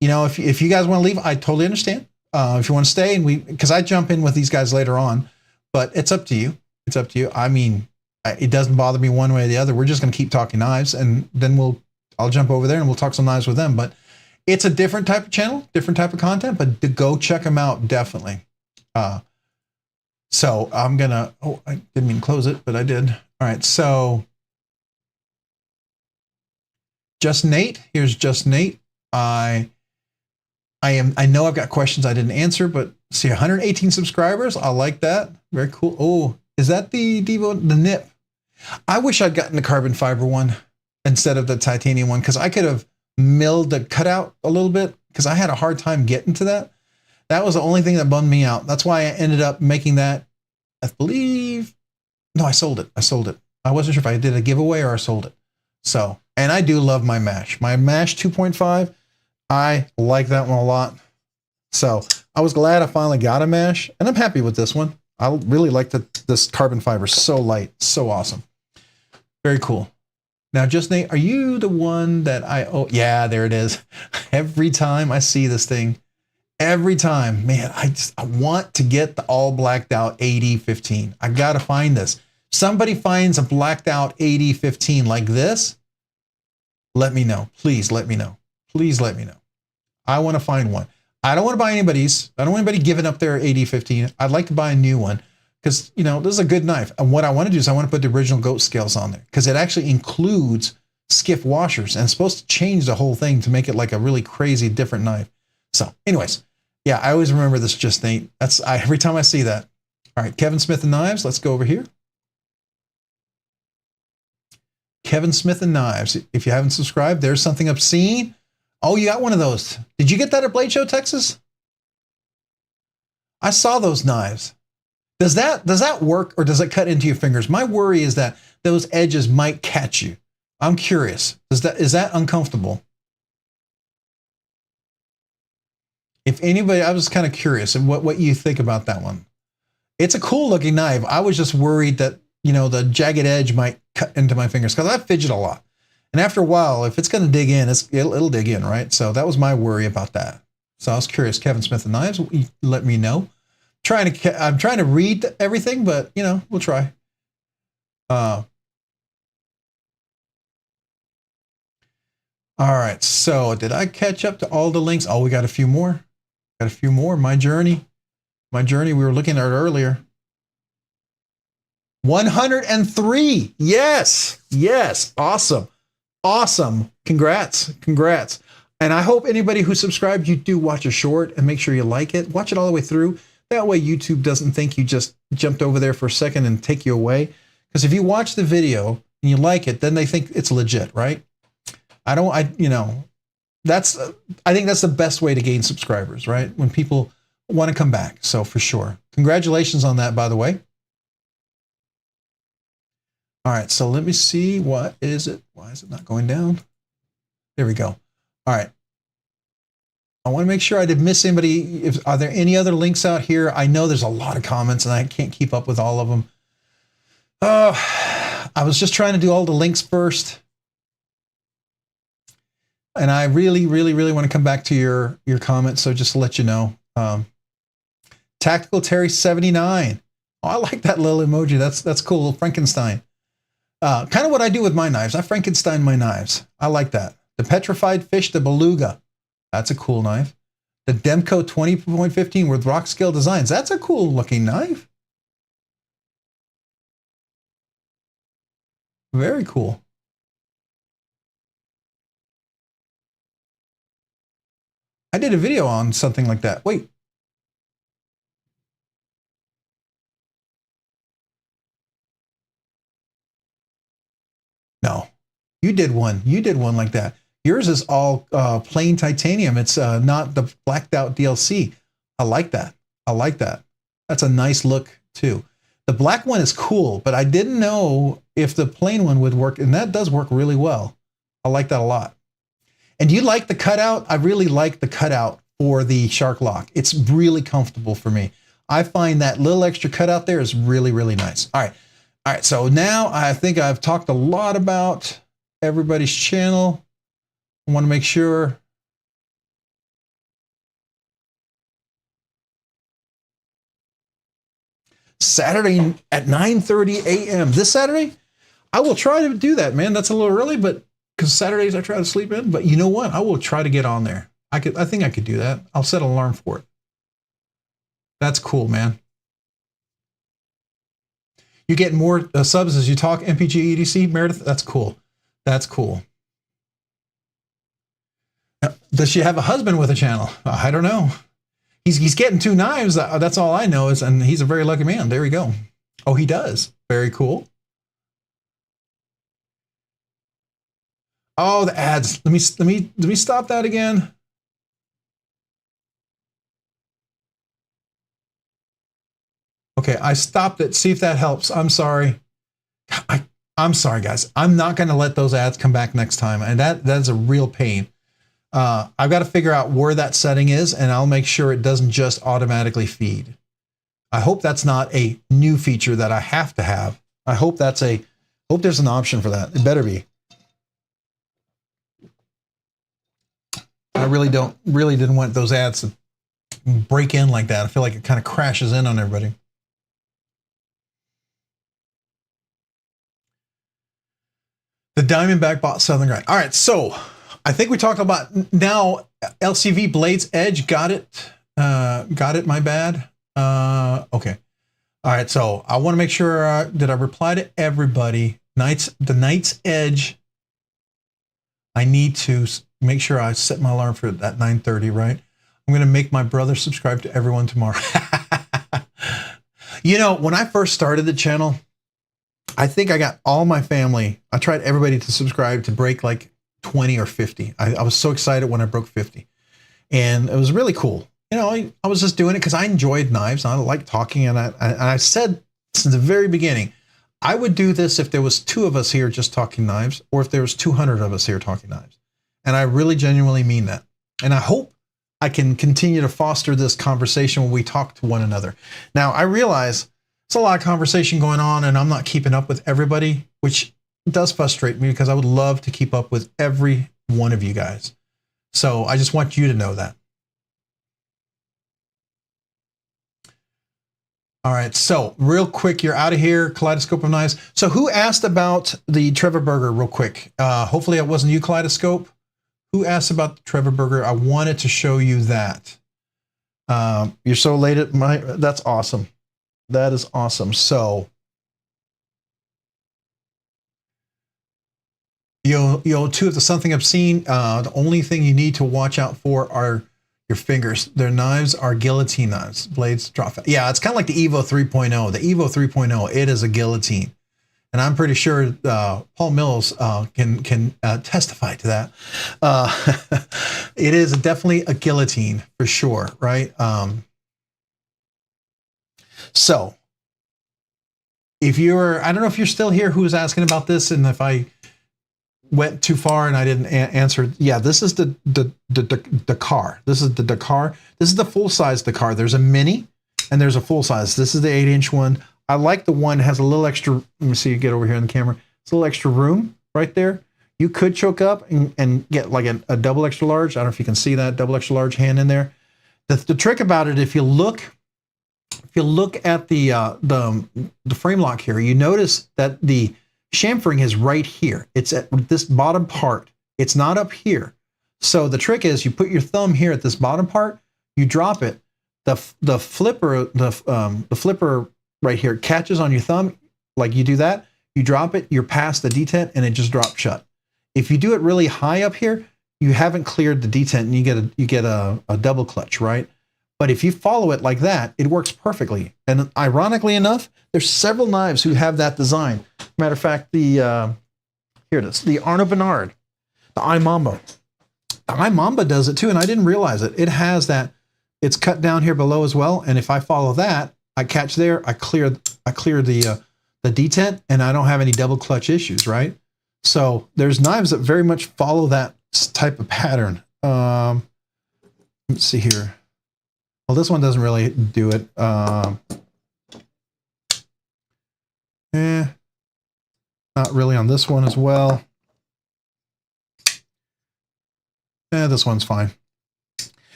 You know, if you guys want to leave, I totally understand. If you want to stay because I jump in with these guys later on, but it's up to you. It's up to you. I mean, it doesn't bother me one way or the other. We're just going to keep talking knives, and then I'll jump over there and we'll talk some knives with them. But it's a different type of channel, different type of content, but to go check them out, definitely. So I'm going to, I didn't mean to close it, but I did. All right. So Just Nate, here's Just Nate. I know I've got questions I didn't answer, but see 118 subscribers. I like that. Very cool. Oh, is that the Devo, the nip? I wish I'd gotten the carbon fiber one. instead of the titanium one, because I could have milled the cutout a little bit because I had a hard time getting to that. That was the only thing that bummed me out. That's why I ended up making that, I believe, no, I sold it. I sold it. I wasn't sure if I did a giveaway or I sold it. So, and I do love my mash. My mash 2.5, I like that one a lot. So I was glad I finally got a mash, and I'm happy with this one. I really like this carbon fiber. So light, so awesome. Very cool. Now, just Nate, are you the one that oh, yeah, there it is. Every time I see this thing, every time, man, I want to get the all blacked out 8015. I got to find this. Somebody finds a blacked out 8015 like this, let me know. Please let me know. Please let me know. I want to find one. I don't want to buy anybody's. I don't want anybody giving up their 8015. I'd like to buy a new one because, you know, this is a good knife. And what I want to do is I want to put the original goat scales on there because it actually includes Skiff washers and it's supposed to change the whole thing to make it like a really crazy different knife. So anyways, yeah, I always remember this, just Nate. Every time I see that. All right, Kevin Smith and Knives. Let's go over here. Kevin Smith and Knives. If you haven't subscribed, there's something obscene. Oh, you got one of those. Did you get that at Blade Show, Texas? I saw those knives. Does that work or does it cut into your fingers? My worry is that those edges might catch you. I'm curious. Is that uncomfortable? If anybody, I was kind of curious and what you think about that one. It's a cool looking knife. I was just worried that, you know, the jagged edge might cut into my fingers because I fidget a lot. And after a while, if it's going to dig in, it'll dig in, right? So that was my worry about that. So I was curious. Kevin Smith and Knives, let me know. I'm trying to read everything, but, you know, we'll try. All right. So did I catch up to all the links? Oh, we got a few more. Got a few more. My journey we were looking at earlier. 103. Yes. Yes. Awesome. Awesome. Congrats. Congrats. And I hope anybody who subscribed, you do watch a short and make sure you like it. Watch it all the way through. That way YouTube doesn't think you just jumped over there for a second and take you away. Because if you watch the video and you like it, then they think it's legit, right? I think that's the best way to gain subscribers, right? When people want to come back. So for sure. Congratulations on that, by the way. All right, so let me see. What is it? Why is it not going down? There we go. All right. I want to make sure I didn't miss anybody. Are there any other links out here? I know there's a lot of comments and I can't keep up with all of them. I was just trying to do all the links first. And I really, really, really want to come back to your comments. So just to let you know, Tactical Terry 79. Oh, I like that little emoji. That's cool. Little Frankenstein. Kind of what I do with my knives. I Frankenstein my knives. I like that. The Petrified Fish, the Beluga. That's a cool knife. The Demco 20.15 with Rockscale Designs. That's a cool looking knife. Very cool. I did a video on something like that. Wait. No, you did one. You did one like that. Yours is all plain titanium. It's not the blacked out DLC. I like that. I like that. That's a nice look too. The black one is cool, but I didn't know if the plain one would work, and that does work really well. I like that a lot. And do you like the cutout? I really like the cutout for the Shark Lock. It's really comfortable for me. I find that little extra cutout there is really, really nice. All right. All right. So now I think I've talked a lot about everybody's channel. I want to make sure. Saturday at 9:30 a.m. This Saturday? I will try to do that, man. That's a little early, but because Saturdays I try to sleep in. But you know what? I will try to get on there. I think I could do that. I'll set an alarm for it. That's cool, man. You get more subs as you talk MPG EDC, Meredith? That's cool. That's cool. Does she have a husband with a channel? I don't know. He's getting 2 knives. That's all I know is, and he's a very lucky man. There we go. Oh, he does. Very cool. Oh, the ads. Let me stop that again. Okay, I stopped it. See if that helps. I'm sorry. I'm sorry, guys. I'm not going to let those ads come back next time, and that's a real pain. I've got to figure out where that setting is, and I'll make sure it doesn't just automatically feed. I hope that's not a new feature that I have to have. I hope there's an option for that. It better be. I really didn't want those ads to break in like that. I feel like it kind of crashes in on everybody. The Diamondback bought Southern Grind. All right, so I think we talked about now LCV Blades Edge. Got it. My bad. Okay. All right, so I want to make sure that I reply to everybody. The Knight's Edge. I need to make sure I set my alarm for that 9:30, right? I'm going to make my brother subscribe to everyone tomorrow. You know, when I first started the channel, I think I got all my family. I tried everybody to subscribe to break like 20 or 50. I was so excited when I broke 50. And it was really cool. You know, I was just doing it because I enjoyed knives. I like talking. And I said since the very beginning, I would do this if there was 2 of us here just talking knives, or if there was 200 of us here talking knives. And I really genuinely mean that. And I hope I can continue to foster this conversation when we talk to one another. Now, I realize there's a lot of conversation going on and I'm not keeping up with everybody, which does frustrate me because I would love to keep up with every one of you guys. So I just want you to know that. All right, so real quick, you're out of here, Kaleidoscope of Knives. So who asked about the Trevor Burger real quick? Hopefully it wasn't you, Kaleidoscope. Who asked about the Trevor Burger? I wanted to show you that. You're so late at my, that's awesome. That is awesome. So, yo, two of the something obscene, the only thing you need to watch out for are your fingers. Their knives are guillotine knives. Blades drop. Yeah, it's kind of like the Evo 3.0. The Evo 3.0, it is a guillotine. And I'm pretty sure Paul Mills can testify to that. It is definitely a guillotine for sure, right? So, if you're, I don't know if you're still here, who's asking about this, and if I went too far and I didn't answer. Yeah, this is the Dakar. This is the Dakar. This is the full size Dakar. There's a mini and there's a full size. This is the 8-inch one. I like the one that has a little extra. Let me see you get over here on the camera. It's a little extra room right there. You could choke up and get like a double extra large. I don't know if you can see that double extra large hand in there. The trick about it, if you look at the frame lock here, you notice that the chamfering is right here. It's at this bottom part. It's not up here. So the trick is you put your thumb here at this bottom part, you drop it. The flipper right here catches on your thumb. Like you do that, you drop it, you're past the detent and it just drops shut. If you do it really high up here, you haven't cleared the detent and you get a double clutch, right? But if you follow it like that, it works perfectly. And ironically enough, there's several knives who have that design. Matter of fact, here it is, the Arnaud Bernard, the iMamba. The iMamba does it too, and I didn't realize it. It has that, it's cut down here below as well. And if I follow that, I catch there, I clear the detent, and I don't have any double clutch issues, right? So there's knives that very much follow that type of pattern. Let's see here. Well, this one doesn't really do it. Not really on this one as well. This one's fine.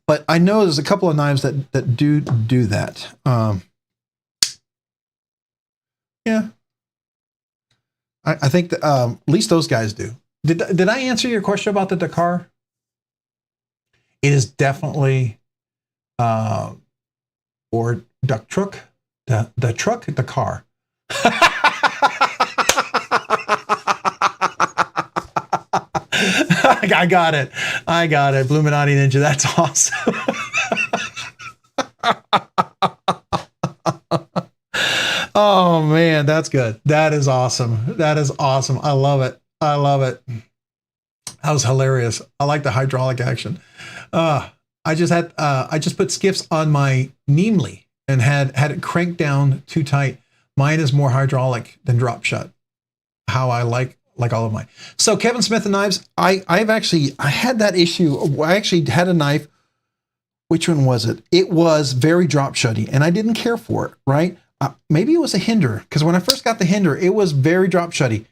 But I know there's a couple of knives that do that. Yeah. I think that, at least those guys do. Did I answer your question about the Dakar? It is definitely or duck truck, the truck, the car. I got it. Bluminati Ninja. That's awesome. Oh man, that's good. That is awesome. I love it. That was hilarious. I like the hydraulic action. I just put Skiffs on my Neemly and had it cranked down too tight. Mine is more hydraulic than drop shut. How I like all of mine. So Kevin Smith and knives, I had that issue. I actually had a knife. Which one was it? It was very drop shutty, and I didn't care for it, right? Maybe it was a Hinder, because when I first got the Hinder, it was very drop shutty.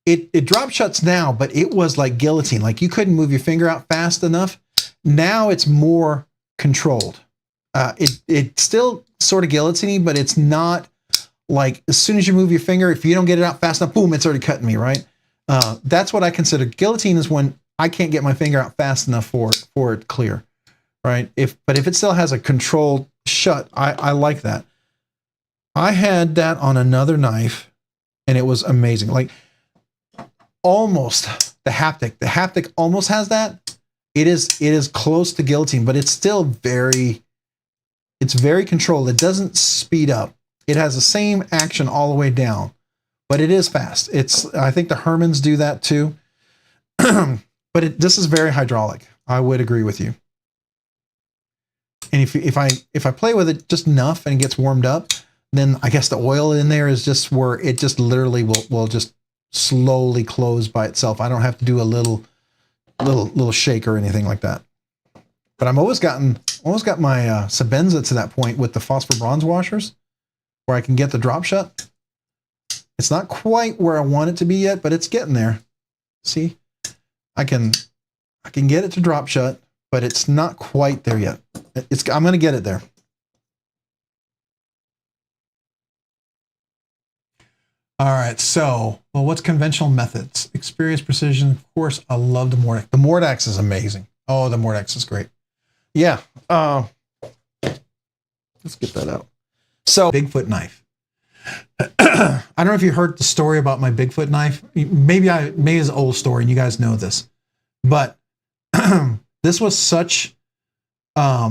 It drop shuts now, but it was like guillotine. Like you couldn't move your finger out fast enough. Now it's more controlled. It's still sort of guillotine, but it's not like as soon as you move your finger, if you don't get it out fast enough, boom, it's already cutting me, right? That's what I consider. Guillotine is when I can't get my finger out fast enough for it clear, right? But if it still has a controlled shut, I like that. I had that on another knife, and it was amazing. Like almost the haptic. The haptic almost has that. It is close to guillotine, but it's still very controlled. It doesn't speed up. It has the same action all the way down, but it is fast. I think the Hermans do that too. But this is very hydraulic. I would agree with you. And if I play with it just enough and it gets warmed up, then I guess the oil in there is just where it just literally will just slowly close by itself. I don't have to do a little shake or anything like that. But I'm always got my Sebenza to that point with the phosphor bronze washers, where I can get the drop shut. It's not quite where I want it to be yet, but it's getting there. See, I can get it to drop shut, but it's not quite there yet. I'm going to get it there. All right, so, well, what's conventional methods? Experience, precision, of course, I love the Mordax. The Mordax is amazing. Oh, the Mordax is great. Yeah, let's get that out. So, Bigfoot knife. I don't know if you heard the story about my Bigfoot knife. Maybe it's an old story and you guys know this, but this was such a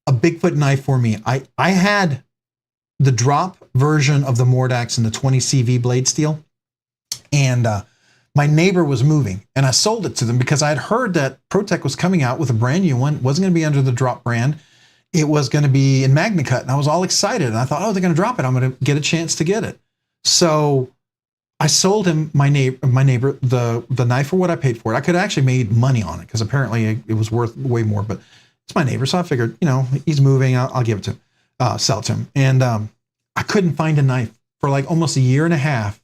Bigfoot knife for me. I had the drop version of the Mordax in the 20 CV blade steel, and my neighbor was moving, and I sold it to them because I had heard that ProTech was coming out with a brand new one. It wasn't going to be under the drop brand. It was going to be in MagnaCut, and I was all excited. And I thought, oh, they're going to drop it. I'm going to get a chance to get it. So I sold him my neighbor the knife for what I paid for it. I could have actually made money on it because apparently it was worth way more. But it's my neighbor, so I figured, he's moving. I'll give it to him, sell it to him. And I couldn't find a knife for like almost a year and a half,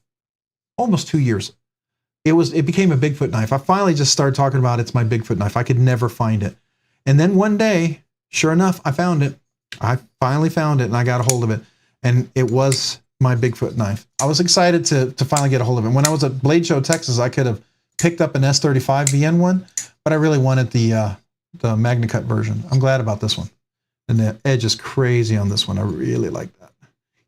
almost 2 years. It became a Bigfoot knife. I finally just started talking about it's my Bigfoot knife. I could never find it. And then one day, sure enough, I found it. I finally found it and I got a hold of it. And it was my Bigfoot knife. I was excited to finally get a hold of it. When I was at Blade Show, Texas, I could have picked up an S35 VN one, but I really wanted the MagnaCut version. I'm glad about this one. And the edge is crazy on this one. I really like that.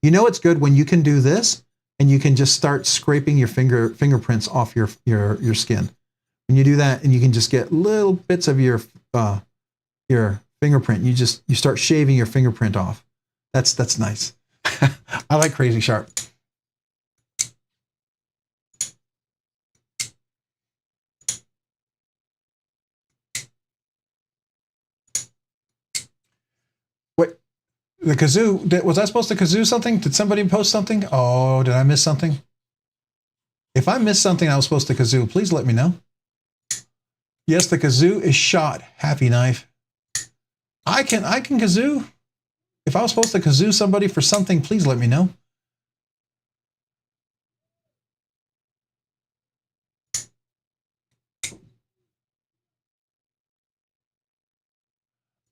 It's good when you can do this and you can just start scraping your fingerprints off your skin. When you do that and you can just get little bits of your fingerprint, you start shaving your fingerprint off. That's nice. I like crazy sharp. Wait, the kazoo, was I supposed to kazoo something? Did somebody post something? Oh, did I miss something? If I missed something I was supposed to kazoo, please let me know. Yes, the kazoo is shot. Happy knife. I can kazoo. If I was supposed to kazoo somebody for something, please let me know.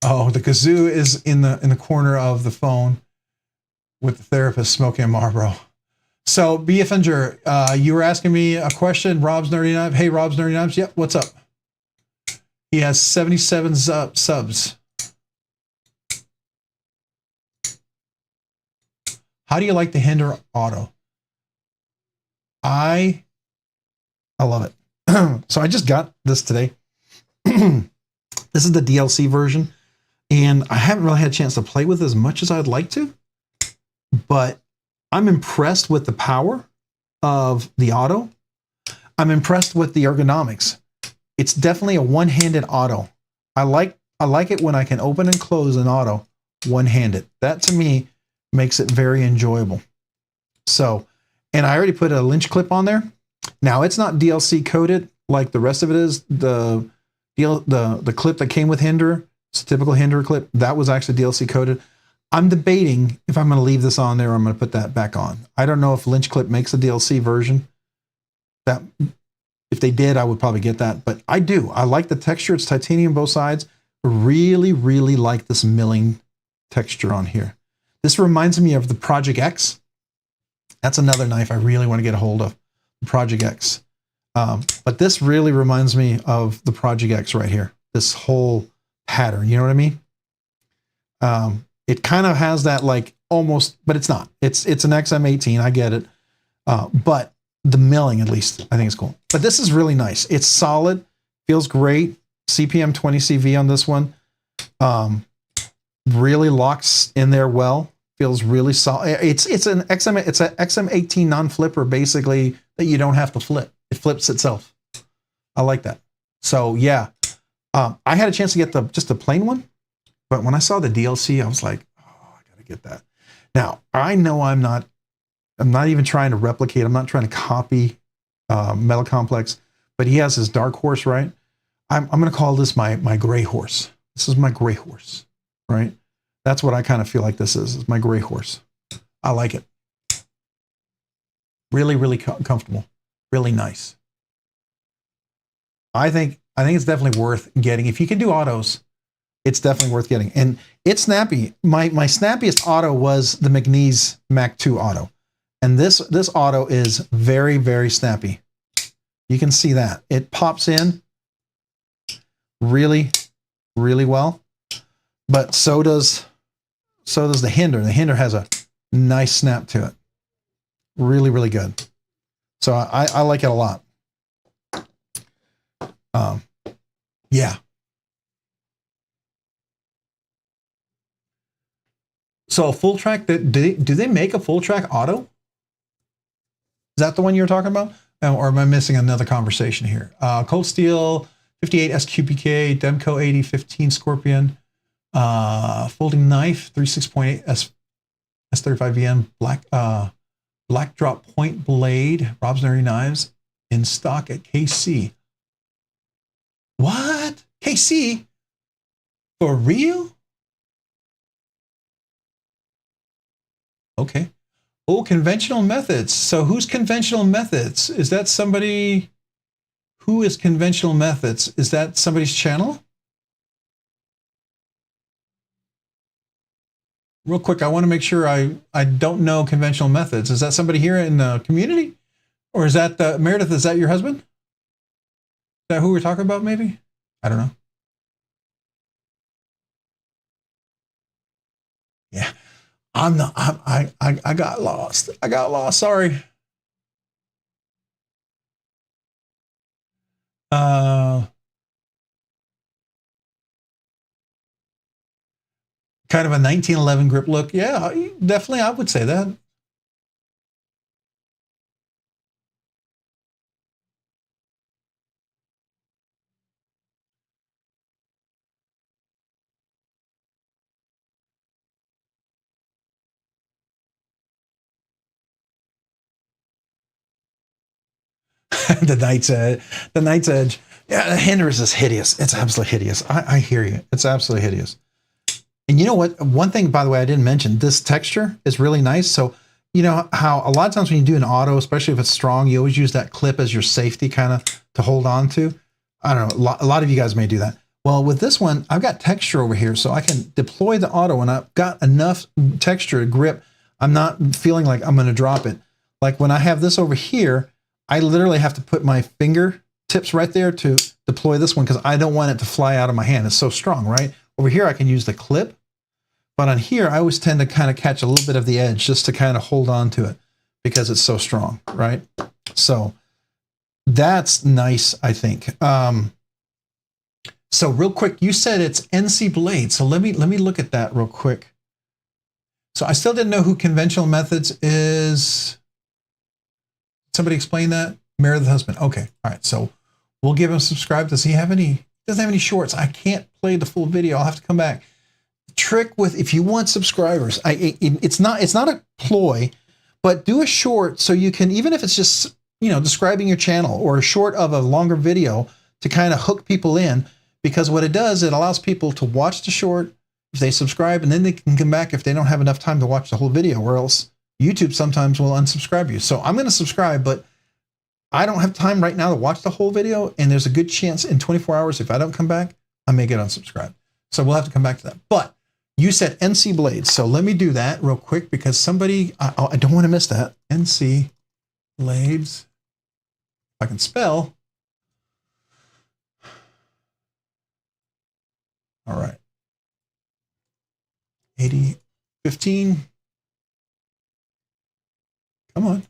Oh, the kazoo is in the corner of the phone with the therapist smoking a Marlboro. So, BFNger, you were asking me a question. Rob's Nerdy Knives. Hey, Rob's Nerdy Knives. Yep, what's up? He has 77 subs. How do you like the Hinder Auto? I love it. So I just got this today. This is the DLC version, and I haven't really had a chance to play with it as much as I'd like to, but I'm impressed with the power of the Auto. I'm impressed with the ergonomics. It's definitely a one-handed auto. I like it when I can open and close an auto one-handed. That to me makes it very enjoyable. So, and I already put a lynch clip on there. Now it's not DLC coded like the rest of it is. The clip that came with Hinder, it's a typical Hinder clip, that was actually DLC coded. I'm debating if I'm going to leave this on there or I'm going to put that back on. I don't know if lynch clip makes a DLC version. That if they did, I would probably get that, but I do. I like the texture. It's titanium both sides. Really, really like this milling texture on here. This reminds me of the Project X. That's another knife I really want to get a hold of, Project X. But this really reminds me of the Project X right here. This whole pattern, you know what I mean? It kind of has that like almost, but it's not. It's an XM18, I get it. But the milling, at least, I think is cool. But this is really nice. It's solid, feels great. CPM 20 CV on this one. Really locks in there well. Feels really solid. It's an XM18 non-flipper basically that you don't have to flip. It flips itself. I like that. So yeah, I had a chance to get just the plain one, but when I saw the DLC, I was like, oh, I gotta get that. Now I know I'm not even trying to replicate. I'm not trying to copy Metal Complex, but he has his dark horse, right? I'm gonna call this my gray horse. This is my gray horse, right? That's what I kind of feel like this is my gray horse. I like it. Really, really comfortable. Really nice. I think it's definitely worth getting. If you can do autos, it's definitely worth getting. And it's snappy. My snappiest auto was the McNeese Mac 2 auto. And this auto is very, very snappy. You can see that. It pops in really, really well. But so does the Hinder. The Hinder has a nice snap to it. Really, really good. So I like it a lot. Yeah. So a full track, do they make a full track auto? Is that the one you're talking about? Or am I missing another conversation here? Cold Steel, 58 SQPK, Demco 80, 15 Scorpion, folding knife, 36.8 S35VN, black drop point blade, Robsonary knives in stock at KC. What? KC? For real? Okay. Oh, conventional methods. So who's conventional methods? Is that somebody? Who is conventional methods? Is that somebody's channel? Real quick, I want to make sure I don't know conventional methods. Is that somebody here in the community? Or is that Meredith, is that your husband? Is that who we're talking about maybe? I don't know. Yeah. I got lost. I got lost. Sorry. Kind of a 1911 grip look. Yeah, definitely. I would say that. The Knight's Edge. Yeah, the Hinder is just hideous. It's absolutely hideous. I hear you. It's absolutely hideous. And you know what? One thing, by the way, I didn't mention, this texture is really nice. So, you know how a lot of times when you do an auto, especially if it's strong, you always use that clip as your safety kind of to hold on to. I don't know. A lot of you guys may do that. Well, with this one, I've got texture over here, so I can deploy the auto and I've got enough texture to grip. I'm not feeling like I'm going to drop it. Like when I have this over here, I literally have to put my finger tips right there to deploy this one because I don't want it to fly out of my hand. It's so strong, right? Over here, I can use the clip. But on here, I always tend to kind of catch a little bit of the edge just to kind of hold on to it because it's so strong, right? So that's nice, I think. So real quick, you said it's NC Blade. So let me look at that real quick. So I still didn't know who Conventional Methods is. Somebody explain that? Meredith husband. Okay. All right. So We'll give him subscribe. Does he have any? Doesn't have any shorts. I can't play the full video. I'll have to come back. The trick with, if you want subscribers, it's not a ploy, but do a short so you can, even if it's just, you know, describing your channel or a short of a longer video to kind of hook people in, because what it does, it allows people to watch the short if they subscribe, and then they can come back if they don't have enough time to watch the whole video, or else YouTube sometimes will unsubscribe you. So I'm going to subscribe, but I don't have time right now to watch the whole video, and there's a good chance in 24 hours, if I don't come back, I may get unsubscribed. So we'll have to come back to that. But you said NC Blades, so let me do that real quick, because somebody, I don't want to miss that. NC Blades, if I can spell. All right. 8015. Come on.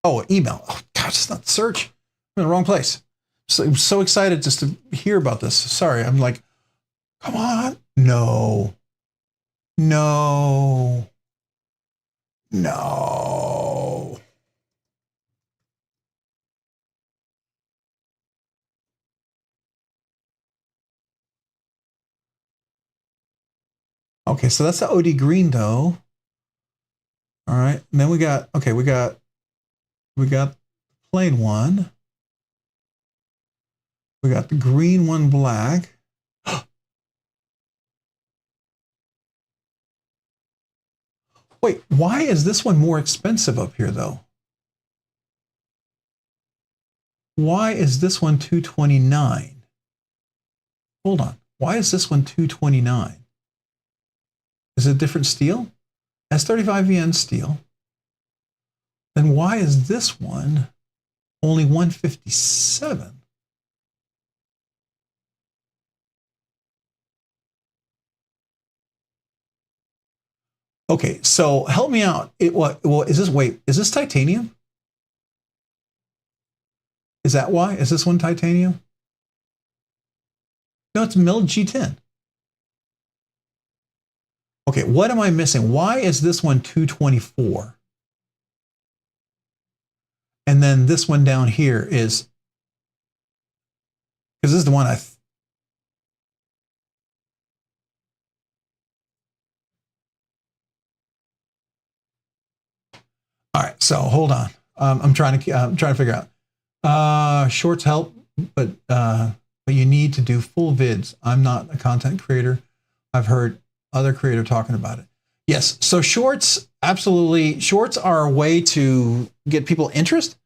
Oh, email. Oh, gosh, it's not search. I'm in the wrong place. So I'm so excited just to hear about this. Sorry, I'm like, come on. No. No. No. Okay, so that's the OD green though. All right, and then we got, okay, we got plain one. We got the green one black. Wait, why is this one more expensive up here though? Why is this one $229? Hold on, why is this one $229? Is it different steel? S35VN steel. Then why is this one only $157? Okay, so help me out. Well, is this, wait, is this titanium? Is that why? Is this one titanium? No, it's milled G10. Okay, what am I missing? Why is this one $224? And then this one down here is, because this is the one all right, so hold on. I'm trying to figure out. Shorts help, but you need to do full vids. I'm not a content creator. I've heard other creator talking about it. Yes, so shorts, absolutely. Shorts are a way to get people interest.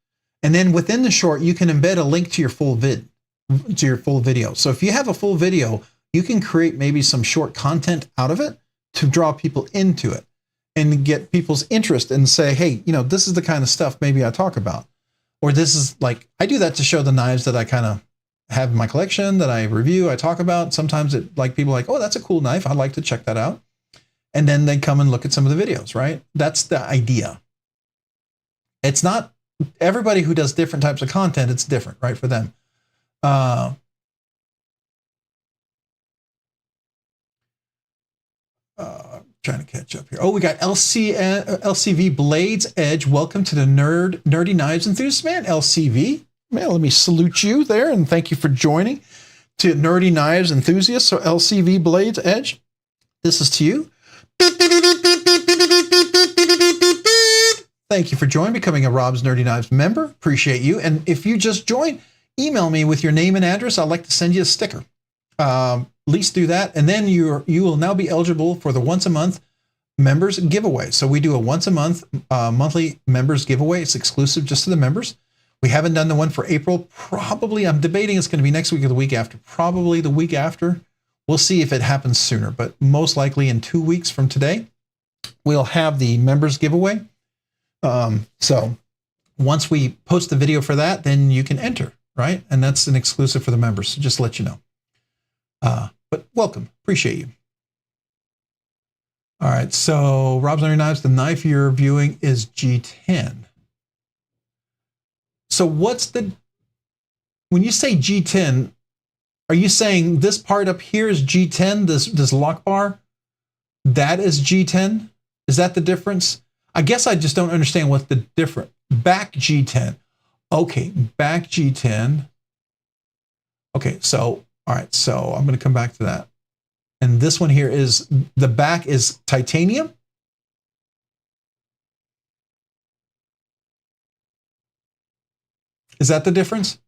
And then within the short, you can embed a link to your full video. So if you have a full video, you can create maybe some short content out of it to draw people into it and get people's interest and say, hey, you know, this is the kind of stuff maybe I talk about. Or this is like, I do that to show the knives that I kind of have in my collection, that I review, I talk about. Sometimes it, like, people are like, oh, that's a cool knife, I'd like to check that out. And then they come and look at some of the videos, right? That's the idea. It's not everybody who does different types of content, it's different, right, for them. Trying to catch up here. Oh, we got LCV Blades Edge. Welcome to the Nerdy Knives Enthusiast, man. LCV, man, let me salute you there and thank you for joining to Nerdy Knives Enthusiasts. So LCV Blades Edge, this is to you. Thank you for joining, becoming a Rob's Nerdy Knives member. Appreciate you. And if you just joined, email me with your name and address. I'd like to send you a sticker. At least do that, and then you will now be eligible for the once a month members giveaway. So we do a once a month monthly members giveaway. It's exclusive just to the members. We haven't done the one for April. Probably, I'm debating it's going to be next week or the week after. Probably the week after. We'll see if it happens sooner, but most likely in 2 weeks from today, we'll have the members giveaway. So once we post the video for that, then you can enter, right? And that's an exclusive for the members. So just to let you know. But welcome, appreciate you. All right, so Rob's Nerdy Knives, the knife you're viewing is G10. So what's the, when you say G10, are you saying this part up here is G10, this lock bar, that is G10? Is that the difference? I guess I just don't understand what the difference, back G10. Okay, back G10. Okay, so, all right, so I'm going to come back to that. And this one here is, the back is titanium. Is that the difference?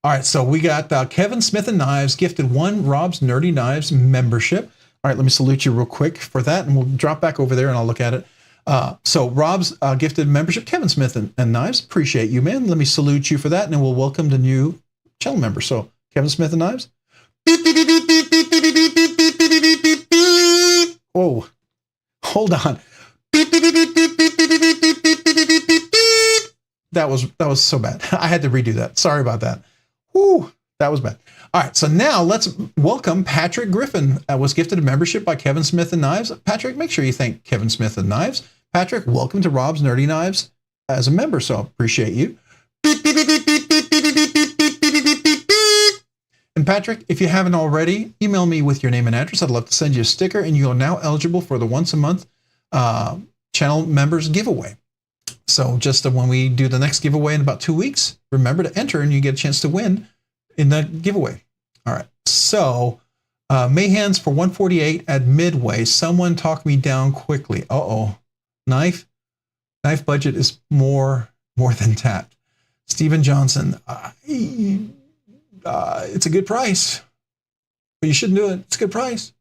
All right, so we got Kevin Smith and Knives gifted 1 Rob's Nerdy Knives membership. All right, let me salute you real quick for that, and we'll drop back over there and I'll look at it. So Rob's gifted membership, Kevin Smith and Knives, appreciate you, man. Let me salute you for that, and then we'll welcome the new channel member. So Kevin Smith and Knives. Oh, hold on. That was so bad. I had to redo that. Sorry about that. Whew, that was bad. All right, so now let's welcome Patrick Griffin. Was gifted a membership by Kevin Smith and Knives. Patrick, make sure you thank Kevin Smith and Knives. Patrick, welcome to Rob's Nerdy Knives as a member, so appreciate you. And Patrick, if you haven't already, email me with your name and address. I'd love to send you a sticker, and you are now eligible for the once a month channel members giveaway. So just when we do the next giveaway in about 2 weeks, remember to enter and you get a chance to win in the giveaway. All right. So Mayhands for 148 at Midway. Someone talk me down quickly. Uh-oh. Knife budget is more than tapped. Stephen Johnson. It's a good price, but you shouldn't do it. It's a good price.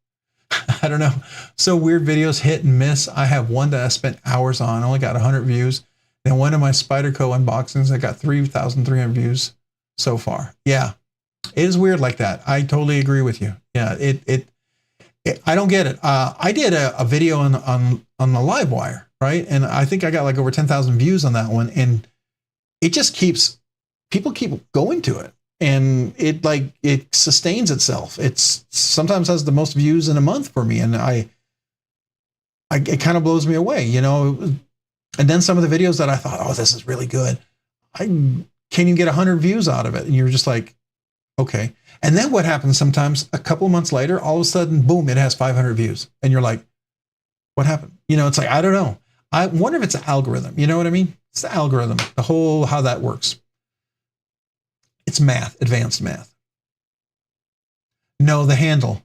I don't know. So weird videos hit and miss. I have one that I spent hours on. I only got 100 views. Then one of my Spyderco unboxings, I got 3,300 views so far. Yeah, it is weird like that. I totally agree with you. Yeah, I don't get it. I did a video on the Livewire, right? And I think I got like over 10,000 views on that one. And it just people keep going to it. And it sustains itself. It's sometimes has the most views in a month for me. And it kind of blows me away, you know? And then some of the videos that I thought, oh, this is really good, I can't even get 100 views out of it. And you're just like, okay. And then what happens sometimes a couple of months later, all of a sudden, boom, it has 500 views. And you're like, what happened? You know, it's like, I don't know. I wonder if it's an algorithm. You know what I mean? It's the algorithm, the whole, how that works. It's math, advanced math. No, the handle,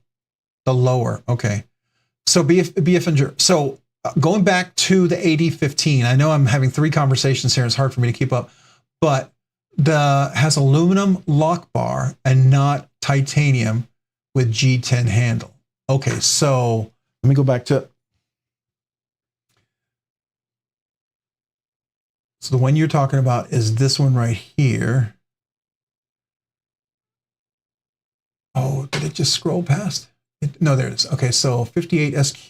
the lower. Okay. So BF, so going back to the AD15, I know I'm having 3 conversations here. It's hard for me to keep up, but has aluminum lock bar and not titanium with G10 handle. Okay. So let me go back to, so the one you're talking about is this one right here. Oh, did it just scroll past? No, there it is. Okay, so 58 SQ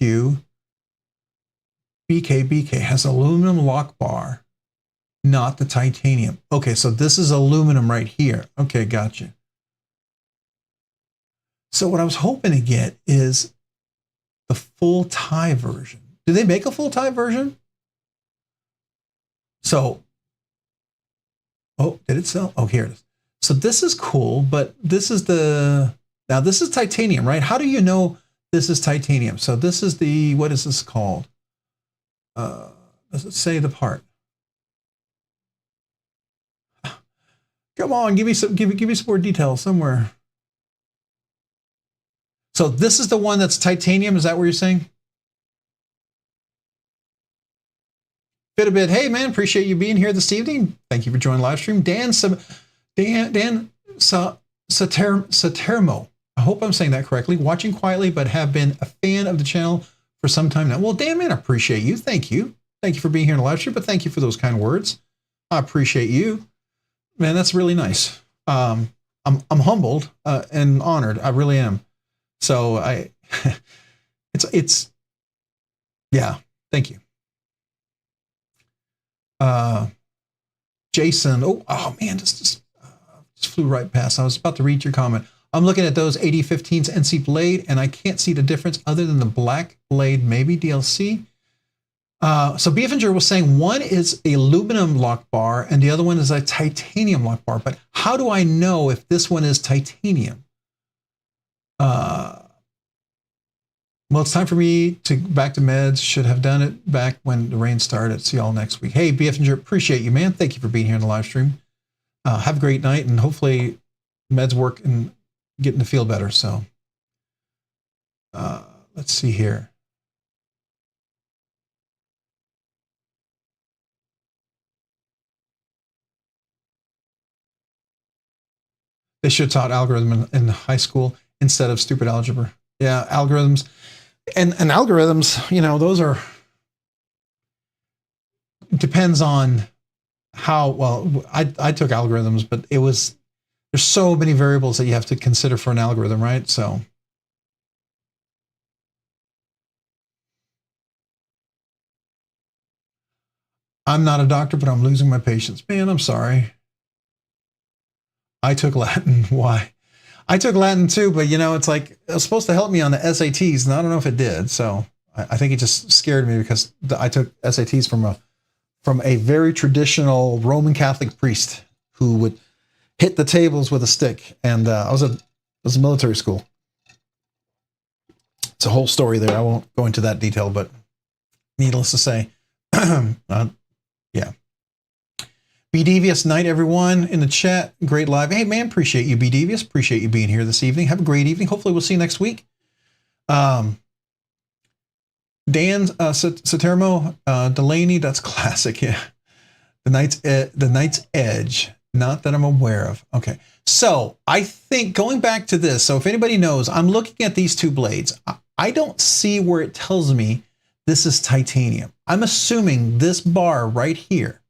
BK has aluminum lock bar, not the titanium. Okay, so this is aluminum right here. Okay, gotcha. So what I was hoping to get is the full tie version. Do they make a full tie version? So, oh, did it sell? Oh, here it is. So this is cool, but this is now this is titanium, right? How do you know this is titanium? So this is the, what is this called? Does it say the part? Come on, give me some more details somewhere. So this is the one that's titanium. Is that what you're saying? Fit a bit. Hey man, appreciate you being here this evening. Thank you for joining live stream. Dan Satermo. I hope I'm saying that correctly. Watching quietly, but have been a fan of the channel for some time now. Well, Dan, man, I appreciate you. Thank you. Thank you for being here in the live stream, but thank you for those kind words. I appreciate you. Man, that's really nice. I'm humbled and honored. I really am. So it's yeah. Thank you. Jason. Oh man, just flew right past. I was about to read your comment. I'm looking at those AD15's NC blade, and I can't see the difference other than the black blade, maybe DLC. So Beefinger was saying one is a aluminum lock bar and the other one is a titanium lock bar. But how do I know if this one is titanium? Well, it's time for me to back to meds. Should have done it back when the rain started. See y'all next week. Hey, Beefinger, appreciate you, man. Thank you for being here in the live stream. have a great night, and hopefully meds work and getting to feel better. So let's see here. They should have taught algorithm in high school instead of stupid algebra. Yeah, algorithms and algorithms, you know, those are, depends on how well. I took algorithms, but there's so many variables that you have to consider for an algorithm, right? So I'm not a doctor, but I'm losing my patience. Man, I'm sorry. I took Latin. Why? I took Latin too, but you know, it's like, it was supposed to help me on the SATs, and I don't know if it did. So I think it just scared me because I took SATs from a very traditional Roman Catholic priest who would hit the tables with a stick. And I was a military school. It's a whole story there. I won't go into that detail, but needless to say, yeah. Be Devious night, everyone in the chat. Great live. Hey, man, appreciate you, Be Devious. Appreciate you being here this evening. Have a great evening. Hopefully we'll see you next week. Dan Satermo, Delaney, that's classic. Yeah. The Night's Edge. Not that I'm aware of. Okay. So I think going back to this, so if anybody knows, I'm looking at these two blades. I don't see where it tells me this is titanium. I'm assuming this bar right here,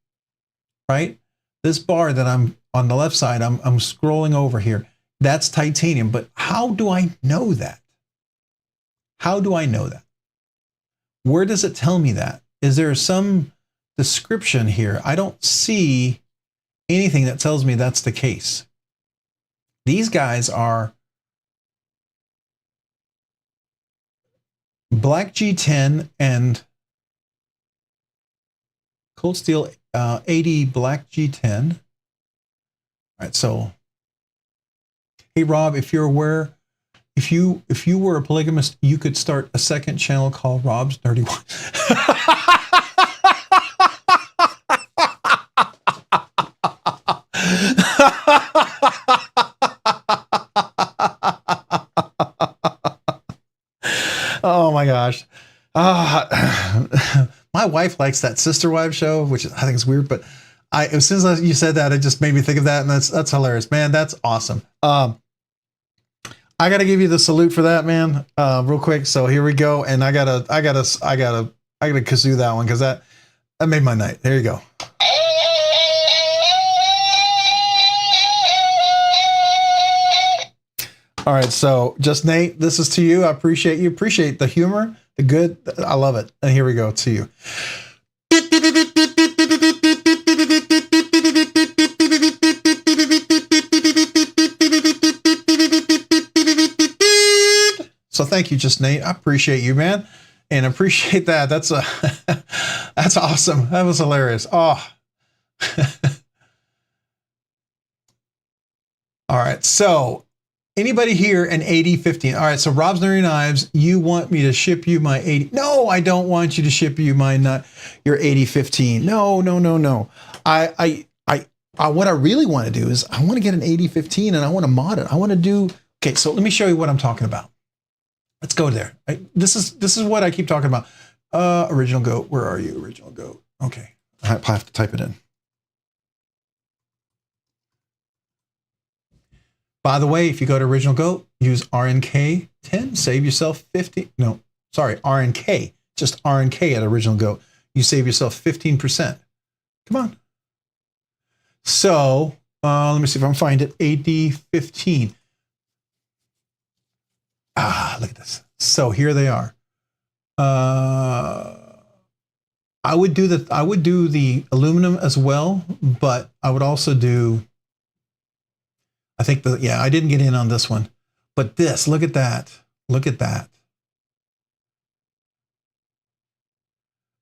right? This bar that I'm on the left side, I'm scrolling over here. That's titanium. But how do I know that? How do I know that? Where does it tell me that? Is there some description here? I don't see anything that tells me that's the case. These guys are black G10 and cold steel 80 black G10. All right, so hey Rob, if you're aware, if you were a polygamist, you could start a second channel called Rob's Nerdy One. Oh my gosh. My wife likes that Sister Wives show, which I think is weird, but as soon as you said that, it just made me think of that, and that's hilarious, man. That's awesome. I gotta give you the salute for that, man, real quick. So here we go, and I gotta kazoo that one because that made my night. There you go. All right, so just Nate, this is to you. I appreciate you. Appreciate the humor, the good. I love it. And here we go to you. So thank you, just Nate. I appreciate you, man, and appreciate that. That's awesome. That was hilarious. Oh. All right, so. Anybody here an 8015? All right, so Rob's Nerdy Knives, you want me to ship you my 80? No, I don't want you to ship you your 8015. No. What I really want to do is I want to get an 8015 and I want to mod it. I want to do. Okay, so let me show you what I'm talking about. Let's go there. This is what I keep talking about. Original Goat, where are you? Original Goat. Okay, I have to type it in. By the way, if you go to Original Goat, use RNK 10, save yourself 50. No, sorry, RNK, just RNK at Original Goat. You save yourself 15%. Come on. So let me see if I can find it. AD15. Look at this. So here they are. I would do the aluminum as well, but I would also do. I think I didn't get in on this one, but this, look at that. Look at that.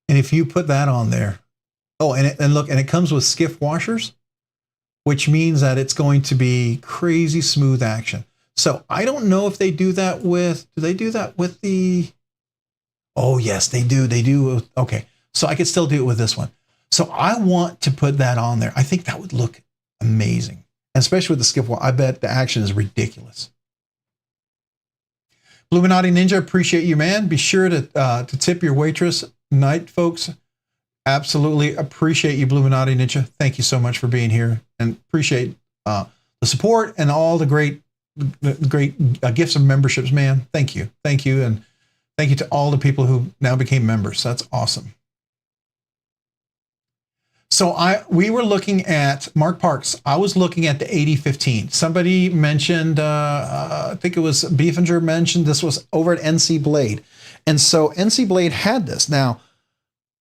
And if you put that on there, oh, and look, and it comes with Skiff washers, which means that it's going to be crazy smooth action. So I don't know if they do that with, do they do that with the, oh yes, they do. They do. Okay. So I could still do it with this one. So I want to put that on there. I think that would look amazing. And especially with the Skiff wall, I bet the action is ridiculous. Illuminati Ninja, appreciate you, man. Be sure to tip your waitress. Night, folks. Absolutely appreciate you, Illuminati Ninja. Thank you so much for being here, and appreciate the support and all the great gifts and memberships, man. Thank you, and thank you to all the people who now became members. That's awesome. So we were looking at Mark Parks. I was looking at the 8015. Somebody mentioned, I think it was Beefinger mentioned this was over at NC Blade. And so NC Blade had this. Now,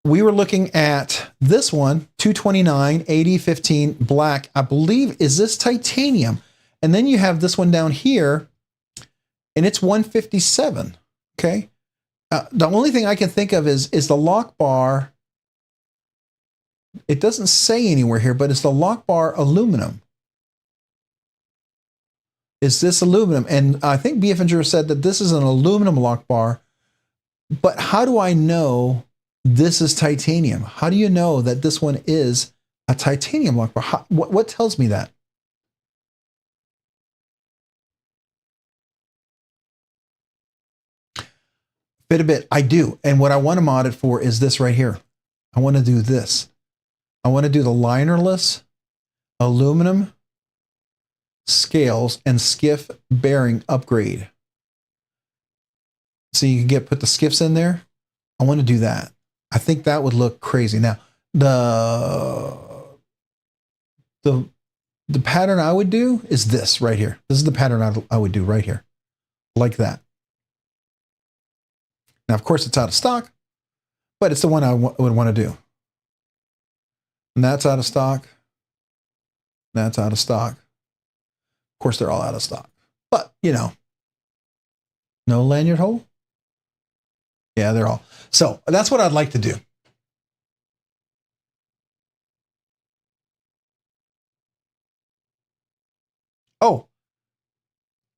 we were looking at this one, 229, 8015 black. I believe, is this titanium? And then you have this one down here, and it's 157, okay? The only thing I can think of is the lock bar. It doesn't say anywhere here, but it's the lock bar aluminum. Is this aluminum? And I think Beefinger said that this is an aluminum lock bar, but how do I know this is titanium? How do you know that this one is a titanium lock bar? What tells me that? Fit a bit, I do. And what I want to mod it for is this right here. I want to do this. I want to do the linerless aluminum scales and Skiff bearing upgrade. So you can put the Skiffs in there. I want to do that. I think that would look crazy. Now, the pattern I would do is this right here. This is the pattern I would do right here. Like that. Now, of course, it's out of stock, but it's the one I would want to do. And that's out of stock. That's out of stock. Of course, they're all out of stock. But, you know, no lanyard hole? Yeah, they're all. So that's what I'd like to do. Oh,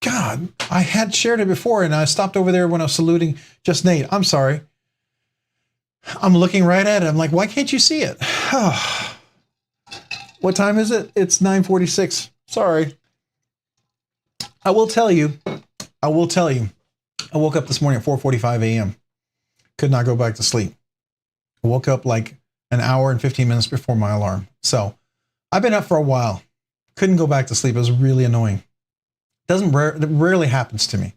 God, I had shared it before, and I stopped over there when I was saluting just Nate. I'm sorry. I'm looking right at it. I'm like, why can't you see it? What time is it? It's 9:46. Sorry. I will tell you. I woke up this morning at 4:45 a.m. Could not go back to sleep. I woke up like an hour and 15 minutes before my alarm. So I've been up for a while. Couldn't go back to sleep. It was really annoying. It rarely happens to me.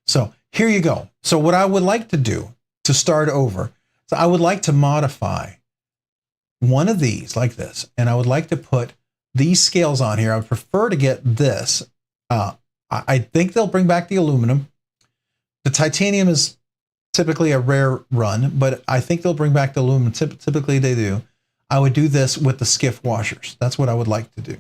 So here you go. So what I would like to do to start over, so I would like to modify one of these like this, and I would like to put these scales on here. I would prefer to get this. I think they'll bring back the aluminum. The titanium is typically a rare run, but I think they'll bring back the aluminum. Typically they do. I would do this with the Skiff washers. That's what I would like to do.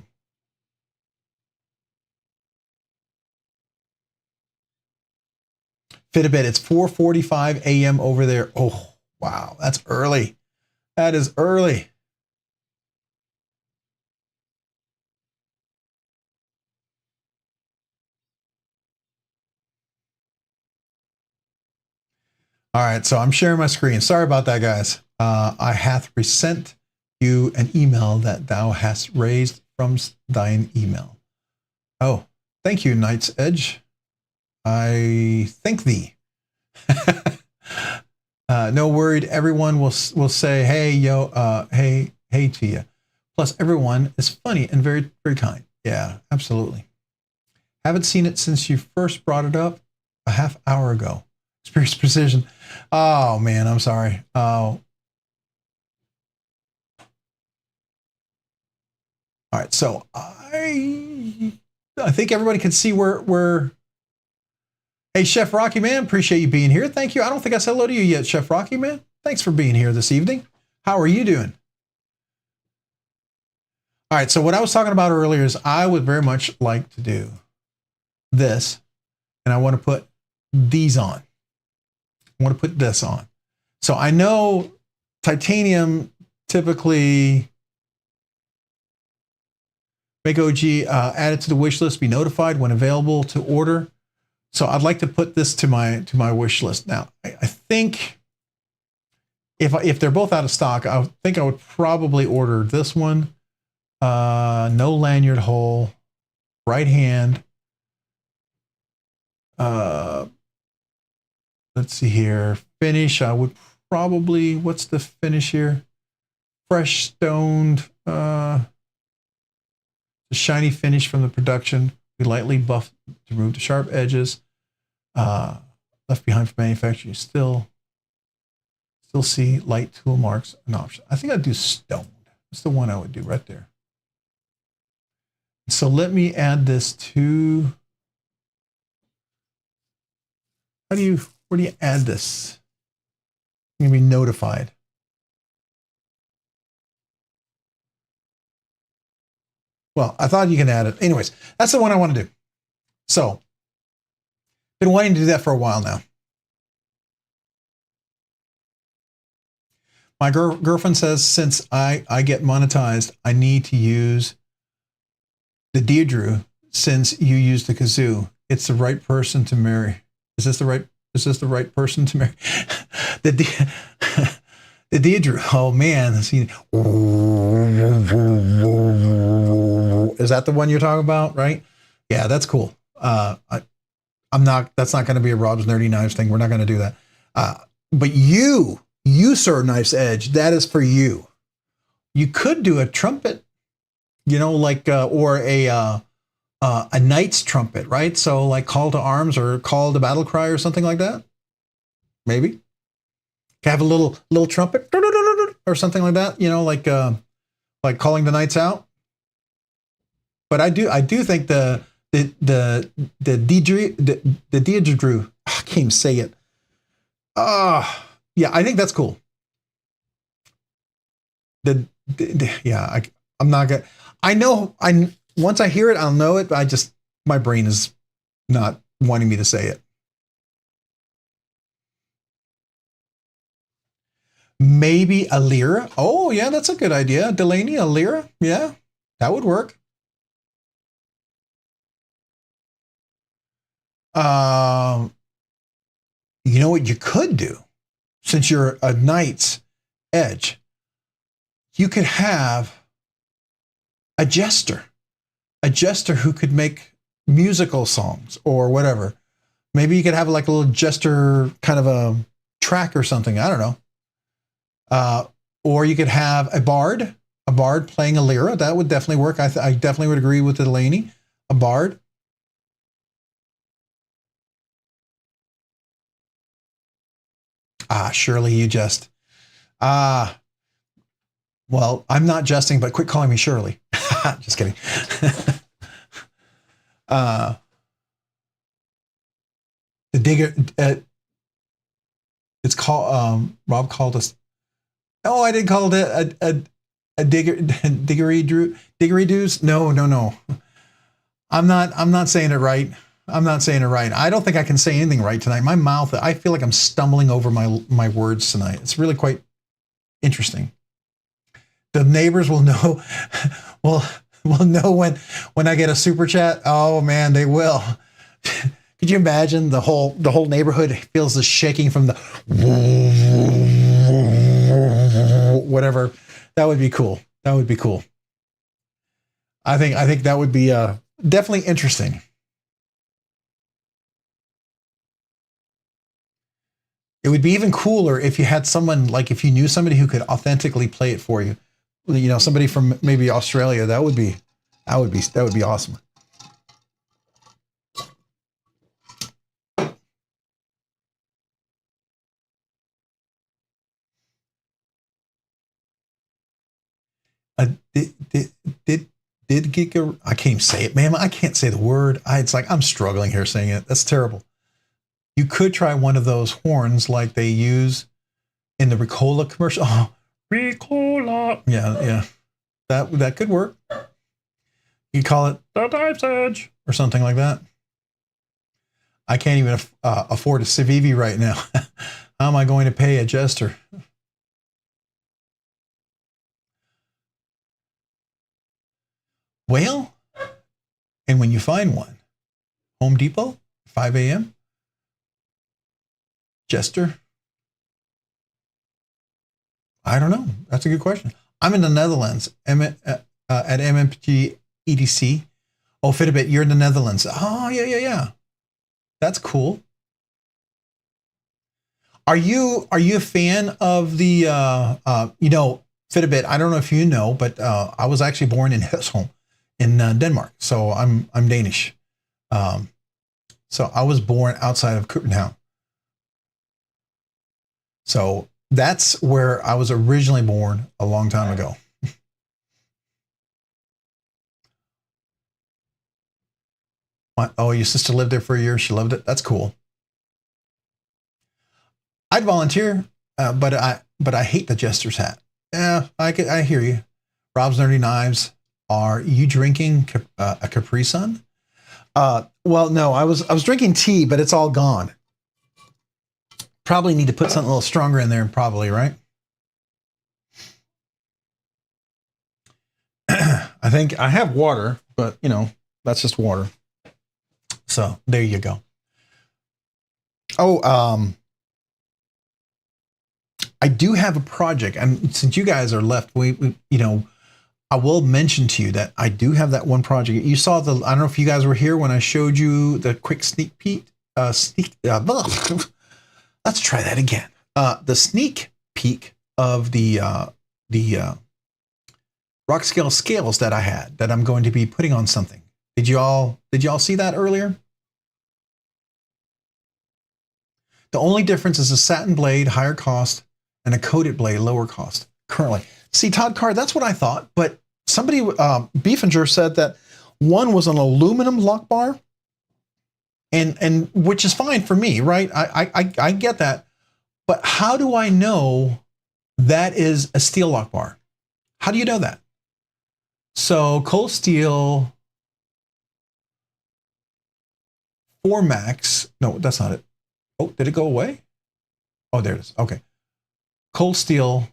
Fit a bit. It's 4:45 a.m. over there. Oh, wow. That's early. That is early. All right, so I'm sharing my screen. Sorry about that, guys. I hath resent you an email that thou hast raised from thine email. Oh, thank you, Knight's Edge. I thank thee. No worried. Everyone will say, hey, yo, hey to you. Plus, everyone is funny and very, very kind. Yeah, absolutely. Haven't seen it since you first brought it up a half hour ago. Experience Precision. Oh, man, I'm sorry. Oh. All right, so I think everybody can see where. Hey, Chef Rocky, man, appreciate you being here. Thank you. I don't think I said hello to you yet, Chef Rocky, man. Thanks for being here this evening. How are you doing? All right, so what I was talking about earlier is I would very much like to do this, and I want to put these on. I want to put this on. So I know titanium typically make OG add it to the wish list, be notified when available to order. So I'd like to put this to my wish list. Now, I think if they're both out of stock, I think I would probably order this one. No lanyard hole, right hand. Let's see here. Finish, I would probably, what's the finish here? Fresh stoned, the shiny finish from the production. We lightly buffed to remove the sharp edges. Left behind for manufacturing. Still see light tool marks an option. I think I'd do stoned. That's the one I would do right there. So let me add this to, where do you add this? You're gonna be notified. Well, I thought you can add it. Anyways, that's the one I want to do. So, been wanting to do that for a while now. My girlfriend says since I get monetized, I need to use the Deirdre since you use the kazoo. It's the right person to marry. Is this the right person to marry? The Deirdre. Oh man. Is that the one you're talking about? Right? Yeah, that's cool. That's not going to be a Rob's Nerdy Knives thing. We're not going to do that. But you Sir Knife's Edge, that is for you. You could do a trumpet, you know, like, or a knight's trumpet, right? So like call to arms or call to battle cry or something like that. Maybe. Have a little trumpet or something like that, you know, like calling the knights out. But I do think the Deirdre, I can't even say it. Yeah, I think that's cool. I'm not gonna. I know. Once I hear it, I'll know it. But my brain is not wanting me to say it. Maybe a lira. Oh yeah, that's a good idea. Delaney, a lira. Yeah, that would work. You know what you could do? Since you're a knight's edge, you could have a jester who could make musical songs or whatever. Maybe you could have like a little jester kind of a track or something. I don't know. Or you could have a bard playing a lyra. That would definitely work. I definitely would agree with Delaney. A bard. Shirley, you jest. Well, I'm not jesting, but quit calling me Shirley. Just kidding. The digger, it's called, Rob called us. Oh, I didn't call it a diggery doos. No. I'm not saying it right. I'm not saying it right. I don't think I can say anything right tonight. My mouth, I feel like I'm stumbling over my words tonight. It's really quite interesting. The neighbors will know, will know when I get a super chat. Oh man, they will. Could you imagine the whole neighborhood feels the shaking from the whatever? That would be cool. That would be cool. I think that would be definitely interesting. It would be even cooler if you had someone, like if you knew somebody who could authentically play it for you. You know, somebody from maybe Australia. That would be awesome. Did Giga? I can't even say it, man. I can't say the word. It's like I'm struggling here saying it. That's terrible. You could try one of those horns like they use in the Ricola commercial. Oh, Ricola. Yeah. That could work. You call it the Knife's Edge or something like that. I can't even afford a Civivi right now. How am I going to pay a jester? Well, and when you find one, Home Depot, 5 a.m. Jester? I don't know. That's a good question. I'm in the Netherlands. at MMG EDC. Oh, Fitbit, you're in the Netherlands. Oh, yeah. That's cool. Are you a fan of the Fitbit? I don't know if you know, but I was actually born in Hesholm in Denmark, so I'm Danish. So I was born outside of Copenhagen. So that's where I was originally born a long time ago. Oh, your sister lived there for a year. She loved it. That's cool. I'd volunteer, but I hate the jester's hat. Yeah, I hear you. Rob's Nerdy Knives. Are you drinking a Capri Sun? Well, no. I was drinking tea, but it's all gone. Probably need to put something a little stronger in there. Probably, right? I think I have water, but that's just water. So there you go. Oh, I do have a project, and since you guys are left, I will mention to you that I do have that one project. You saw I don't know if you guys were here when I showed you the quick sneak peek. Let's try that again. The sneak peek of the Rockscale scales that I had that I'm going to be putting on something. Did y'all see that earlier? The only difference is a satin blade, higher cost, and a coated blade, lower cost currently. See, Todd Card, that's what I thought, but somebody, Beefinger, said that one was an aluminum lock bar, and which is fine for me, right? I get that, but how do I know that is a steel lock bar? How do you know that? So cold steel 4 Max, no, that's not it. Oh, did it go away? Oh, there it is. Okay. Cold steel.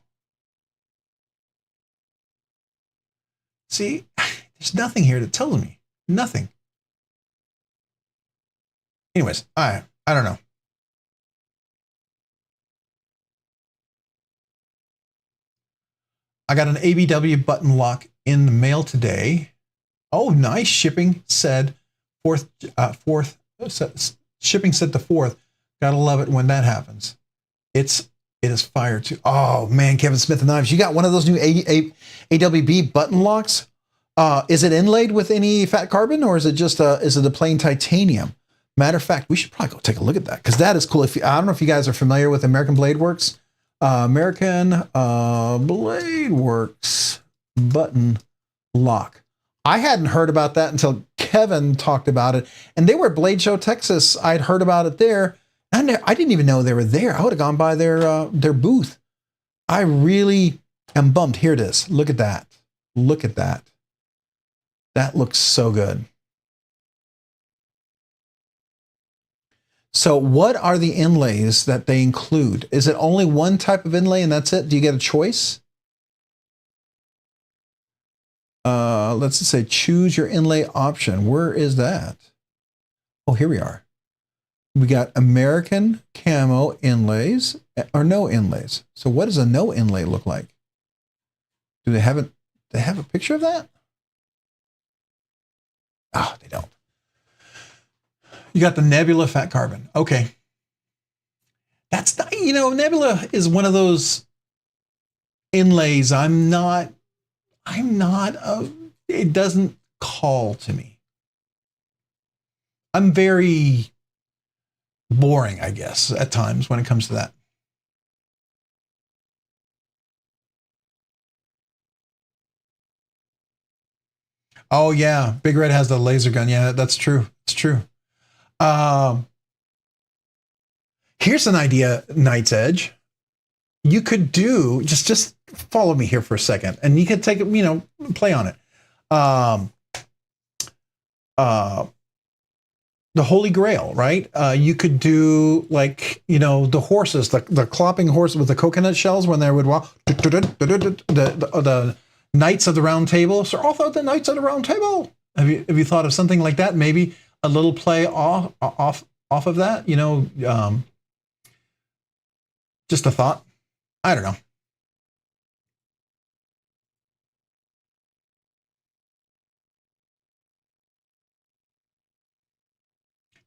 See, there's nothing here that tells me. Nothing. Anyways, I don't know. I got an ABW button lock in the mail today. Oh, nice. Shipping said shipping said the 4th. Gotta love it when that happens. It is fire too. Oh man, Kevin Smith and Knives. You got one of those new AWB button locks? Is it inlaid with any fat carbon, or is it just is it a plain titanium? Matter of fact, we should probably go take a look at that, because that is cool. I don't know if you guys are familiar with American Blade Works. American Blade Works button lock. I hadn't heard about that until Kevin talked about it, and they were at Blade Show Texas. I'd heard about it there. I didn't even know they were there. I would have gone by their booth. I really am bummed. Here it is. Look at that. Look at that. That looks so good. So what are the inlays that they include? Is it only one type of inlay and that's it? Do you get a choice? Let's just say choose your inlay option. Where is that? Oh, here we are. We got American camo inlays or no inlays. So what does a no inlay look like? Do they have it? They have a picture of that? Oh, they don't. You got the Nebula fat carbon. Okay. That's not, Nebula is one of those inlays. It doesn't call to me. I'm very boring, I guess, at times when it comes to that. Oh yeah, Big Red has the laser gun. Yeah, that's true. It's true. Here's an idea, Night's Edge. You could do just follow me here for a second, and you could take it, play on it. The Holy Grail, right? You could do the horses, the clopping horses with the coconut shells when they would walk. The Knights of the Round Table. So also the Knights of the Round Table. Have you thought of something like that? Maybe a little play off of that. Just a thought. I don't know.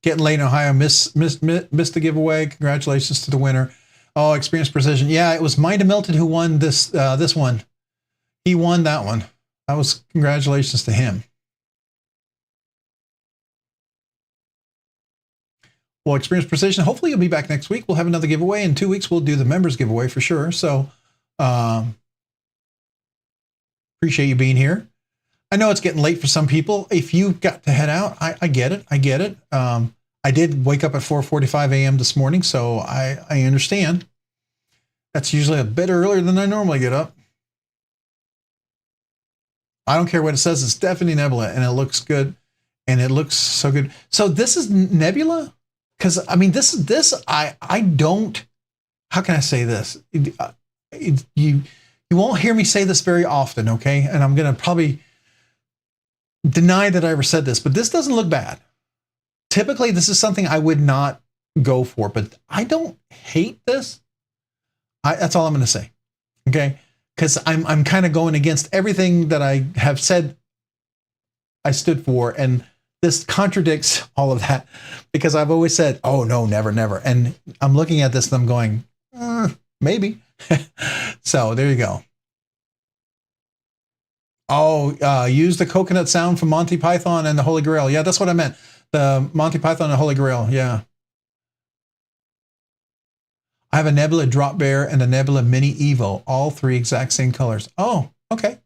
Getting late in Ohio, missed the giveaway. Congratulations to the winner. Oh, Experience Precision. Yeah, it was Mind of Milton who won this one. He won that one. That was congratulations to him. Well, Experience Precision, hopefully you'll be back next week. We'll have another giveaway. In 2 weeks, we'll do the members giveaway for sure. So appreciate you being here. I know it's getting late for some people. If you got to head out, I get it. I get it. I did wake up at 4:45 a.m. this morning, so I understand. That's usually a bit earlier than I normally get up. I don't care what it says. It's definitely Nebula, and it looks good, and it looks so good. So this is Nebula? Because, I mean, I don't, how can I say this? You won't hear me say this very often, okay? And I'm going to probably deny that I ever said this, but this doesn't look bad. Typically, this is something I would not go for, but I don't hate this. That's all I'm going to say, okay? Because I'm kind of going against everything that I have said I stood for, and this contradicts all of that, because I've always said, oh, no, never, never. And I'm looking at this and I'm going, maybe. So there you go. Oh, use the coconut sound from Monty Python and the Holy Grail. Yeah, that's what I meant. The Monty Python and the Holy Grail. Yeah. I have a Nebula Drop Bear and a Nebula Mini Evo, all three exact same colors. Oh, okay.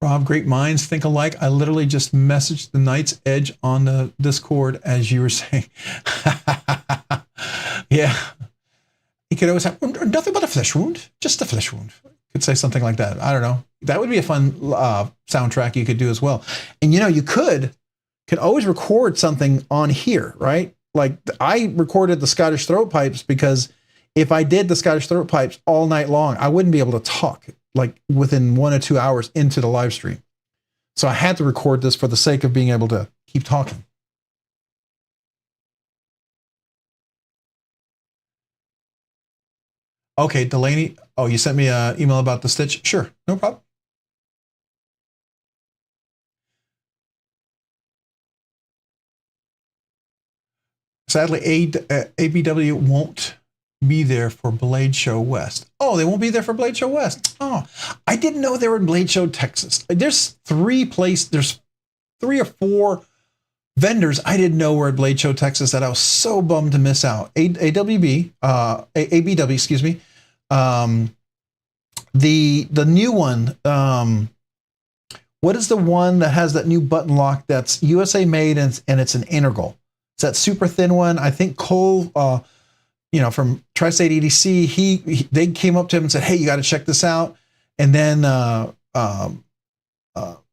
Rob, great minds think alike. I literally just messaged the Knight's Edge on the Discord as you were saying. Yeah. He could always have nothing but a flesh wound, just a flesh wound. Could say something like that. I don't know. That would be a fun soundtrack you could do as well. And you could always record something on here, right? Like I recorded the Scottish throat pipes because if I did the Scottish throat pipes all night long, I wouldn't be able to talk like within 1 or 2 hours into the live stream. So I had to record this for the sake of being able to keep talking. Okay, Delaney. Oh, you sent me an email about the stitch? Sure, no problem. Sadly, ABW won't be there for Blade Show West. Oh, they won't be there for Blade Show West. Oh, I didn't know they were in Blade Show Texas. There's 3 or 4 vendors I didn't know were at Blade Show Texas that I was so bummed to miss out. ABW, excuse me. The new one, what is the one that has that new button lock that's USA made and it's an integral? It's that super thin one. I think Cole, from Tri-State EDC, they came up to him and said, hey, you got to check this out. And then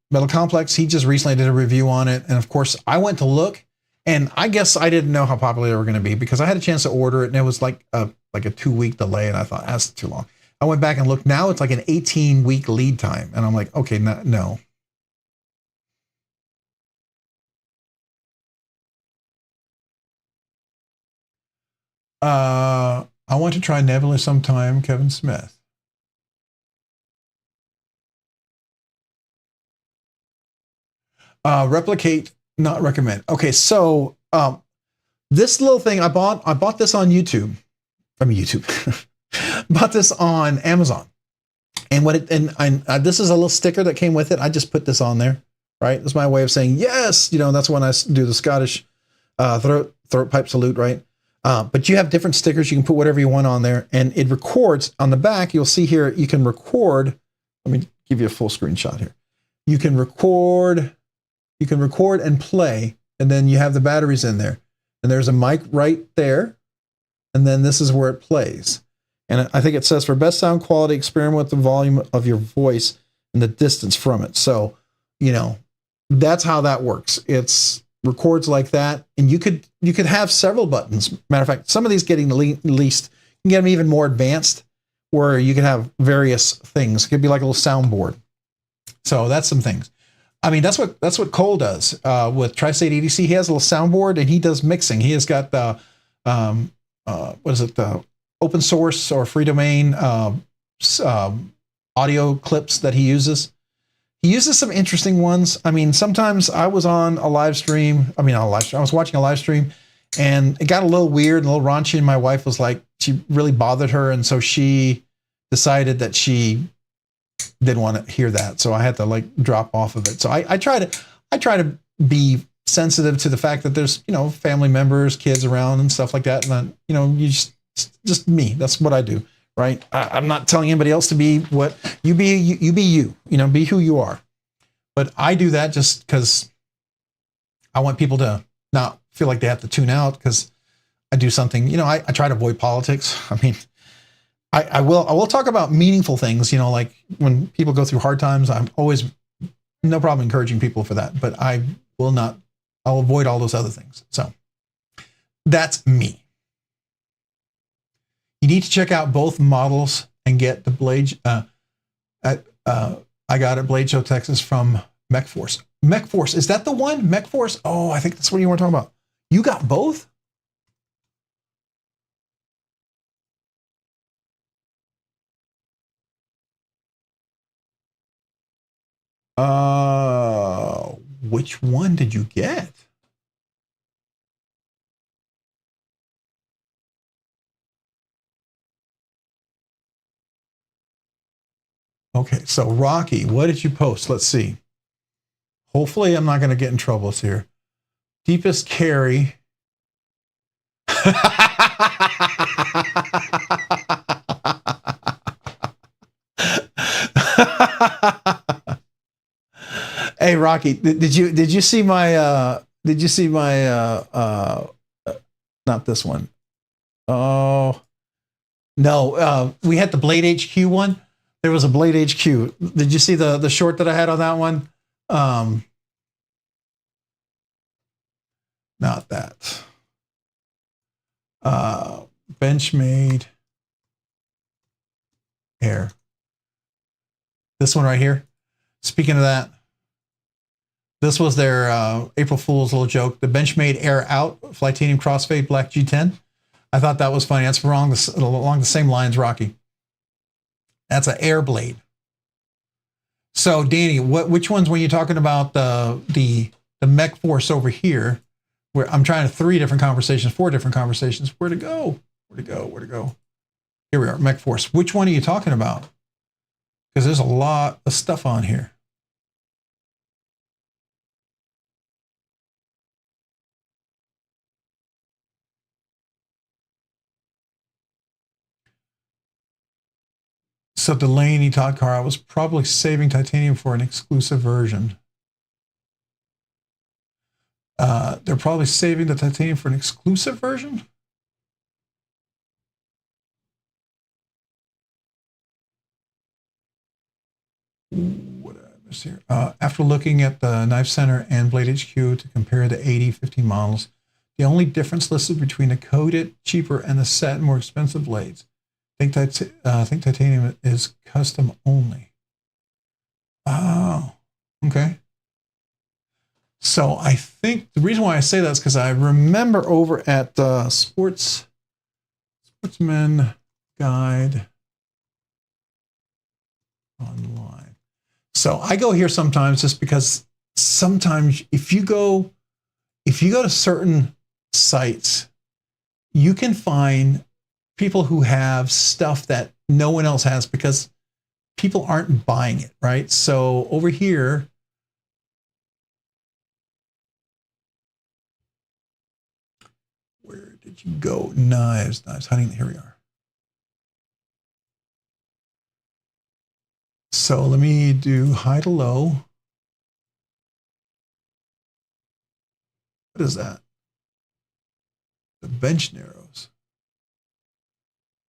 Metal Complex, he just recently did a review on it. And of course, I went to look, and I guess I didn't know how popular they were going to be because I had a chance to order it, and it was like a 2-week delay, and I thought, that's too long. I went back and looked. Now it's like an 18-week lead time. And I'm like, okay, no. I want to try Nebula sometime, Kevin Smith. Replicate, not recommend. Okay, so this little thing I bought this on YouTube. I mean YouTube. Bought this on Amazon. And this is a little sticker that came with it. I just put this on there, right? That's my way of saying yes. That's when I do the Scottish throat pipe salute, right? But you have different stickers. You can put whatever you want on there, and it records on the back. You'll see here, you can record. Let me give you a full screenshot here. You can record and play, and then you have the batteries in there. And there's a mic right there. And then this is where it plays. And I think it says for best sound quality, experiment with the volume of your voice and the distance from it. So, that's how that works. It's records like that. And you could have several buttons. Matter of fact, some of these getting least, you can get them even more advanced where you can have various things. It could be like a little soundboard. So that's some things. I mean, that's what Cole does with Tri-State EDC. He has a little soundboard and he does mixing. He has got the, the open source or free domain audio clips that he uses. He uses some interesting ones. I mean, sometimes I was on a live stream. I mean, not a live stream. I was watching a live stream, and it got a little weird and a little raunchy. And my wife was like, she really bothered her, and so she decided that she didn't want to hear that. So I had to like drop off of it. So I try to be sensitive to the fact that there's, you know, family members, kids around and stuff like that. And then, you know, you just me. That's what I do. Right. I'm not telling anybody else to be what you be. You be you, you know, be who you are. But I do that just because I want people to not feel like they have to tune out because I do something, you know, I try to avoid politics. I mean, I will talk about meaningful things, you know, like when people go through hard times, I'm always no problem encouraging people for that, but I'll avoid all those other things. So that's me. You need to check out both models and get the Blade. I got it, Blade Show, Texas from MechForce. MechForce, is that the one? MechForce? Oh, I think that's what you want to talk about. You got both? Which one did you get? Okay, so Rocky, what did you post? Let's see. Hopefully I'm not going to get in trouble here. Deepest carry. Hey Rocky, did you see my not this one? Oh no, we had the Blade HQ one. There was a Blade HQ. Did you see the short that I had on that one? Not that. Benchmade Air. This one right here. Speaking of that, this was their April Fool's little joke. The Benchmade Air Out Flytanium Crossfade Black G10. I thought that was funny. That's along the same lines, Rocky. That's an air blade. So, Danny, which ones were you talking about? The MechForce over here, where I'm trying to 4 different conversations. Where to go? Here we are, MechForce. Which one are you talking about? Because there's a lot of stuff on here. So Delaney Todd Carr, I was probably saving titanium for an exclusive version. They're probably saving the titanium for an exclusive version? What did I miss here? After looking at the Knife Center and Blade HQ to compare the 80-15 models, the only difference listed between the coated, cheaper, and the set, more expensive blades. I think titanium is custom only. Oh, okay. So I think the reason why I say that is because I remember over at the Sportsman Guide online. So I go here sometimes just because sometimes if you go to certain sites, you can find people who have stuff that no one else has because people aren't buying it, right? So over here, where did you go? Knives, hunting, here we are. So let me do high to low. What is that? The bench narrows.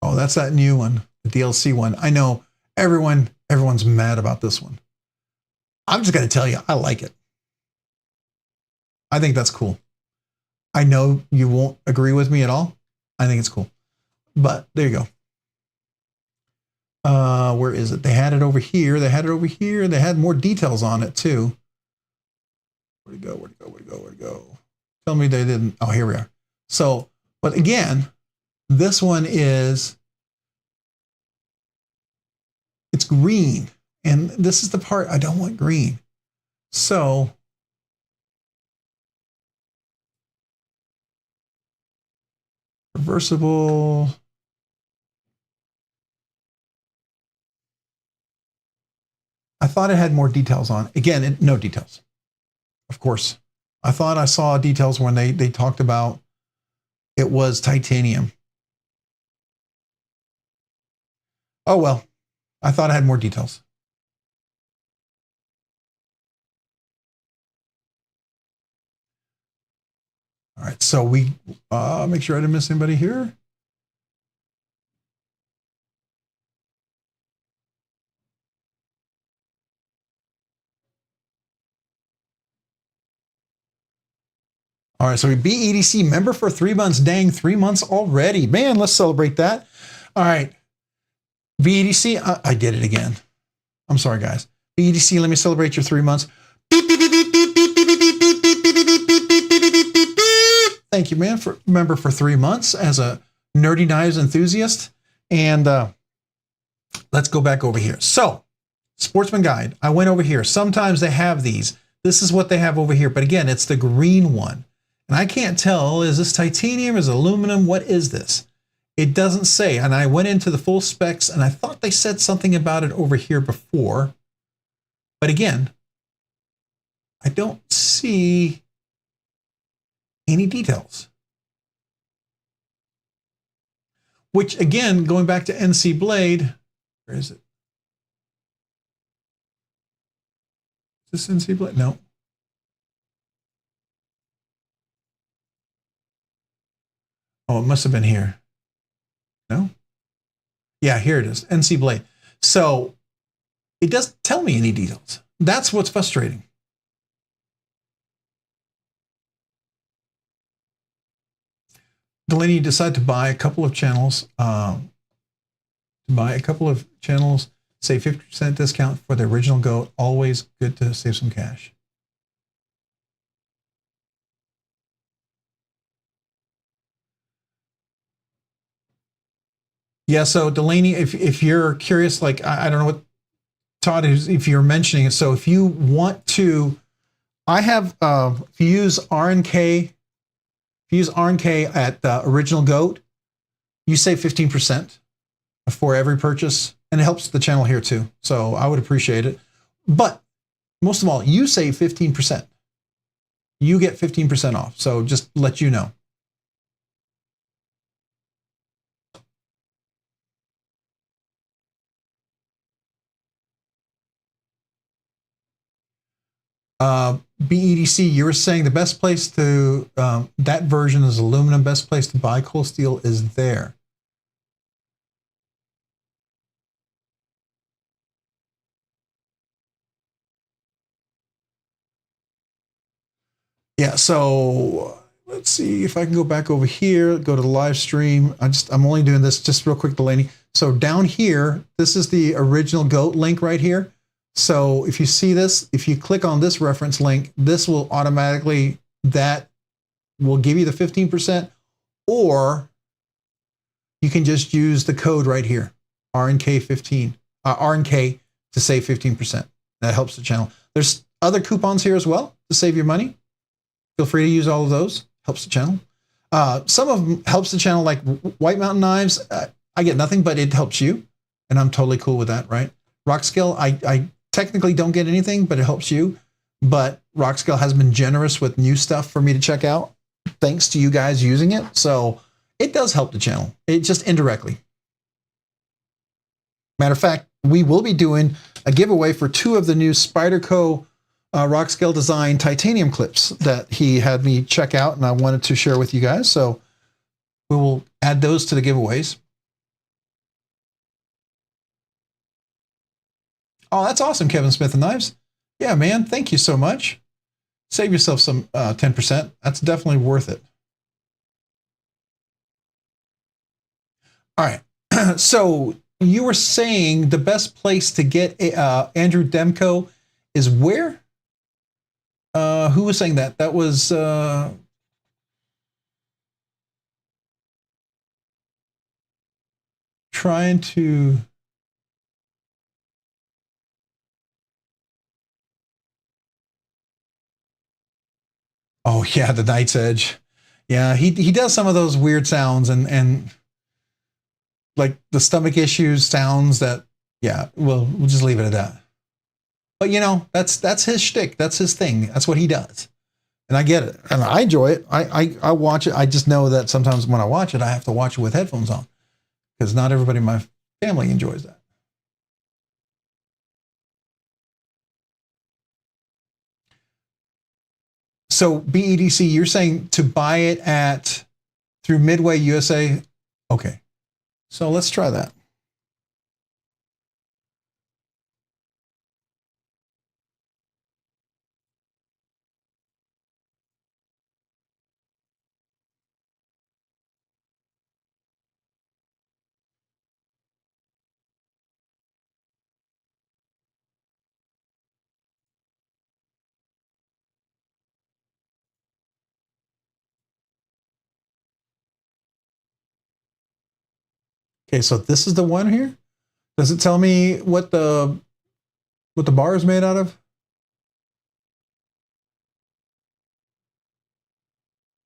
Oh, that's that new one, the DLC one. I know everyone's mad about this one. I'm just going to tell you, I like it. I think that's cool. I know you won't agree with me at all. I think it's cool. But there you go. Where is it? They had it over here. They had more details on it too. Where'd it go? Tell me they didn't. Oh, here we are. So, but again, this one it's green And this is the part I don't want green. So reversible. I thought it had more details on. Again, no details. Of course. I thought I saw details when they talked about it was titanium. Oh, well, I thought I had more details. All right, so we make sure I didn't miss anybody here. All right, so we BEDC member for 3 months. Dang, 3 months already. Man, let's celebrate that. All right, BEDC, I did it again. I'm sorry, guys. BEDC, let me celebrate your 3 months. Thank you, man, for member for 3 months as a nerdy knives enthusiast. And let's go back over here. So, Sportsman Guide, I went over here. Sometimes they have these. This is what they have over here. But again, it's the green one. And I can't tell, is this titanium, is it aluminum? What is this? It doesn't say. And I went into the full specs and I thought they said something about it over here before. But again, I don't see any details. Which again, going back to NC Blade, where is it? Is this NC Blade? No. Oh, it must have been here. No? Yeah, here it is. NC Blade. So it doesn't tell me any details. That's what's frustrating. Delaney, you decide to buy a couple of channels. Say 50% discount for the original Goat. Always good to save some cash. Yeah, so Delaney, if you're curious, like I don't know what Todd is, if you're mentioning it. So if you want to, I have if you use RNK, at the original Goat, you save 15% for every purchase, and it helps the channel here too. So I would appreciate it. But most of all, you save 15%. You get 15% off. So just let you know. BEDC, you were saying the best place to, that version is aluminum, best place to buy cold steel is there. Yeah, so let's see if I can go back over here, go to the live stream. I'm only doing this just real quick, Delaney. So down here, this is the original Goat link right here. So if you see this, if you click on this reference link, this will automatically, that will give you the 15%, or you can just use the code right here, RNK15, RNK to save 15%. That helps the channel. There's other coupons here as well to save your money. Feel free to use all of those. Helps the channel. Some of them helps the channel, like White Mountain Knives. I get nothing, but it helps you, and I'm totally cool with that, right? Rockscale, I technically don't get anything, but it helps you. But Rockscale has been generous with new stuff for me to check out, thanks to you guys using it. So it does help the channel. It just indirectly. Matter of fact, we will be doing a giveaway for 2 of the new Spyderco Rockscale Design titanium clips that he had me check out, and I wanted to share with you guys. So we will add those to the giveaways. Oh, that's awesome, Kevin Smith and Knives. Yeah, man, thank you so much. Save yourself some 10%. That's definitely worth it. All right. So you were saying the best place to get Andrew Demko is where? Who was saying that? That was trying to. Oh yeah, the Night's Edge. Yeah, he does some of those weird sounds and like the stomach issues sounds that, yeah, we'll just leave it at that. But you know, that's his shtick. That's his thing. That's what he does. And I get it. And I enjoy it. I watch it. I just know that sometimes when I watch it, I have to watch it with headphones on because not everybody in my family enjoys that. So BEDC, you're saying to buy it at through Midway USA? Okay. So let's try that. Okay, so this is the one here. Does it tell me what the bar is made out of?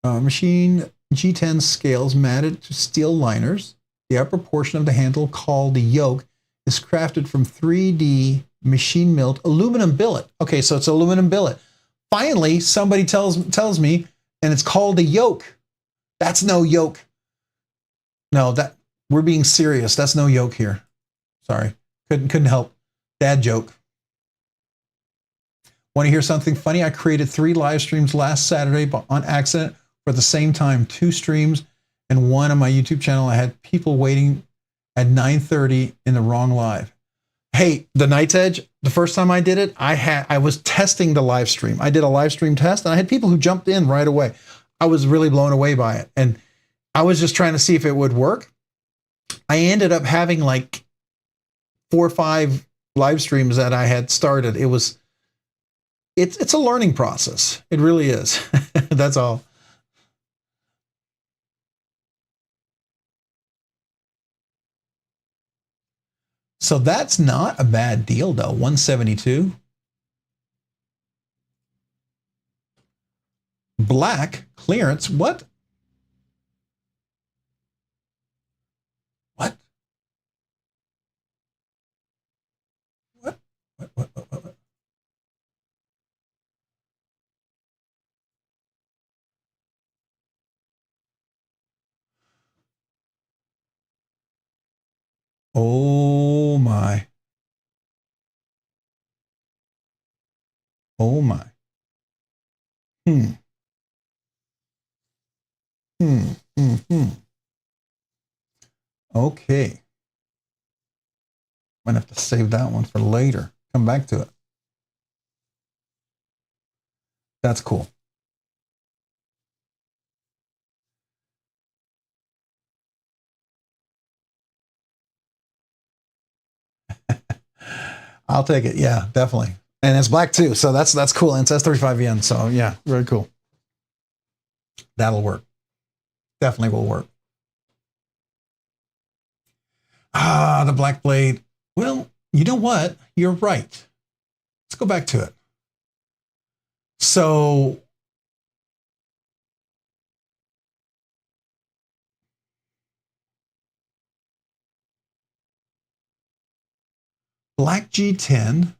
Machine G10 scales matted to steel liners. The upper portion of the handle, called the yoke, is crafted from 3D machine milled aluminum billet. Okay, so it's aluminum billet. Finally, somebody tells me, and it's called a yoke. That's no yoke. No, that we're being serious. That's no yoke here. Sorry, couldn't help. Dad joke. Want to hear something funny? I created 3 live streams last Saturday on accident for the same time. 2 streams and one on my YouTube channel. I had people waiting at 9:30 in the wrong live. Hey, the Night's Edge, the first time I did it, I was testing the live stream. I did a live stream test and I had people who jumped in right away. I was really blown away by it. And I was just trying to see if it would work. I ended up having like 4 or 5 live streams that I had started. It's a learning process. It really is. That's all. So that's not a bad deal though. 172. Black clearance. What? What? What? What? Oh my. Oh my. Hmm. Hmm. Hmm. Hmm. Okay. Might have to save that one for later. Come back to it. That's cool. I'll take it. Yeah, definitely. And it's black too. So that's cool. And it says 35 yen. So yeah, very cool. That'll work. Definitely will work. Ah, the black blade. Well, you know what? You're right. Let's go back to it. So black G10.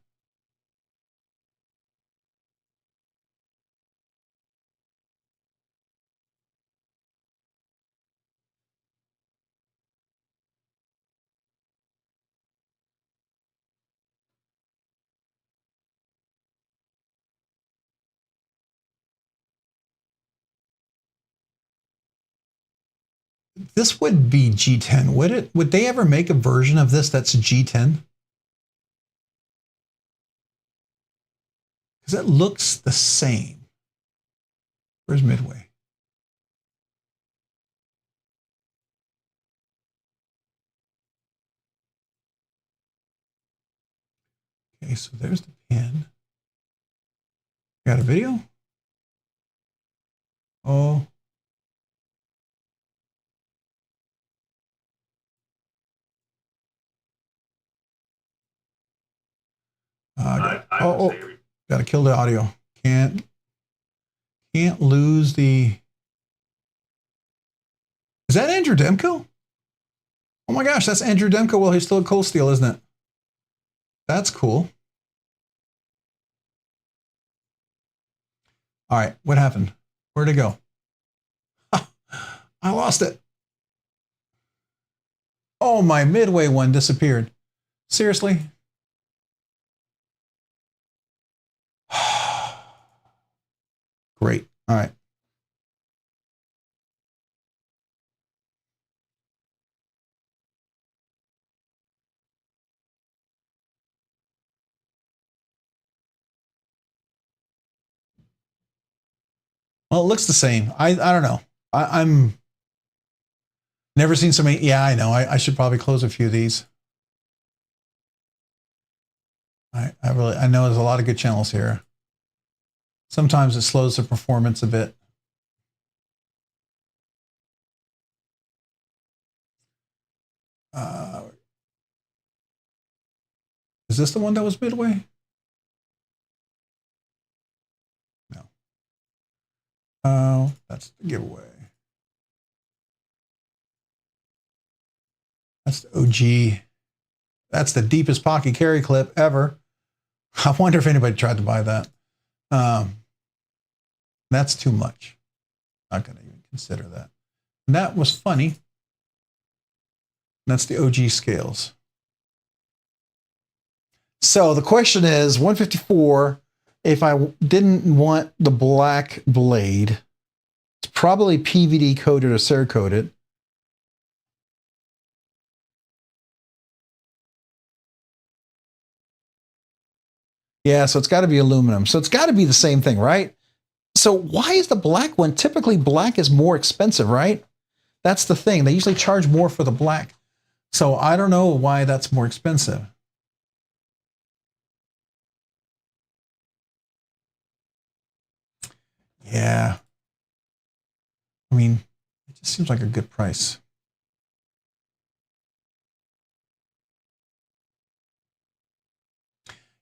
This would be G10, would it? Would they ever make a version of this that's G10? Because it looks the same. Where's Midway? Okay, so there's the pin. Got a video? Oh. Got to kill the audio. Can't Can't lose the... Is that Andrew Demko? Oh my gosh, that's Andrew Demko while he's still at Cold Steel, isn't it? That's cool. All right, what happened? Where'd it go? I lost it. Oh, my Midway one disappeared. Seriously? Great. All right. Well, it looks the same. I don't know. I'm never seen so many. Yeah, I know. I should probably close a few of these. I know there's a lot of good channels here. Sometimes it slows the performance a bit. Is this the one that was Midway? No. Oh, that's the giveaway. That's the OG. That's the deepest pocket carry clip ever. I wonder if anybody tried to buy that. That's too much. Not going to even consider that. And that was funny. That's the OG scales. So the question is 154. If I didn't want the black blade, it's probably PVD coated or Cerakoted. Yeah, so it's got to be aluminum. So it's got to be the same thing, right? So why is the black one? Typically black is more expensive, right? That's the thing. They usually charge more for the black. So I don't know why that's more expensive. Yeah. I mean, it just seems like a good price.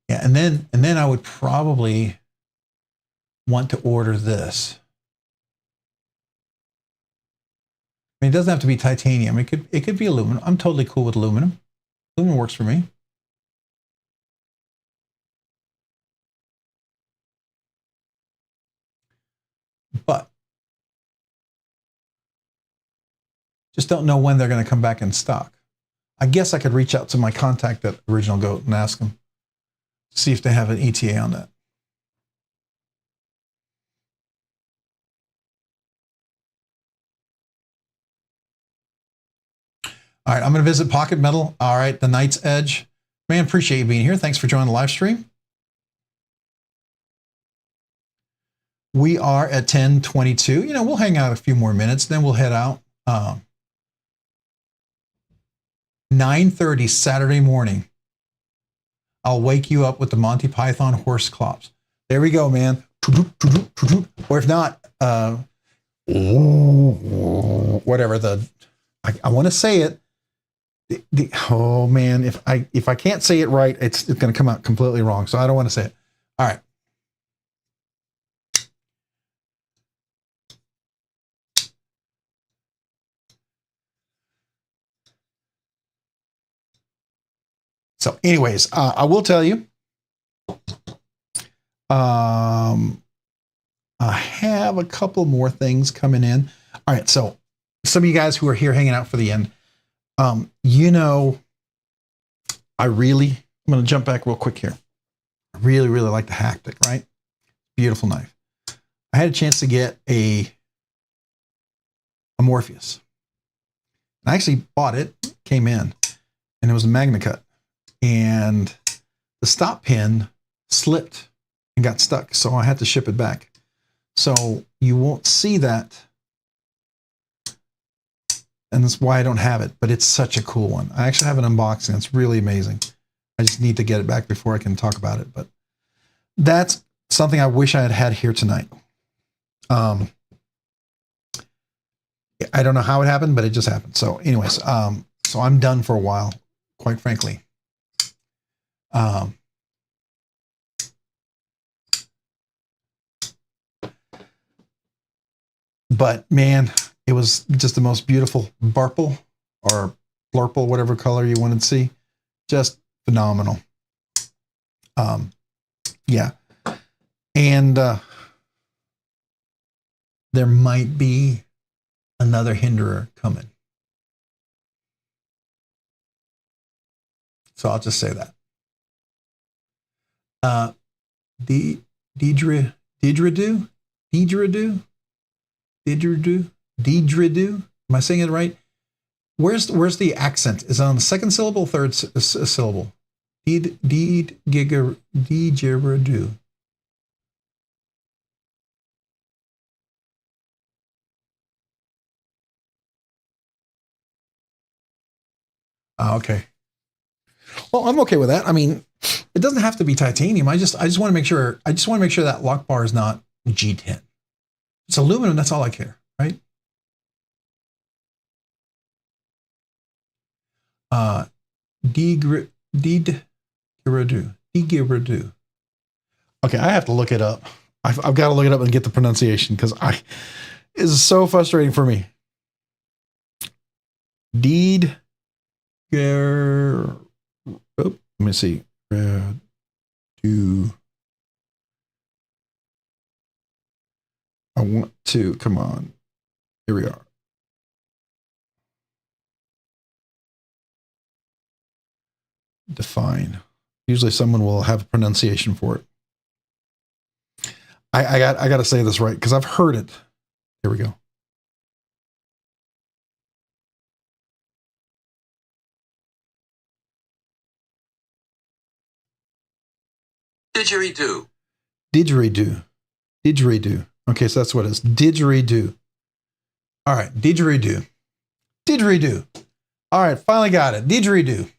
Yeah, and then I would probably want to order this. I mean, it doesn't have to be titanium. It could be aluminum. I'm totally cool with aluminum. Aluminum works for me. But just don't know when they're going to come back in stock. I guess I could reach out to my contact at Original Goat and ask them, see if they have an ETA on that. All right, I'm going to visit Pocket Metal. All right, the Knight's Edge. Man, appreciate you being here. Thanks for joining the live stream. We are at 10:22. You know, we'll hang out a few more minutes, then we'll head out. 9:30 Saturday morning. I'll wake you up with the Monty Python horse clops. There we go, man. Or if not, whatever I want to say it. Oh man, if I can't say it right, it's going to come out completely wrong. So I don't want to say it. All right. So anyways, I will tell you, I have a couple more things coming in. All right. So some of you guys who are here hanging out for the end, you know, I'm going to jump back real quick here. I really, really like the Hactic, right? Beautiful knife. I had a chance to get a Morpheus. I actually bought it, came in, and it was a Magna Cut. And the stop pin slipped and got stuck, so I had to ship it back. So you won't see that, and that's why I don't have it, but it's such a cool one. I actually have an unboxing. It's really amazing. I just need to get it back before I can talk about it, but that's something I wish I had had here tonight. I don't know how it happened, but it just happened. So anyways, so I'm done for a while, quite frankly. But man, it was just the most beautiful barple or blurple, whatever color you wanted to see. Just phenomenal. Yeah. And there might be another hinderer coming. So I'll just say that. Didgeridoo? Am I saying it right? Where's the accent? Is it on the second syllable, third syllable? Didgeridoo. Okay. Well, I'm okay with that. I mean, it doesn't have to be titanium. I just want to make sure. I just want to make sure that lock bar is not G10. It's aluminum. That's all I care, right? Didgeridoo. Okay, I have to look it up. I've got to look it up and get the pronunciation because it's so frustrating for me. Let me see. I want to, come on. Here we are. Define. Usually someone will have a pronunciation for it. I got to say this right because I've heard it. Here we go. Didgeridoo. Didgeridoo. Okay, so that's what it is. Didgeridoo. All right, didgeridoo. Didgeridoo. All right, finally got it. Didgeridoo.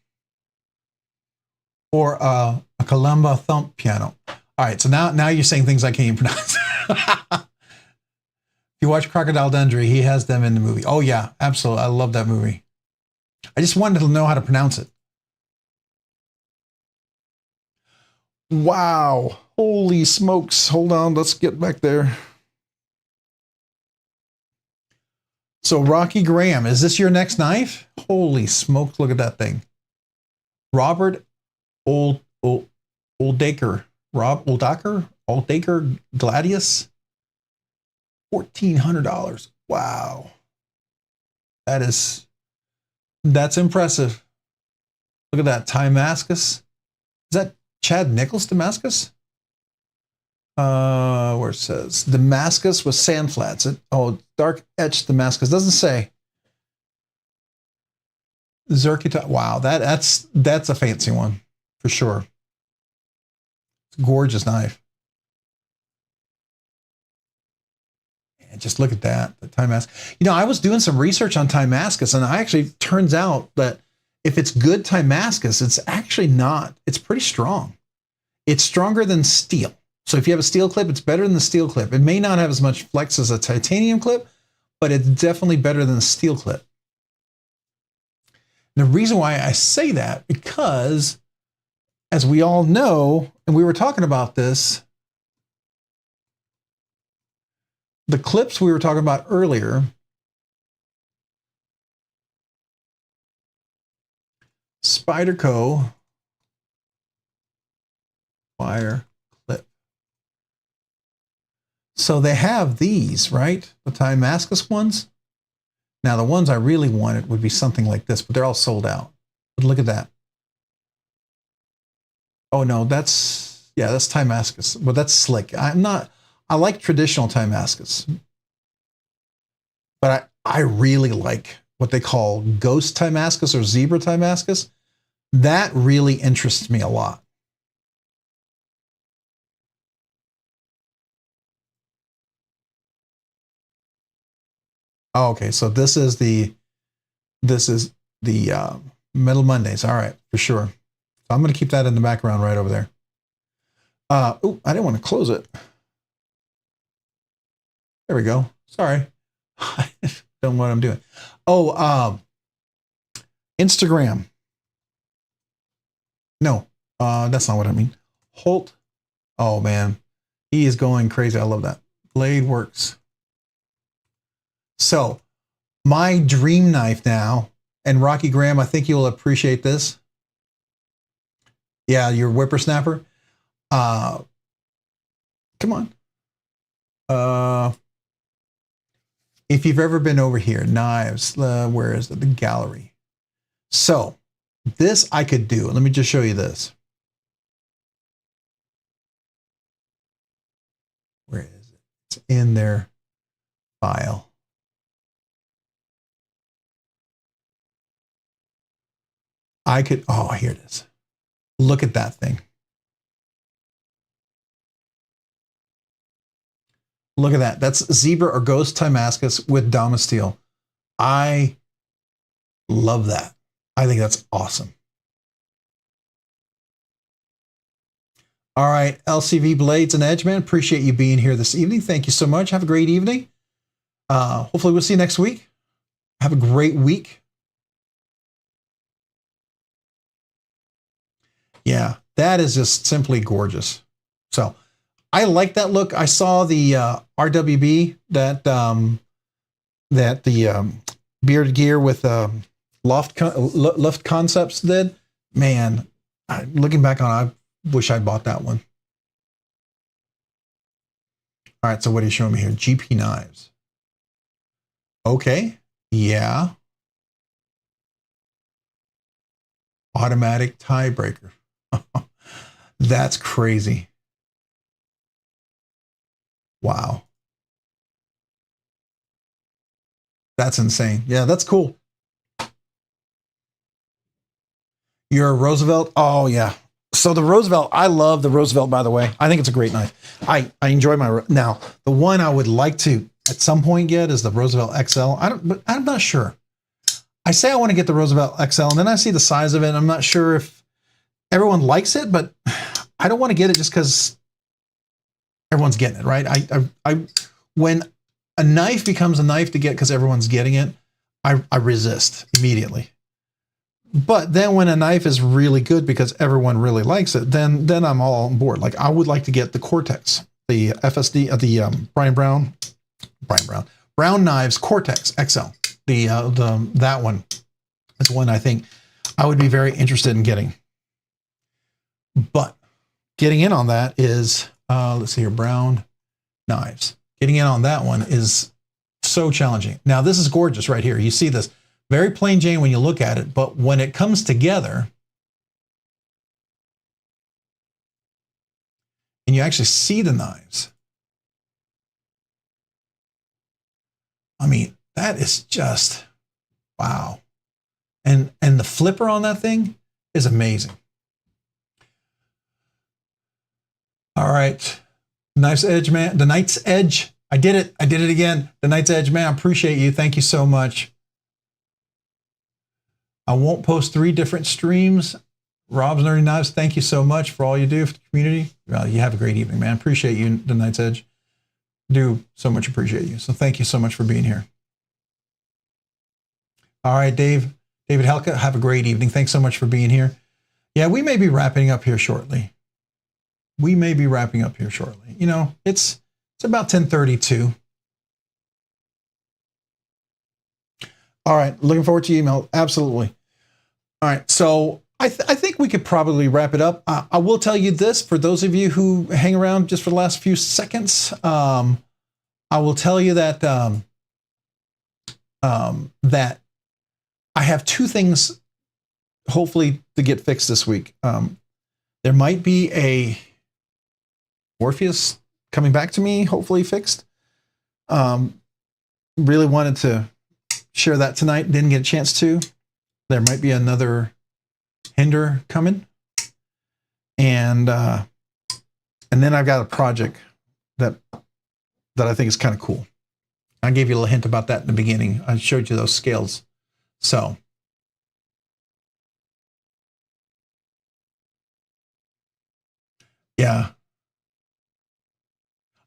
Or a kalimba thump piano. All right, so now you're saying things I can't even pronounce. If you watch Crocodile Dundee, he has them in the movie. Oh yeah, absolutely. I love that movie. I just wanted to know how to pronounce it. Wow. Holy smokes. Hold on. Let's get back there. So Rocky Graham, is this your next knife? Holy smokes. Look at that thing. Robert Oldaker. Oldaker Gladius. $1,400. Wow. That's impressive. Look at that. Damascus. Is that Chad Nichols Damascus? Where it says Damascus with sand flats. Dark etched Damascus. Doesn't say. Zerkita. Wow, that's a fancy one for sure. It's a gorgeous knife. And just look at that, the Damascus. You know, I was doing some research on Damascus, and turns out that if it's good Damascus, it's actually not. It's pretty strong. It's stronger than steel. So if you have a steel clip, it's better than the steel clip. It may not have as much flex as a titanium clip, but it's definitely better than the steel clip. And the reason why I say that, because as we all know, and we were talking about this, the clips we were talking about earlier, Spyderco wire clip. So they have these, right? The Damascus ones. Now the ones I really wanted would be something like this, but they're all sold out. But look at that. Oh no, that's Damascus. But that's slick. I like traditional Damascus. But I really like what they call ghost Damascus or zebra Damascus. That really interests me a lot. Oh, okay, so this is the Metal Mondays. All right, for sure. So I'm going to keep that in the background right over there. Oh, I didn't want to close it. There we go. Sorry. I don't know what I'm doing. Oh, Instagram. No, that's not what I mean. Holt. Oh man, he is going crazy. I love that. Blade Works. So my dream knife now, and Rocky Graham, I think you'll appreciate this. Yeah, your whippersnapper. Come on. If you've ever been over here, knives, where is it? The gallery. So this I could do. Let me just show you this. Where is it? It's in their file. I could, oh, here it is. Look at that thing. Look at that. That's zebra or ghost Timascus with Damasteel. I love that. I think that's awesome. All right, LCV Blades and Edgeman, appreciate you being here this evening. Thank you so much. Have a great evening. Hopefully we'll see you next week. Have a great week. Yeah, that is just simply gorgeous. So I like that look. I saw the RWB that the Bearded Gear with Luft Concepts did. Man, looking back on it, I wish I'd bought that one. All right, so what are you showing me here? GP knives. Okay, yeah. Automatic tiebreaker. That's crazy. Wow. That's insane. Yeah, that's cool. You're a Roosevelt? Oh, yeah. So the Roosevelt, I love the Roosevelt, by the way. I think it's a great knife. I enjoy my, now, the one I would like to at some point get is the Roosevelt XL. But I'm not sure. I say I want to get the Roosevelt XL, and then I see the size of it, and I'm not sure if everyone likes it, but I don't want to get it just because everyone's getting it, right? When a knife becomes a knife to get because everyone's getting it, I resist immediately. But then when a knife is really good because everyone really likes it, then I'm all on board. Like I would like to get the Cortex, the FSD, the Brown Knives Cortex XL. That one is one I think I would be very interested in getting. But getting in on that is, let's see here, Brown Knives. Getting in on that one is so challenging. Now this is gorgeous right here. You see this. Very plain Jane when you look at it, but when it comes together and you actually see the knives, I mean, that is just, wow. And the flipper on that thing is amazing. All right. Knife's Edge, man. The Knight's Edge. I did it. I did it again. The Knight's Edge, man. I appreciate you. Thank you so much. I won't post 3 different streams. Rob's Nerdy Knives, thank you so much for all you do for the community. Well, you have a great evening, man. Appreciate you, The Knight's Edge. Do so much appreciate you. So thank you so much for being here. All right, David Helka, have a great evening. Thanks so much for being here. Yeah, we may be wrapping up here shortly. You know, it's about 10:32. All right, looking forward to your email. Absolutely. All right, so I think we could probably wrap it up. I will tell you this, for those of you who hang around just for the last few seconds, I will tell you that that I have 2 things hopefully to get fixed this week. There might be a Morpheus coming back to me, hopefully fixed. Really wanted to share that tonight, didn't get a chance to. There might be another Hinder coming, and then I've got a project that I think is kind of cool. I gave you a little hint about that in the beginning. I showed you those scales. So yeah.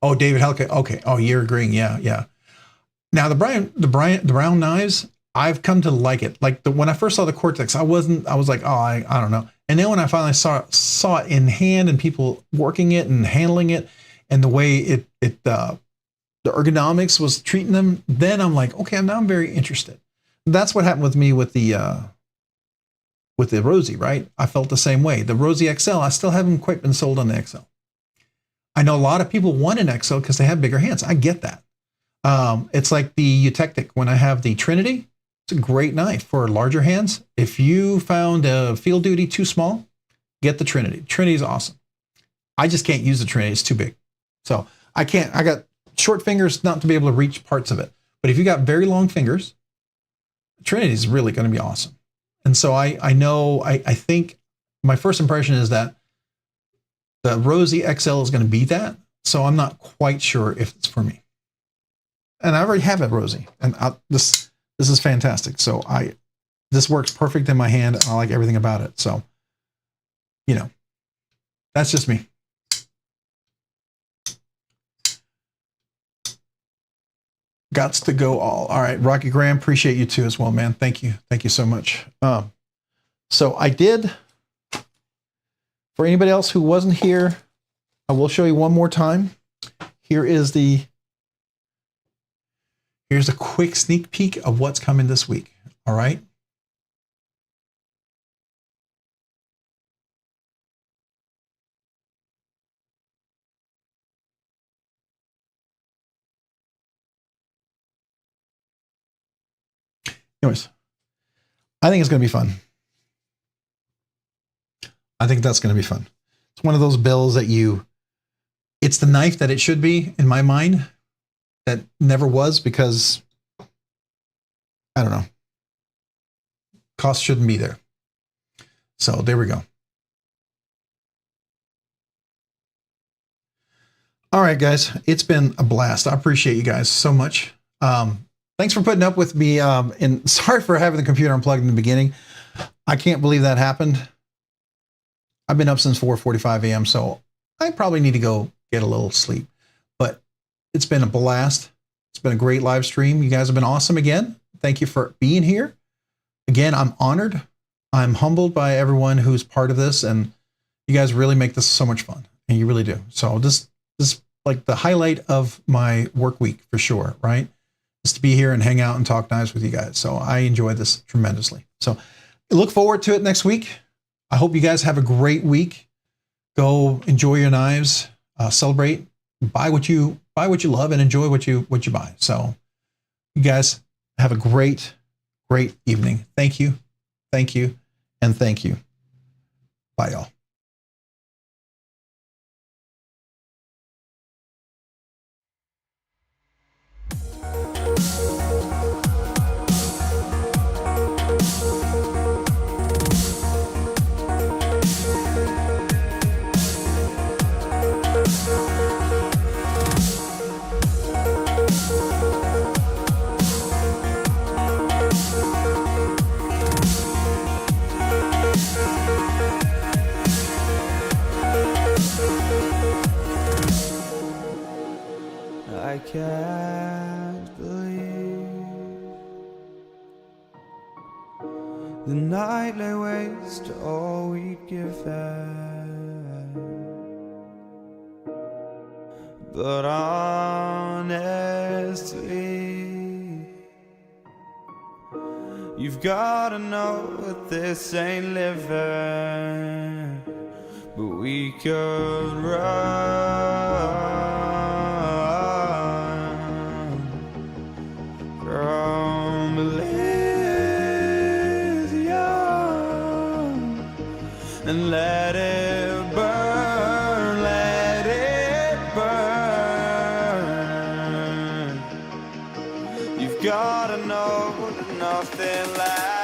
Oh, David Helka. Okay. Oh, you're agreeing. Yeah. Now the Brown knives, I've come to like it. Like when I first saw the Cortex, I was like, oh, I don't know. And then when I finally saw it in hand and people working it and handling it, and the way it the ergonomics was treating them, then I'm like, okay, now I'm very interested. That's what happened with me with the Rosie, right? I felt the same way. The Rosie XL, I still haven't quite been sold on the XL. I know a lot of people want an XL because they have bigger hands. I get that. It's like the Eutectic. When I have the Trinity, it's a great knife for larger hands. If you found a Field Duty too small, get the Trinity. Trinity is awesome. I just can't use the Trinity. It's too big. So I can't. I got short fingers not to be able to reach parts of it. But if you got very long fingers, Trinity is really going to be awesome. And so I think my first impression is that the Rosie XL is going to be that. So I'm not quite sure if it's for me. And I already have a Rosie, and this is fantastic. So this works perfect in my hand. I like everything about it. So, you know, that's just me. Gots to go all. All right, Rocky Graham, appreciate you too as well, man. Thank you. Thank you so much. So I did, for anybody else who wasn't here, I will show you one more time. Here's a quick sneak peek of what's coming this week. All right. Anyways, I think it's going to be fun. I think that's going to be fun. It's one of those bills that it's the knife that it should be in my mind that never was because, I don't know, cost shouldn't be there. So there we go. All right, guys, it's been a blast. I appreciate you guys so much. Thanks for putting up with me. And sorry for having the computer unplugged in the beginning. I can't believe that happened. I've been up since 4:45 a.m., so I probably need to go get a little sleep. But it's been a blast. It's been a great live stream. You guys have been awesome again. Thank you for being here. Again, I'm honored. I'm humbled by everyone who's part of this, and you guys really make this so much fun, and you really do. So this is like the highlight of my work week for sure, right? Is to be here and hang out and talk knives with you guys. So I enjoy this tremendously. So look forward to it next week. I hope you guys have a great week. Go enjoy your knives, celebrate, buy what you love, and enjoy what you buy. So you guys have a great evening. Thank you, and thank you. Bye, y'all. I can't believe the night lay waste to all we'd given. But honestly, you've gotta know that this ain't living. But we could run from Elysium and let it burn, let it burn. You've gotta know that nothing lasts.